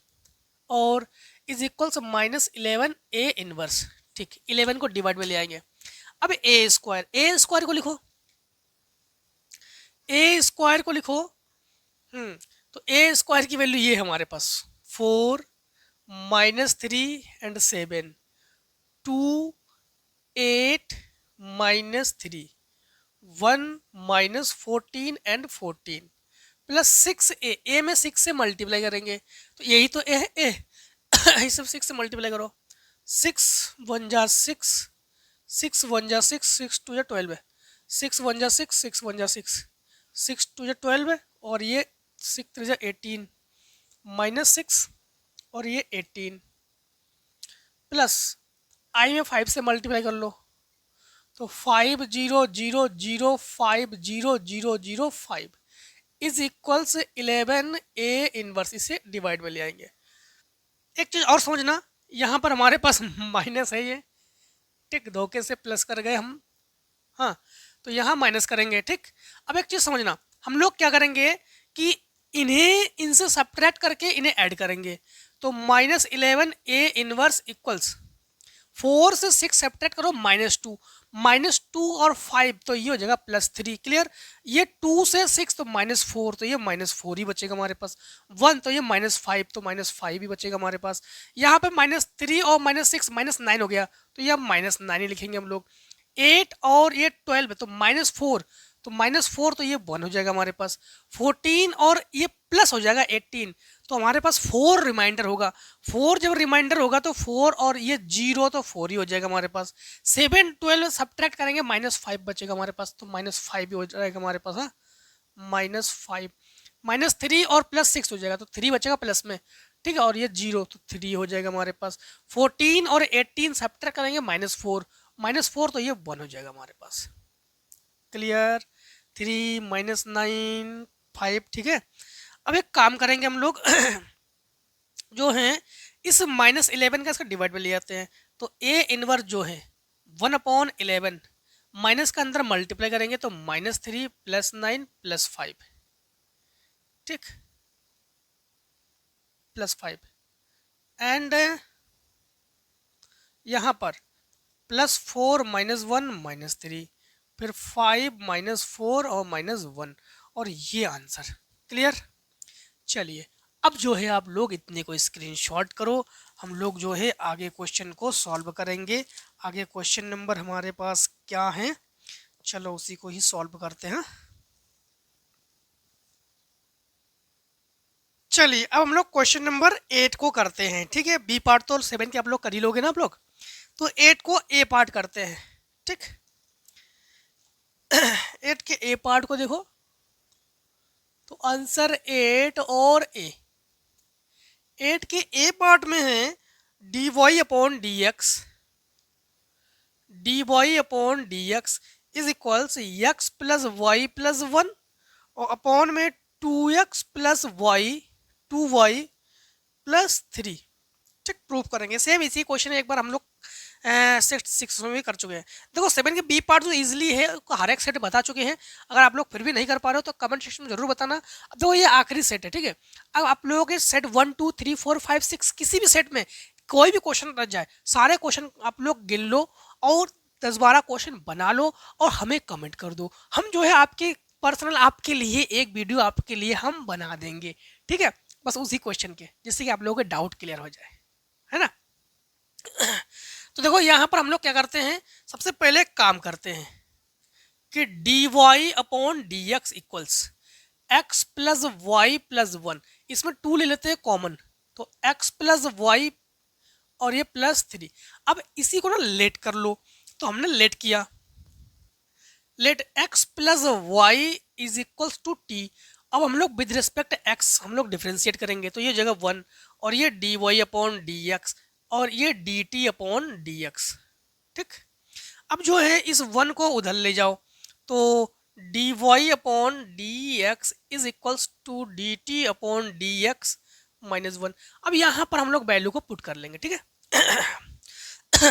और इज इक्वल्स -11 ए इनवर्स, ठीक। 11 को डिवाइड में ले आएंगे। अब ए स्क्वायर को लिखो, ए स्क्वायर को लिखो। तो ए स्क्वायर की वैल्यू ये है हमारे पास 4 -3 एंड 7 2 8 -3 1 -14 एंड 14 प्लस 6 ए में 6 से मल्टीप्लाई करेंगे तो यही तो ए है, ए यही सब 6 से मल्टीप्लाई करो, 6 1 जा 6 6 1 जा 6 6 2 जा 12 है, 6 1 जा 6 6 1 जा 6 6 2 जा 12 है और ये 6 3 जा 18 -6 और ये 18 प्लस आई में 5 से मल्टीप्लाई कर लो तो 5 0 0 0 5 0 0 0 5 इज इक्वल्स 11 ए इनवर्स, इसे डिवाइड में ले आएंगे। एक चीज़ और समझना, यहाँ पर हमारे पास माइनस है ये, ठीक, धोखे से प्लस कर गए हम, हाँ तो यहाँ माइनस करेंगे, ठीक। अब एक चीज़ समझना, हम लोग क्या करेंगे कि इन्हें इनसे सब्ट्रैक्ट करके इन्हें ऐड करेंगे। तो -11 ए इनवर्स इक्वल्स 4 से 6 सब्ट्रैक्ट करो -2 और 5 तो ये हो जाएगा +3, क्लियर। ये 2 से 6 तो -4 तो ये -4 ही बचेगा हमारे पास, 1 तो ये -5 तो -5 ही बचेगा हमारे पास। यहाँ पे -3 और -6 -9 हो गया तो ये -9 ही लिखेंगे हम लोग। 8 और ये 12 तो -4 तो -4 तो ये 1 हो जाएगा हमारे पास। 14 और ये प्लस हो जाएगा 18 तो हमारे पास 4 रिमाइंडर होगा। 4 जब रिमाइंडर होगा तो 4 और ये 0 तो 4 ही हो जाएगा हमारे पास। 7 12 सब्ट्रैक्ट करेंगे -5 बचेगा हमारे पास तो -5 ही हो जाएगा हमारे पास, हाँ -5 -3 और +6 हो जाएगा तो 3 बचेगा प्लस में, ठीक है, और ये 0 तो 3 हो जाएगा हमारे पास। 14 और 18 सब्ट्रैक्ट करेंगे -4 तो ये 1 हो जाएगा हमारे पास, क्लियर। 3 -9 5, ठीक है। अब एक काम करेंगे हम लोग जो है इस -11 का इसका डिवाइड में ले जाते हैं। तो ए इनवर्स जो है 1/11 माइनस का अंदर मल्टीप्लाई करेंगे तो -3 + 9 + 5, ठीक, +5 एंड यहाँ पर +4 -1 -3, फिर 5 -4 और -1 और ये आंसर। क्लियर। चलिए अब जो है आप लोग इतने को स्क्रीनशॉट करो, हम लोग जो है आगे क्वेश्चन को सॉल्व करेंगे। आगे क्वेश्चन नंबर हमारे पास क्या है, चलो उसी को ही सॉल्व करते हैं। चलिए अब हम लोग क्वेश्चन नंबर 8 को करते हैं, ठीक है। बी पार्ट तो 7 के आप लोग कर ही लोगे ना आप लोग, तो 8 को ए पार्ट करते हैं, ठीक। 8 के ए पार्ट को देखो तो आंसर 8 और ए। 8 के ए पार्ट में है dy/dx, dy/dx is equals x + y + 1 और अपॉन में 2x + y 2y + 3, ठीक। प्रूफ करेंगे सेम इसी क्वेश्चन एक बार हम लोग 6 में भी कर चुके हैं। देखो 7 के बी पार्ट तो इजीली है, हर एक सेट बता चुके हैं। अगर आप लोग फिर भी नहीं कर पा रहे हो तो कमेंट सेक्शन में जरूर बताना। अब देखो ये आखिरी सेट है, ठीक है। अब आप लोगों के सेट 1 2 3 4 5 6 किसी भी सेट में कोई भी क्वेश्चन रह जाए, सारे क्वेश्चन आप लोग गिन लो और 10-12 क्वेश्चन बना लो और हमें कमेंट कर दो। हम जो है आपके पर्सनल आपके लिए एक वीडियो आपके लिए हम बना देंगे, ठीक है, बस उसी क्वेश्चन के, जिससे कि आप लोगों के डाउट क्लियर हो जाए, है ना। तो देखो यहाँ पर हम लोग क्या करते हैं, सबसे पहले काम करते हैं कि dy/dx इक्वल्स x + y + 1, इसमें 2 ले लेते हैं कॉमन, तो x + y और ये +3। अब इसी को ना लेट कर लो, तो हमने लेट किया, let x + y is equals to t। अब हम लोग विद रिस्पेक्ट x हम लोग डिफ्रेंशिएट करेंगे, तो ये जगह 1 और ये dy/dx और ये dt/dx, ठीक। अब जो है इस 1 को उधर ले जाओ, तो dy/dx is equals to dt/dx -1। अब यहाँ पर हम लोग वैल्यू को पुट कर लेंगे, ठीक है।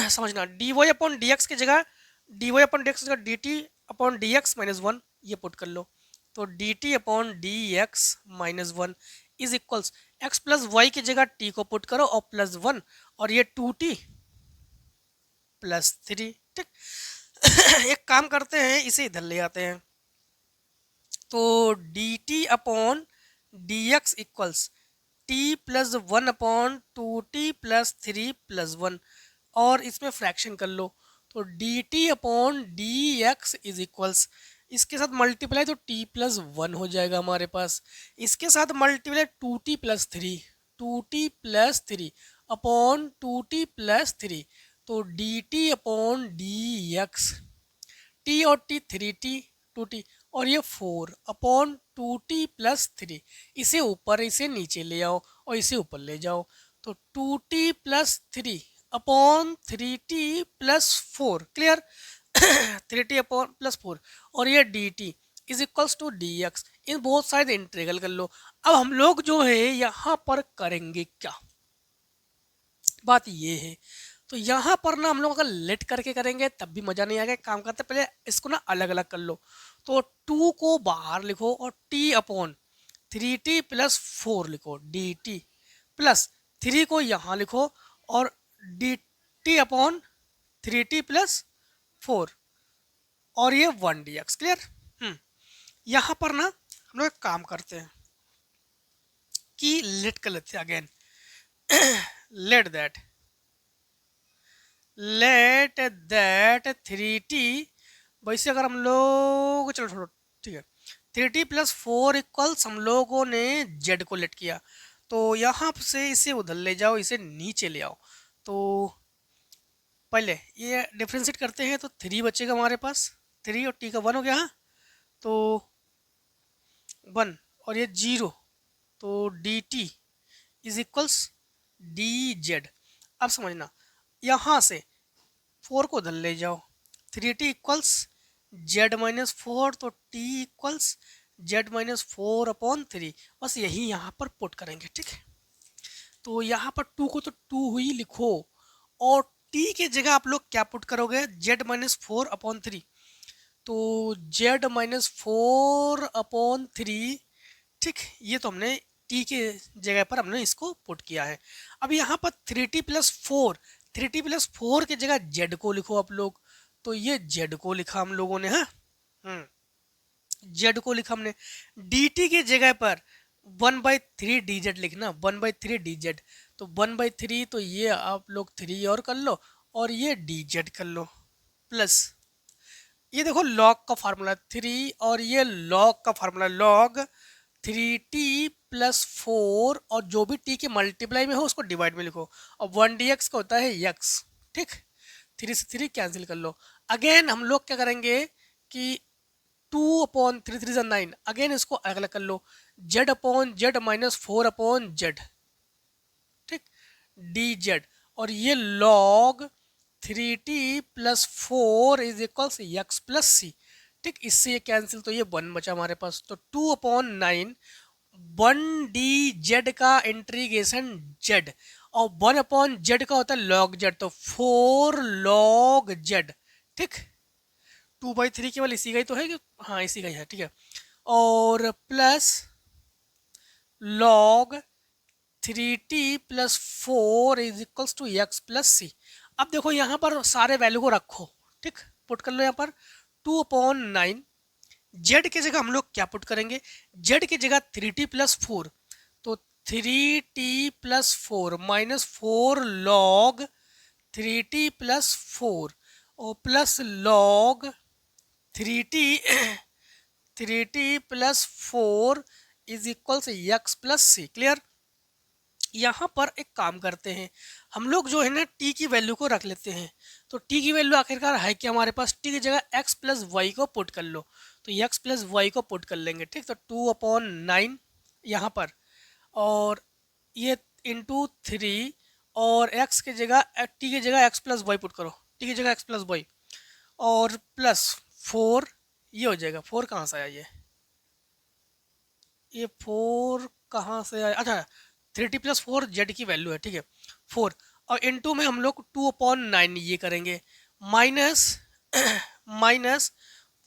समझना, dy/dx की जगह dt/dx -1 ये पुट कर लो, तो dt/dx -1 is equals x + y की जगह t को पुट करो और +1 और ये 2t + 3, ठीक। एक काम करते हैं, इसे इधर ले आते हैं, तो dt/dx इक्वल्स t + 1/2t + 3 + 1 और इसमें फ्रैक्शन कर लो, तो dt/dx इज इक्वल्स, इसके साथ मल्टीप्लाई तो t + 1 हो जाएगा हमारे पास, इसके साथ multiply 2t + 3 2t + 3 upon 2t + 3, तो dt/dx t और t 3t 2t और ये 4 अपॉन 2t + 3, इसे ऊपर इसे नीचे ले आओ और इसे ऊपर ले जाओ, तो 2t + 3 upon 3t + 4, clear. 3t upon +4 और ये dt is equals to dx, in both side integral कर लो। अब हम लोग जो है यहाँ पर करेंगे क्या, बात ये है, तो यहाँ पर ना हम लोग अगर लेट करके करेंगे तब भी मज़ा नहीं आएगा। काम करते पहले इसको ना अलग अलग कर लो, तो 2 को बाहर लिखो और t/3t + 4 लिखो, dt प्लस 3 को यहाँ लिखो और dt/3t + 4 और ये 1 dx, क्लियर। यहाँ पर ना हम लोग एक काम करते हैं कि लेट कर लेते हैं अगेन, लेट दैट 3t, वैसे अगर हम लोग चलो छोड़ो, ठीक है, 3t + 4 इक्वल्स हम लोगों ने z को लेट किया, तो यहाँ से इसे उधर ले जाओ, इसे नीचे ले आओ, तो पहले ये डिफ्रेंशिएट करते हैं, तो 3 बचेगा हमारे पास, 3 और t का 1 हो गया, तो 1 और ये 0, तो dt इज इक्वल्स dz। अब समझना, यहाँ से 4 को उधर ले जाओ, 3t इक्वल्स z -4, तो t इक्वल्स z-4/3, बस यही यहाँ पर पुट करेंगे। ठीक है, तो यहाँ पर 2 को तो 2 ही लिखो, और t के जगह आप लोग क्या पुट करोगे, z-4/3, तो z-4/3। ठीक, ये तो हमने t के जगह पर हमने इसको पुट किया है। अब यहाँ पर 3t+4, 3t+4 की जगह z को लिखो आप लोग, तो ये z को लिखा हम लोगों ने। हाँ, z को लिखा हमने। dt की जगह पर 1/3 dz लिखना, 1/3 dz, तो 1/3, तो ये आप लोग 3 और कर लो, और ये dz कर लो, प्लस ये देखो लॉग का फार्मूला 3, और ये लॉग का फार्मूला लॉग 3t+4, और जो भी t के मल्टीप्लाई में हो उसको डिवाइड में लिखो, और 1dx का होता है x। ठीक, 3 से 3 कैंसिल कर लो। अगेन हम लोग क्या करेंगे कि 2/3, 3 9, अगेन इसको अलग अलग कर लो, z/z-4/z। ठीक, dz, और ये log 3t+4 is equals x+c। ठीक, इससे ये कैंसिल, तो ये 1 बचा हमारे पास, तो 2/9 1dz का इंटीग्रेशन z, और 1/z का होता है log z, तो 4 log z। ठीक, 2/3 केवल इसी का ही तो है कि, हाँ इसी का ही है। ठीक है, और plus log 3t+4 is equals to x+c। अब देखो यहाँ पर सारे वैल्यू को रखो। ठीक, पुट कर लो यहाँ पर 2/9, z की जगह हम लोग क्या पुट करेंगे, z की जगह 3t+4, तो 3t+4 -4 log 3t+4, और plus log 3t+4 is equals x+c। Clear. यहाँ पर एक काम करते हैं हम लोग, जो है ना t की वैल्यू को रख लेते हैं, तो t की वैल्यू आखिरकार है कि हमारे पास, t की जगह x+y को पुट कर लो, तो x+y को पुट कर लेंगे। ठीक, तो 2/9 यहाँ पर, और ये इंटू 3, और x की जगह, t की जगह x+y पुट करो, t की जगह x+y, और प्लस 4, ये हो जाएगा। 4 कहाँ से आया, ये 4 कहाँ से आया, अच्छा 3t+4 z की वैल्यू है। ठीक है, 4, और इनटू में हम लोग 2/9 ये करेंगे, माइनस माइनस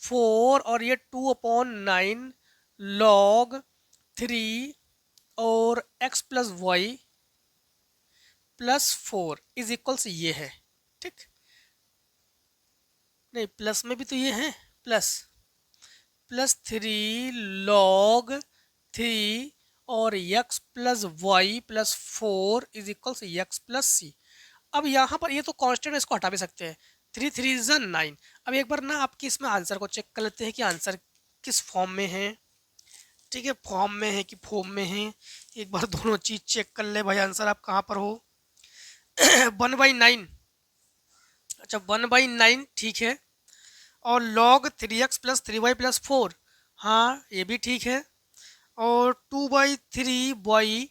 4, और ये 2/9 log 3 और x+y +4 इज इक्वल्स ये है। ठीक, नहीं प्लस में भी तो ये है, +3 log 3 और x+y+4 इज इक्वल्स x+c। अब यहाँ पर ये तो कांस्टेंट, इसको हटा भी सकते हैं, 3 3 इज 9। अब एक बार ना आपकी इसमें आंसर को चेक कर लेते हैं कि आंसर किस फॉर्म में है। ठीक है, फॉर्म में है कि फॉर्म में है, एक बार दोनों चीज़ चेक कर ले भाई, आंसर आप कहाँ पर हो। 1/9, अच्छा 1/9 ठीक है, और log 3x+3y+4, हाँ ये भी ठीक है, और 2/3y,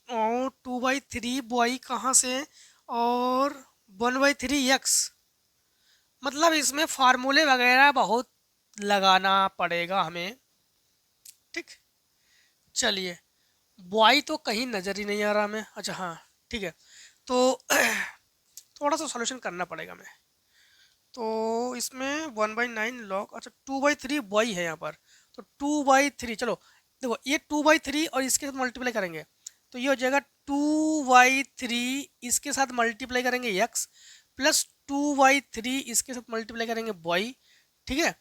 और 2/3y कहाँ से, और 1/3x, मतलब इसमें फार्मूले वगैरह बहुत लगाना पड़ेगा हमें। ठीक, चलिए y तो कहीं नज़र ही नहीं आ रहा हमें, अच्छा हाँ ठीक है, तो थोड़ा सा सॉल्यूशन करना पड़ेगा हमें। तो इसमें 1/9 log, अच्छा 2/3y है यहाँ पर, तो 2/3, चलो देखो ये 2/3 और इसके साथ मल्टीप्लाई करेंगे, तो ये हो जाएगा 2/3, इसके साथ मल्टीप्लाई करेंगे x, प्लस 2/3 इसके साथ मल्टीप्लाई करेंगे y। ठीक है,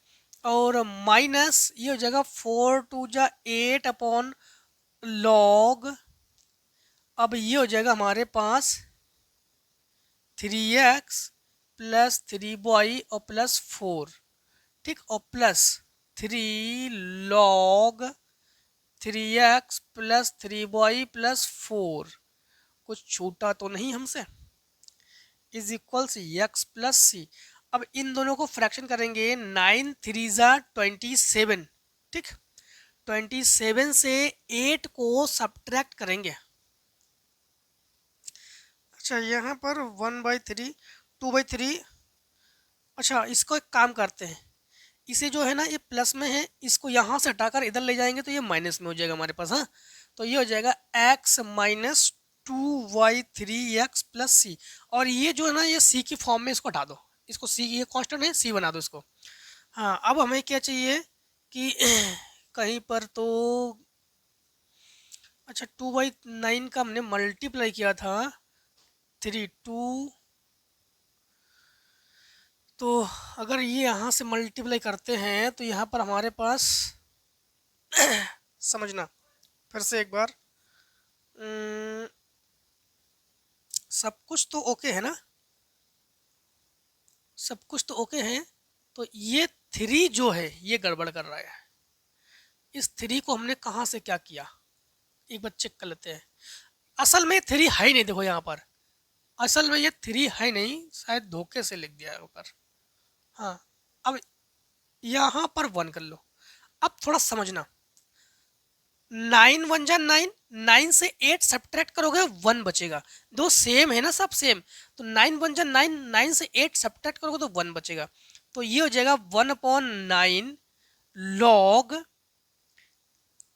और माइनस ये हो जाएगा 4 2 जा 8/log, अब ये हो जाएगा हमारे पास 3x प्लस 3y और प्लस 4। ठीक, और plus 3 log 3x plus 3y plus 4, कुछ छूटा तो नहीं हमसे, इज इक्वल्स x+c। अब इन दोनों को फ्रैक्शन करेंगे, 9 3 जा 27। ठीक, 27 से 8 को सब्ट्रैक्ट करेंगे। अच्छा यहाँ पर 1/3 2/3, अच्छा इसको एक काम करते हैं, इसे जो है ना ये प्लस में है, इसको यहाँ से हटाकर इधर ले जाएंगे तो ये माइनस में हो जाएगा हमारे पास। हाँ, तो ये हो जाएगा x माइनस 2y3x प्लस सी। और ये जो है ना ये c की फॉर्म में इसको हटा दो, इसको c, ये कांस्टेंट है, c बना दो इसको। हाँ, अब हमें क्या चाहिए कि कहीं पर तो अच्छा 2/9 का हमने मल्टीप्लाई किया था 2, तो अगर ये यहाँ से मल्टीप्लाई करते हैं तो यहाँ पर हमारे पास समझना फिर से एक बार, सब कुछ तो ओके है ना, सब कुछ तो ओके है। तो ये 3 जो है ये गड़बड़ कर रहा है। इस 3 को हमने कहाँ से क्या किया, एक बार चेक कर लेते हैं। असल में 3 है ही नहीं, देखो यहाँ पर असल में ये 3 है नहीं, शायद धोखे से लिख दिया है ऊपर। हाँ, अब यहाँ पर 1 कर लो। अब थोड़ा समझना, 9 1 जा 9, 9 से 8 सब्ट्रैक्ट करोगे 1 बचेगा। दो सेम है ना, सब सेम। तो 9 1 जा 9, 9 से 8 सब्ट्रैक्ट करोगे तो 1 बचेगा। तो ये हो जाएगा 1/9 log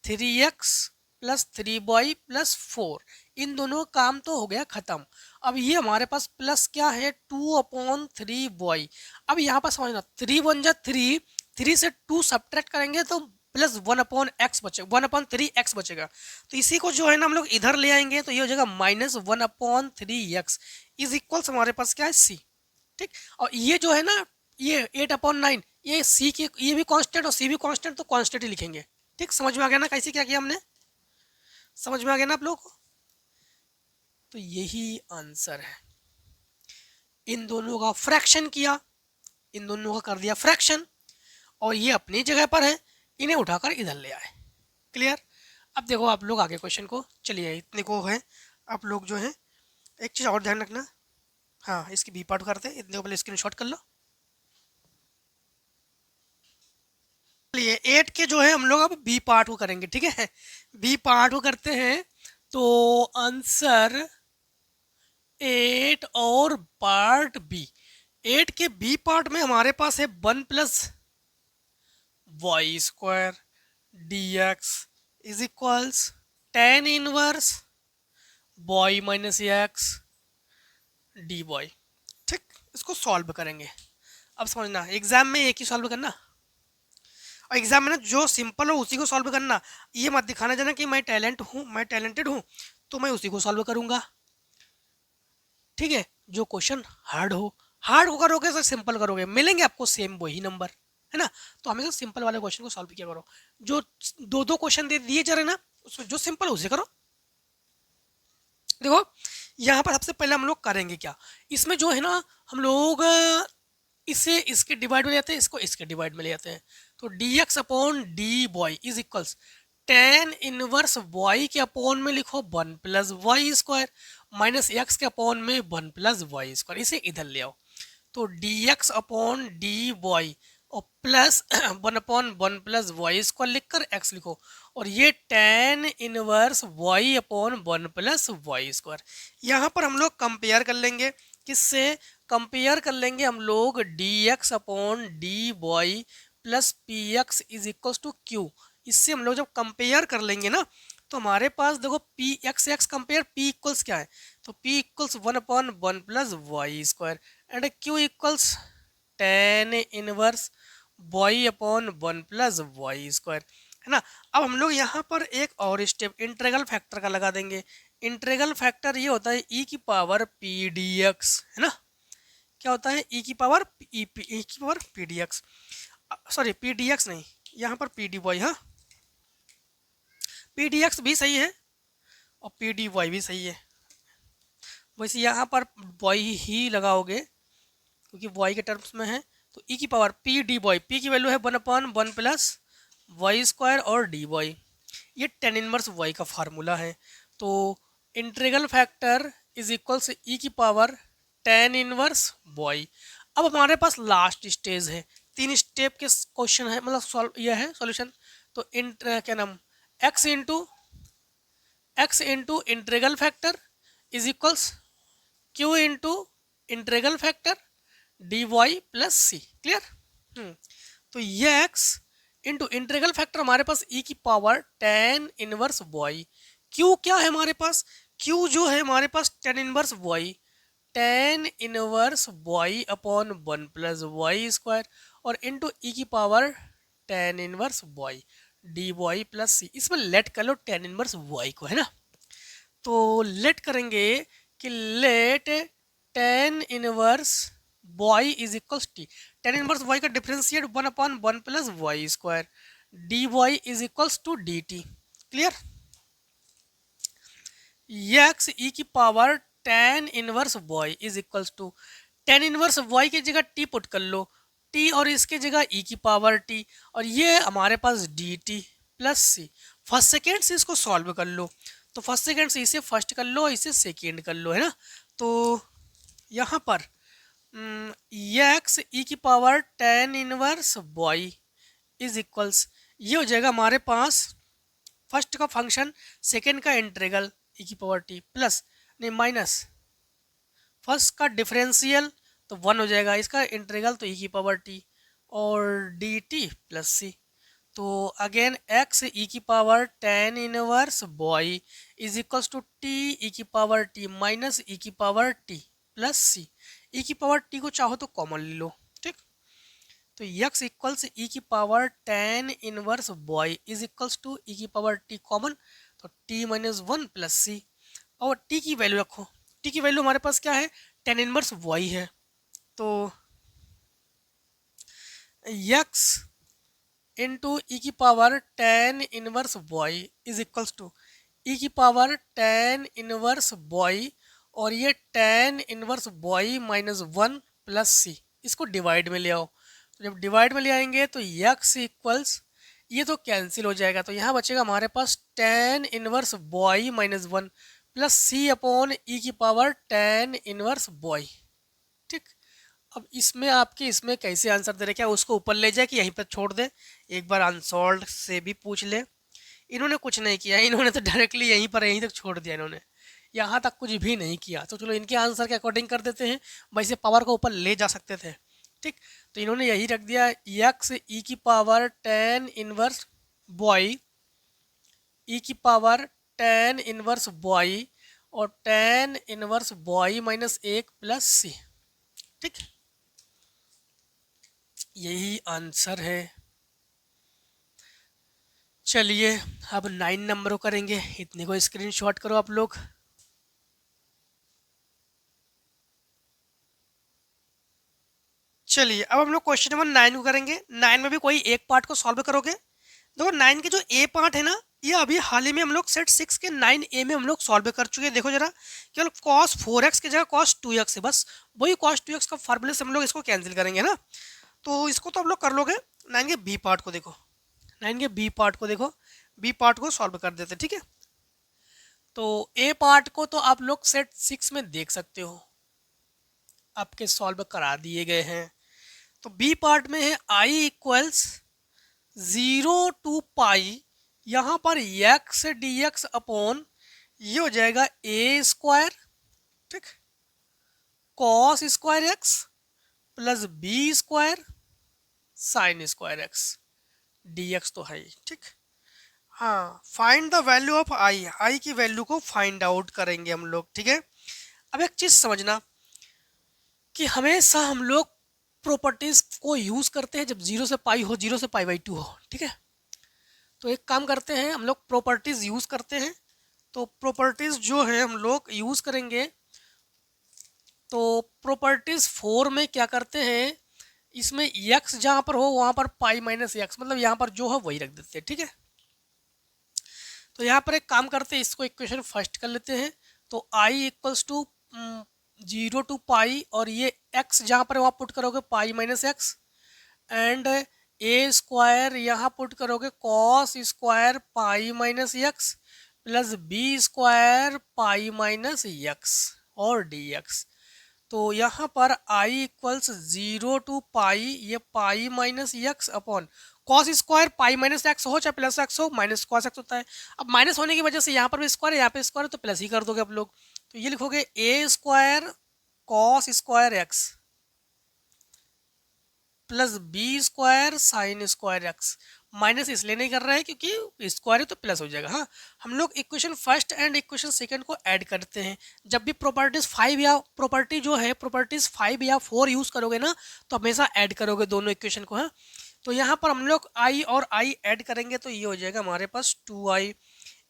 3x plus 3y plus 4। इन दोनों का काम तो हो गया खत्म। अब ये हमारे पास प्लस क्या है 2/3y। अब यहाँ पर समझना 3 1 जा 3, 3 से 2 सब्ट्रैक्ट करेंगे तो प्लस 1/x बचेगा, 1/3x बचेगा। तो इसी को जो है ना हम लोग इधर ले आएंगे तो ये हो जाएगा माइनस 1/3x इज इक्वल्स हमारे पास क्या है c। ठीक, और ये जो है ना ये 8/9, ये c की ये भी कांस्टेंट और c भी कांस्टेंट, तो कांस्टेंट ही लिखेंगे। ठीक, समझ में आ गया ना कैसे क्या किया हमने, समझ में आ गया ना आप लोग को। तो यही आंसर है। इन दोनों का फ्रैक्शन किया, इन दोनों का कर दिया फ्रैक्शन, और ये अपनी जगह पर है, इन्हें उठाकर इधर ले आए। क्लियर। अब देखो आप लोग आगे क्वेश्चन को, चलिए इतने को है। आप लोग जो है एक चीज़ और ध्यान रखना, हाँ इसकी बी पार्ट करते हैं, इतने को पहले स्क्रीनशॉट कर लो। चलिए 8 के जो है हम लोग अब बी पार्ट को करेंगे। ठीक है, बी पार्ट को करते हैं तो आंसर 8 और पार्ट बी। 8 के बी पार्ट में हमारे पास है 1 plus y square d x is equals tan inverse y minus x d y. ठीक, इसको सॉल्व करेंगे। अब समझना एग्जाम में एक ही सॉल्व करना, और एग्जाम में ना जो सिंपल हो उसी को सॉल्व करना। ये मत दिखाना जाना कि मैं टैलेंटेड हूँ तो मैं उसी को सॉल्व करूँगा। ठीक है, जो क्वेश्चन हार्ड हो करोगे तो सिंपल करोगे, मिलेंगे आपको सेम वही नंबर, है ना। तो हमेशा सिंपल वाले क्वेश्चन को सॉल्व किया करो। जो दो क्वेश्चन दिए जा रहे ना उसमें जो सिंपल उसे करो। देखो यहाँ पर सबसे पहले हम लोग करेंगे क्या, इसमें जो है ना हम लोग इसे इसके डिवाइड में ले जाते हैं, इसको इसके डिवाइड में ले जाते हैं। तो dx upon d y is equals tan inverse y के अपॉन में लिखो 1 plus y square minus x के अपॉन में 1 प्लस वाई स्क्वायर, इसे इधर ले आओ। तो dx अपॉन डी वाई और प्लस 1/1 प्लस वाई स्क्वायर लिखकर x लिखो, और ये tan inverse y upon 1 plus y square. यहाँ पर हम लोग कंपेयर कर लेंगे, किससे कंपेयर कर लेंगे हम लोग dx upon d y plus p x is equals to q. इससे हम लोग जब कंपेयर कर लेंगे ना तो हमारे पास देखो P x x compare p equals क्या है, तो p equals 1/1 plus y square and q equals tan inverse y upon 1 plus y square, है ना। अब हम लोग यहाँ पर एक और स्टेप इंटीग्रल फैक्टर का लगा देंगे। इंटीग्रल फैक्टर ये होता है ई की पावर पी डी एक्स, है ना। क्या होता है ई की power p D x, sorry P D x नहीं, यहाँ पर पी डी वाई। हाँ, पी डी एक्स भी सही है और पी डी वाई भी सही है, वैसे यहाँ पर वाई ही लगाओगे क्योंकि वाई के टर्म्स में है। तो ई की power p d y, p की वैल्यू है 1/1 प्लस वाई स्क्वायर और डी वाई, ये tan इनवर्स वाई का फार्मूला है। तो इंटीग्रल फैक्टर इज इक्वल से ई की पावर tan इनवर्स वाई। अब हमारे पास लास्ट स्टेज है, 3 स्टेप के क्वेश्चन है, मतलब सॉल्व यह है सॉल्यूशन। तो क्या नाम x into integral factor is equals q into integral factor dy plus c. Clear. तो ये x इंटू इंटीग्रल फैक्टर हमारे पास e की power tan inverse y। q क्या है हमारे पास, q जो है हमारे पास tan inverse y, tan inverse y upon 1 plus y square और इंटू e की power tan inverse y dy plus c। इसमें लेट कर लो tan इनवर्स y को, है ना। तो लेट करेंगे कि let tan inverse y is equals t, tan inverse y का differentiate 1 upon 1 plus y square dy is equals to d t. Clear. x e की power tan inverse y is equals to tan inverse y की जगह t put कर लो, t और इसके जगह e की power t और ये हमारे पास dt plus c। First second से इसको सॉल्व कर लो, तो फर्स्ट सेकेंड से इसे फर्स्ट कर लो, इसे सेकेंड कर लो, है ना। तो यहाँ पर x e की power tan inverse y is equals, ये हो जाएगा हमारे पास फर्स्ट का फंक्शन, सेकेंड का इंटीग्रल e की पावर t प्लस नहीं माइनस फर्स्ट का डिफरेंशियल तो 1 हो जाएगा, इसका इंटीग्रल तो e की पावर t और dt प्लस c। तो अगेन x e की power tan inverse y is equals to t e की पावर t माइनस e की power t plus c। e की पावर t को चाहो तो कॉमन ले लो, ठीक। तो x इक्वल्स e की power tan inverse y is equals to e की पावर t कॉमन, तो t माइनस 1 प्लस c और t की वैल्यू रखो। t की वैल्यू हमारे पास क्या है, tan इनवर्स y है। तो x इंटू ई की power tan inverse y is equals to e की पावर tan इनवर्स y और ये tan inverse y minus 1 plus C, इसको डिवाइड में ले आओ। तो जब डिवाइड में ले आएंगे तो x इक्वल्स, ये तो कैंसिल हो जाएगा, तो यहाँ बचेगा हमारे पास tan inverse y minus 1 plus C upon e की पावर tan इनवर्स y, ठीक। अब इसमें आपके इसमें कैसे आंसर दे रहे, क्या उसको ऊपर ले जाए कि यहीं पर छोड़ दे, एक बार अनसॉल्व से भी पूछ ले। इन्होंने कुछ नहीं किया, इन्होंने तो डायरेक्टली यहीं पर यहीं तक छोड़ दिया, इन्होंने यहाँ तक कुछ भी नहीं किया। तो चलो इनके आंसर के अकॉर्डिंग कर देते हैं, वैसे पावर को ऊपर ले जा सकते थे, ठीक। तो इन्होंने यही रख दिया x e की power tan inverse y, e की पावर tan इनवर्स y और tan inverse y minus 1 plus c, ठीक। यही आंसर है। चलिए अब 9 नंबर करेंगे, इतने को स्क्रीनशॉट करो आप लोग। चलिए अब हम लोग क्वेश्चन नंबर 9 को करेंगे। 9 में भी कोई एक पार्ट को सॉल्व करोगे। देखो 9 के जो ए पार्ट है ना, ये अभी हाल ही में हम लोग सेट 6 के 9A में हम लोग सॉल्व कर चुके हैं। देखो जरा, केवल cos 4x की जगह cos 2x है, बस वही cos 2x का फार्मूले से हम लोग इसको कैंसिल करेंगे ना। तो इसको तो आप लोग कर लोगे। 9 के बी पार्ट को देखो, 9 के बी पार्ट को देखो, बी पार्ट को सॉल्व कर देते, ठीक है। तो ए पार्ट को तो आप लोग सेट 6 में देख सकते हो, आपके सॉल्व करा दिए गए हैं। तो बी पार्ट में है i इक्वल्स 0 टू पाई, यहाँ पर x dx अपॉन ये हो जाएगा a स्क्वायर, ठीक, cos square x plus B square sine square x dx तो है, ठीक। हाँ, find the value of i की वैल्यू को फाइंड आउट करेंगे हम लोग, ठीक है। अब एक चीज समझना कि हमेशा हम लोग प्रॉपर्टीज को यूज करते हैं जब 0 से पाई हो, 0 से पाई बाई 2 हो, ठीक है। तो एक काम करते हैं, हम लोग प्रॉपर्टीज यूज करते हैं। तो प्रॉपर्टीज जो है हम लोग यूज करेंगे, तो प्रॉपर्टीज 4 में क्या करते हैं, इसमें x जहां पर हो वहां पर पाई माइनस एक्स, मतलब यहाँ पर जो है वही रख देते हैं, ठीक है। तो यहाँ पर एक काम करते हैं, इसको इक्वेशन फर्स्ट कर लेते हैं। तो i equals to 0 to pi और ये x जहाँ पर वहाँ पुट करोगे pi minus x and a square यहाँ पुट करोगे cos square pi minus x plus B square pi minus x और डी एक्स। तो यहाँ पर i इक्वल्स 0 टू पाई, ये pi minus x upon cos square pi minus x हो चाहे plus x हो, माइनस कॉस एक्स होता है। अब माइनस होने की वजह से यहाँ पर भी स्क्वायर है, यहाँ पे स्क्वायर, तो प्लस ही कर दोगे आप लोग। तो ये लिखोगे a square cos square x plus B square sine square x. Minus इसलिए नहीं कर रहा है क्योंकि स्क्वायर है तो प्लस हो जाएगा। हाँ, हम लोग equation first and equation second को ऐड करते हैं। जब भी प्रॉपर्टीज 5 या प्रॉपर्टी जो है प्रॉपर्टीज 5 या 4 यूज करोगे ना, तो हमेशा ऐड करोगे दोनों इक्वेशन को। हाँ, तो यहाँ पर हम लोग आई और आई ऐड करेंगे तो ये हो जाएगा हमारे पास 2i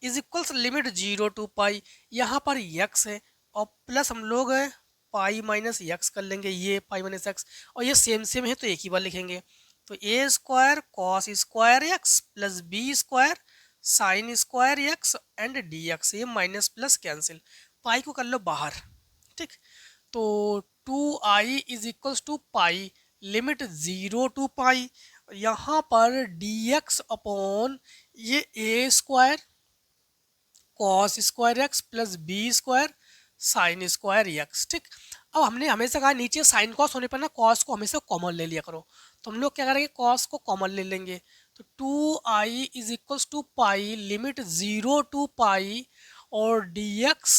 is equals limit 0 to pi. यहाँ पर यक्स है और प्लस हम लोग पाई माइनस यक्स कर लेंगे, ये पाई माइनस एक्स, और ये सेम सेम है तो एक ही बार लिखेंगे। तो a square cos square x plus B square sine square x and d x, ये माइनस प्लस कैंसिल, पाई को कर लो बाहर। ठीक, तो 2i is equals to pi limit 0 to pi. यहाँ पर डी एक्स अपॉन ये a square cos square x plus B square sine square x. ठीक, अब हमने हमेशा कहा नीचे साइन कॉस होने पर ना कॉस को हमेशा कॉमन ले लिया करो, तो हम लोग क्या करेंगे कॉस को कॉमन ले लेंगे। तो 2i is equals to pi limit 0 to pi और d x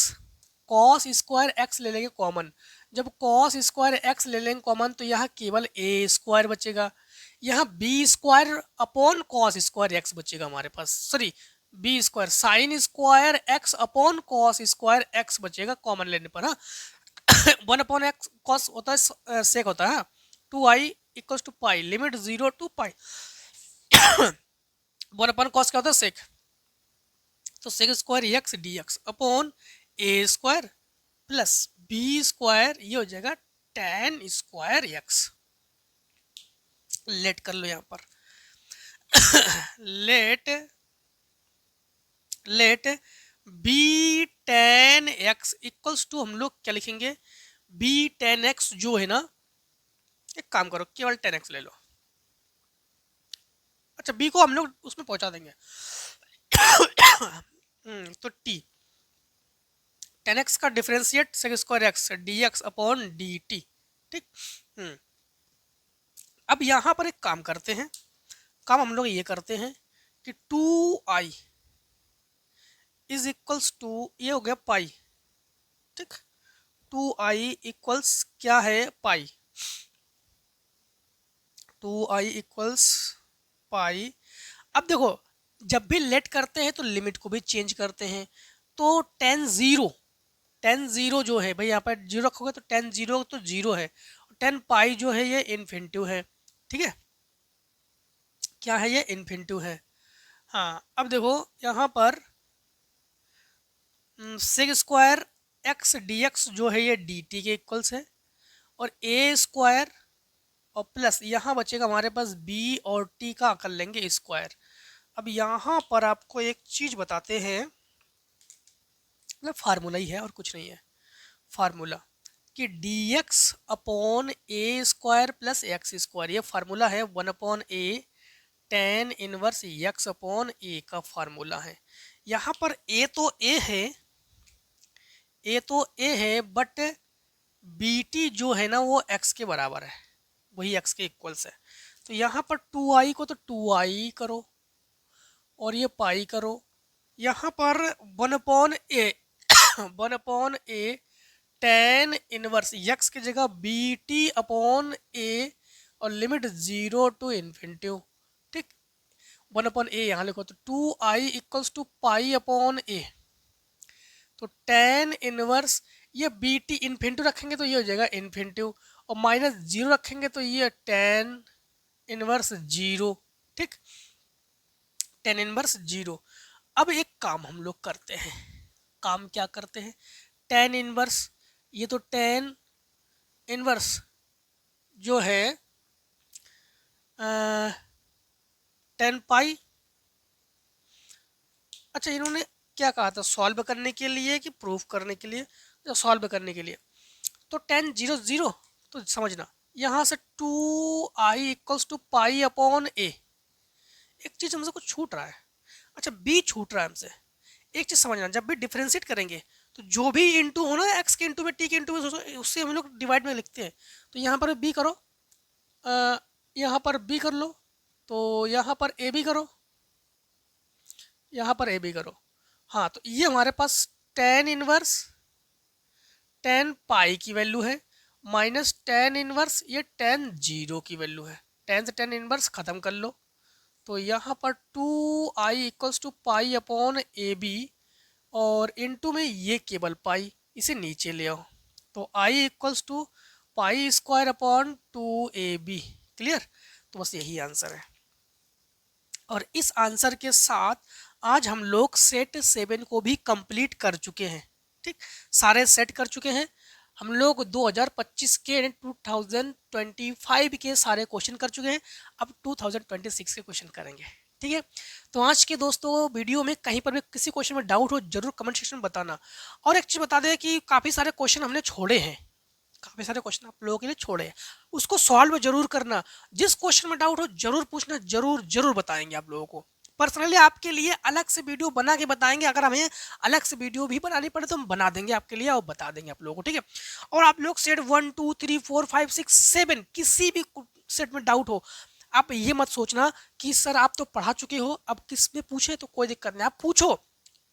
cos square x ले लेंगे कॉमन। जब कॉस स्क्वायर एक्स ले लेंगे कॉमन तो यहाँ केवल ए स्क्वायर बचेगा, यहाँ b square upon cos square x बचेगा हमारे पास, sorry b square sine square x upon cos square x बचेगा कॉमन लेने पर। हाँ, 1 अपॉन एक्स कॉस होता है सेक होता है। 2i equals to pi limit 0 to pi 1 upon cos क्या होता है सेक, तो sec square x d x upon a square plus B square, ये हो जाएगा tan स्क्वायर एक्स। लेट कर लो यहाँ पर let b tan x equals to हम लोग क्या लिखेंगे, बी tan एक्स जो है ना, एक काम करो केवल tan एक्स ले लो। अच्छा, b को हम लोग उसमें पहुंचा देंगे तो t tan एक्स का differentiate sec square x d x upon d t. ठीक, अब यहाँ पर एक काम करते हैं, काम हम लोग ये करते हैं कि 2i इज इक्वल्स टू, ये हो गया पाई। ठीक, 2i इक्वल्स क्या है पाई, 2i इक्वल्स पाई। अब देखो जब भी लेट करते हैं तो लिमिट को भी चेंज करते हैं, तो tan जीरो जो है भाई यहाँ पर जीरो रखोगे तो tan जीरो तो जीरो है, tan पाई जो है ये इन्फिनिटिव है। ठीक है, क्या है ये इन्फिनिटिव है। हाँ, अब देखो यहाँ पर sec square x d x जो है ये डी टी के इक्वल्स है, और ए स्क्वायर और प्लस यहाँ बचेगा हमारे पास बी और टी का कर लेंगे स्क्वायर। अब यहाँ पर आपको एक चीज़ बताते हैं, मतलब फार्मूला ही है और कुछ नहीं है, फार्मूला कि D x upon a square plus x square, ये फार्मूला है 1 अपॉन ए tan इनवर्स एक्स अपॉन ए का फार्मूला है। यहाँ पर ए तो ए है बट बी टी जो है ना वो एक्स के बराबर है, वही एक्स के इक्वल्स है। तो यहाँ पर 2i को तो 2i करो और ये पाई करो, यहाँ पर 1 अपॉन ए 1 अपॉन ए tan इनवर्स एक्स की जगह बी टी अपॉन ए और लिमिट 0 टू इन्फिनिटिव। ठीक, 1 अपॉन ए यहाँ लिखो तो 2i equals to pi upon a, तो tan इनवर्स ये बी टी इन्फिनिटिव रखेंगे तो ये हो जाएगा इन्फिनिटिव, और माइनस 0 रखेंगे तो ये tan इनवर्स 0। ठीक, tan इनवर्स 0। अब एक काम हम लोग करते हैं, काम क्या करते हैं, tan इनवर्स, ये तो tan इनवर्स जो है tan पाई, अच्छा इन्होंने क्या कहा था सॉल्व करने के लिए कि प्रूफ करने के लिए, सॉल्व करने के लिए, तो tan 0 0, तो समझना यहाँ से 2i equals to pi upon a. एक चीज़ हमसे कुछ छूट रहा है, अच्छा b छूट रहा है हमसे। एक चीज़ समझना, जब भी डिफरेंशिएट करेंगे तो जो भी इंटू हो ना x के इंटू में t के इंटू में उससे हम लोग डिवाइड में लिखते हैं, तो यहाँ पर b करो, यहाँ पर b कर लो, तो यहाँ पर a भी करो, यहाँ पर a भी करो। हाँ, तो ये हमारे पास tan इनवर्स tan पाई की वैल्यू है माइनस tan इनवर्स ये tan 0 की वैल्यू है। 10 से 10 इनवर्स ख़त्म कर लो। तो यहाँ पर 2i equals to pi upon a b और इनटू में ये केवल पाई, इसे नीचे ले आओ। तो i equals to pi square upon 2ab। Clear? तो बस यही आंसर है। और इस आंसर के साथ आज हम लोग सेट 7 को भी कंप्लीट कर चुके हैं। ठीक, सारे सेट कर चुके हैं हम लोग। 2025 के 2025 के सारे क्वेश्चन कर चुके हैं। अब 2026 के क्वेश्चन करेंगे। ठीक है, तो आज के दोस्तों वीडियो में कहीं पर भी किसी क्वेश्चन में डाउट हो जरूर कमेंट सेक्शन में बताना। और एक चीज़ बता दें कि काफ़ी सारे क्वेश्चन हमने छोड़े हैं, काफ़ी सारे क्वेश्चन आप लोगों के लिए छोड़े हैं, उसको सॉल्व जरूर करना। जिस क्वेश्चन में डाउट हो जरूर पूछना, जरूर जरूर बताएंगे आप लोगों को। पर्सनली आपके लिए अलग से वीडियो बना के बताएंगे। अगर हमें अलग से वीडियो भी बनानी पड़े तो हम बना देंगे आपके लिए और बता देंगे आप लोगों को। ठीक है, और आप लोग सेट 1 2 3 4 5 6 7 किसी भी सेट में डाउट हो, आप ये मत सोचना कि सर आप तो पढ़ा चुके हो, अब किस में पूछे, तो कोई दिक्कत नहीं, आप पूछो।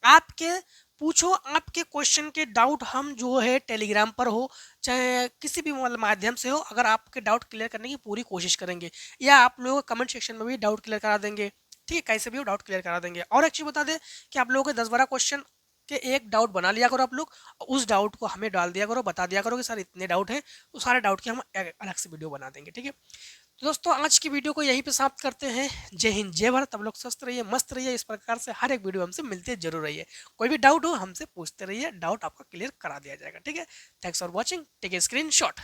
आपके क्वेश्चन के डाउट हम जो है टेलीग्राम पर हो चाहे किसी भी माध्यम से हो, अगर आपके डाउट क्लियर करने की पूरी कोशिश करेंगे, या आप लोग कमेंट सेक्शन में भी डाउट क्लियर करा देंगे। ठीक है, कैसे भी हो डाउट क्लियर करा देंगे। और एक चीज़ बता दें कि आप लोगों के 10-12 क्वेश्चन के एक डाउट बना लिया करो आप लोग, उस डाउट को हमें डाल दिया करो, बता दिया करो कि सर इतने डाउट है, तो सारे डाउट की हम अलग से वीडियो बना देंगे। ठीक है, तो दोस्तों आज की वीडियो को यहीं पे समाप्त करते हैं। जय हिंद जय भारत। आप लोग स्वस्थ रहिए, मस्त रहिए। इस प्रकार से हर एक वीडियो हमसे मिलते जरूर रहिए। कोई भी डाउट हो हमसे पूछते रहिए, डाउट आपका क्लियर करा दिया जाएगा। ठीक है, thanks for watching, take a screen shot.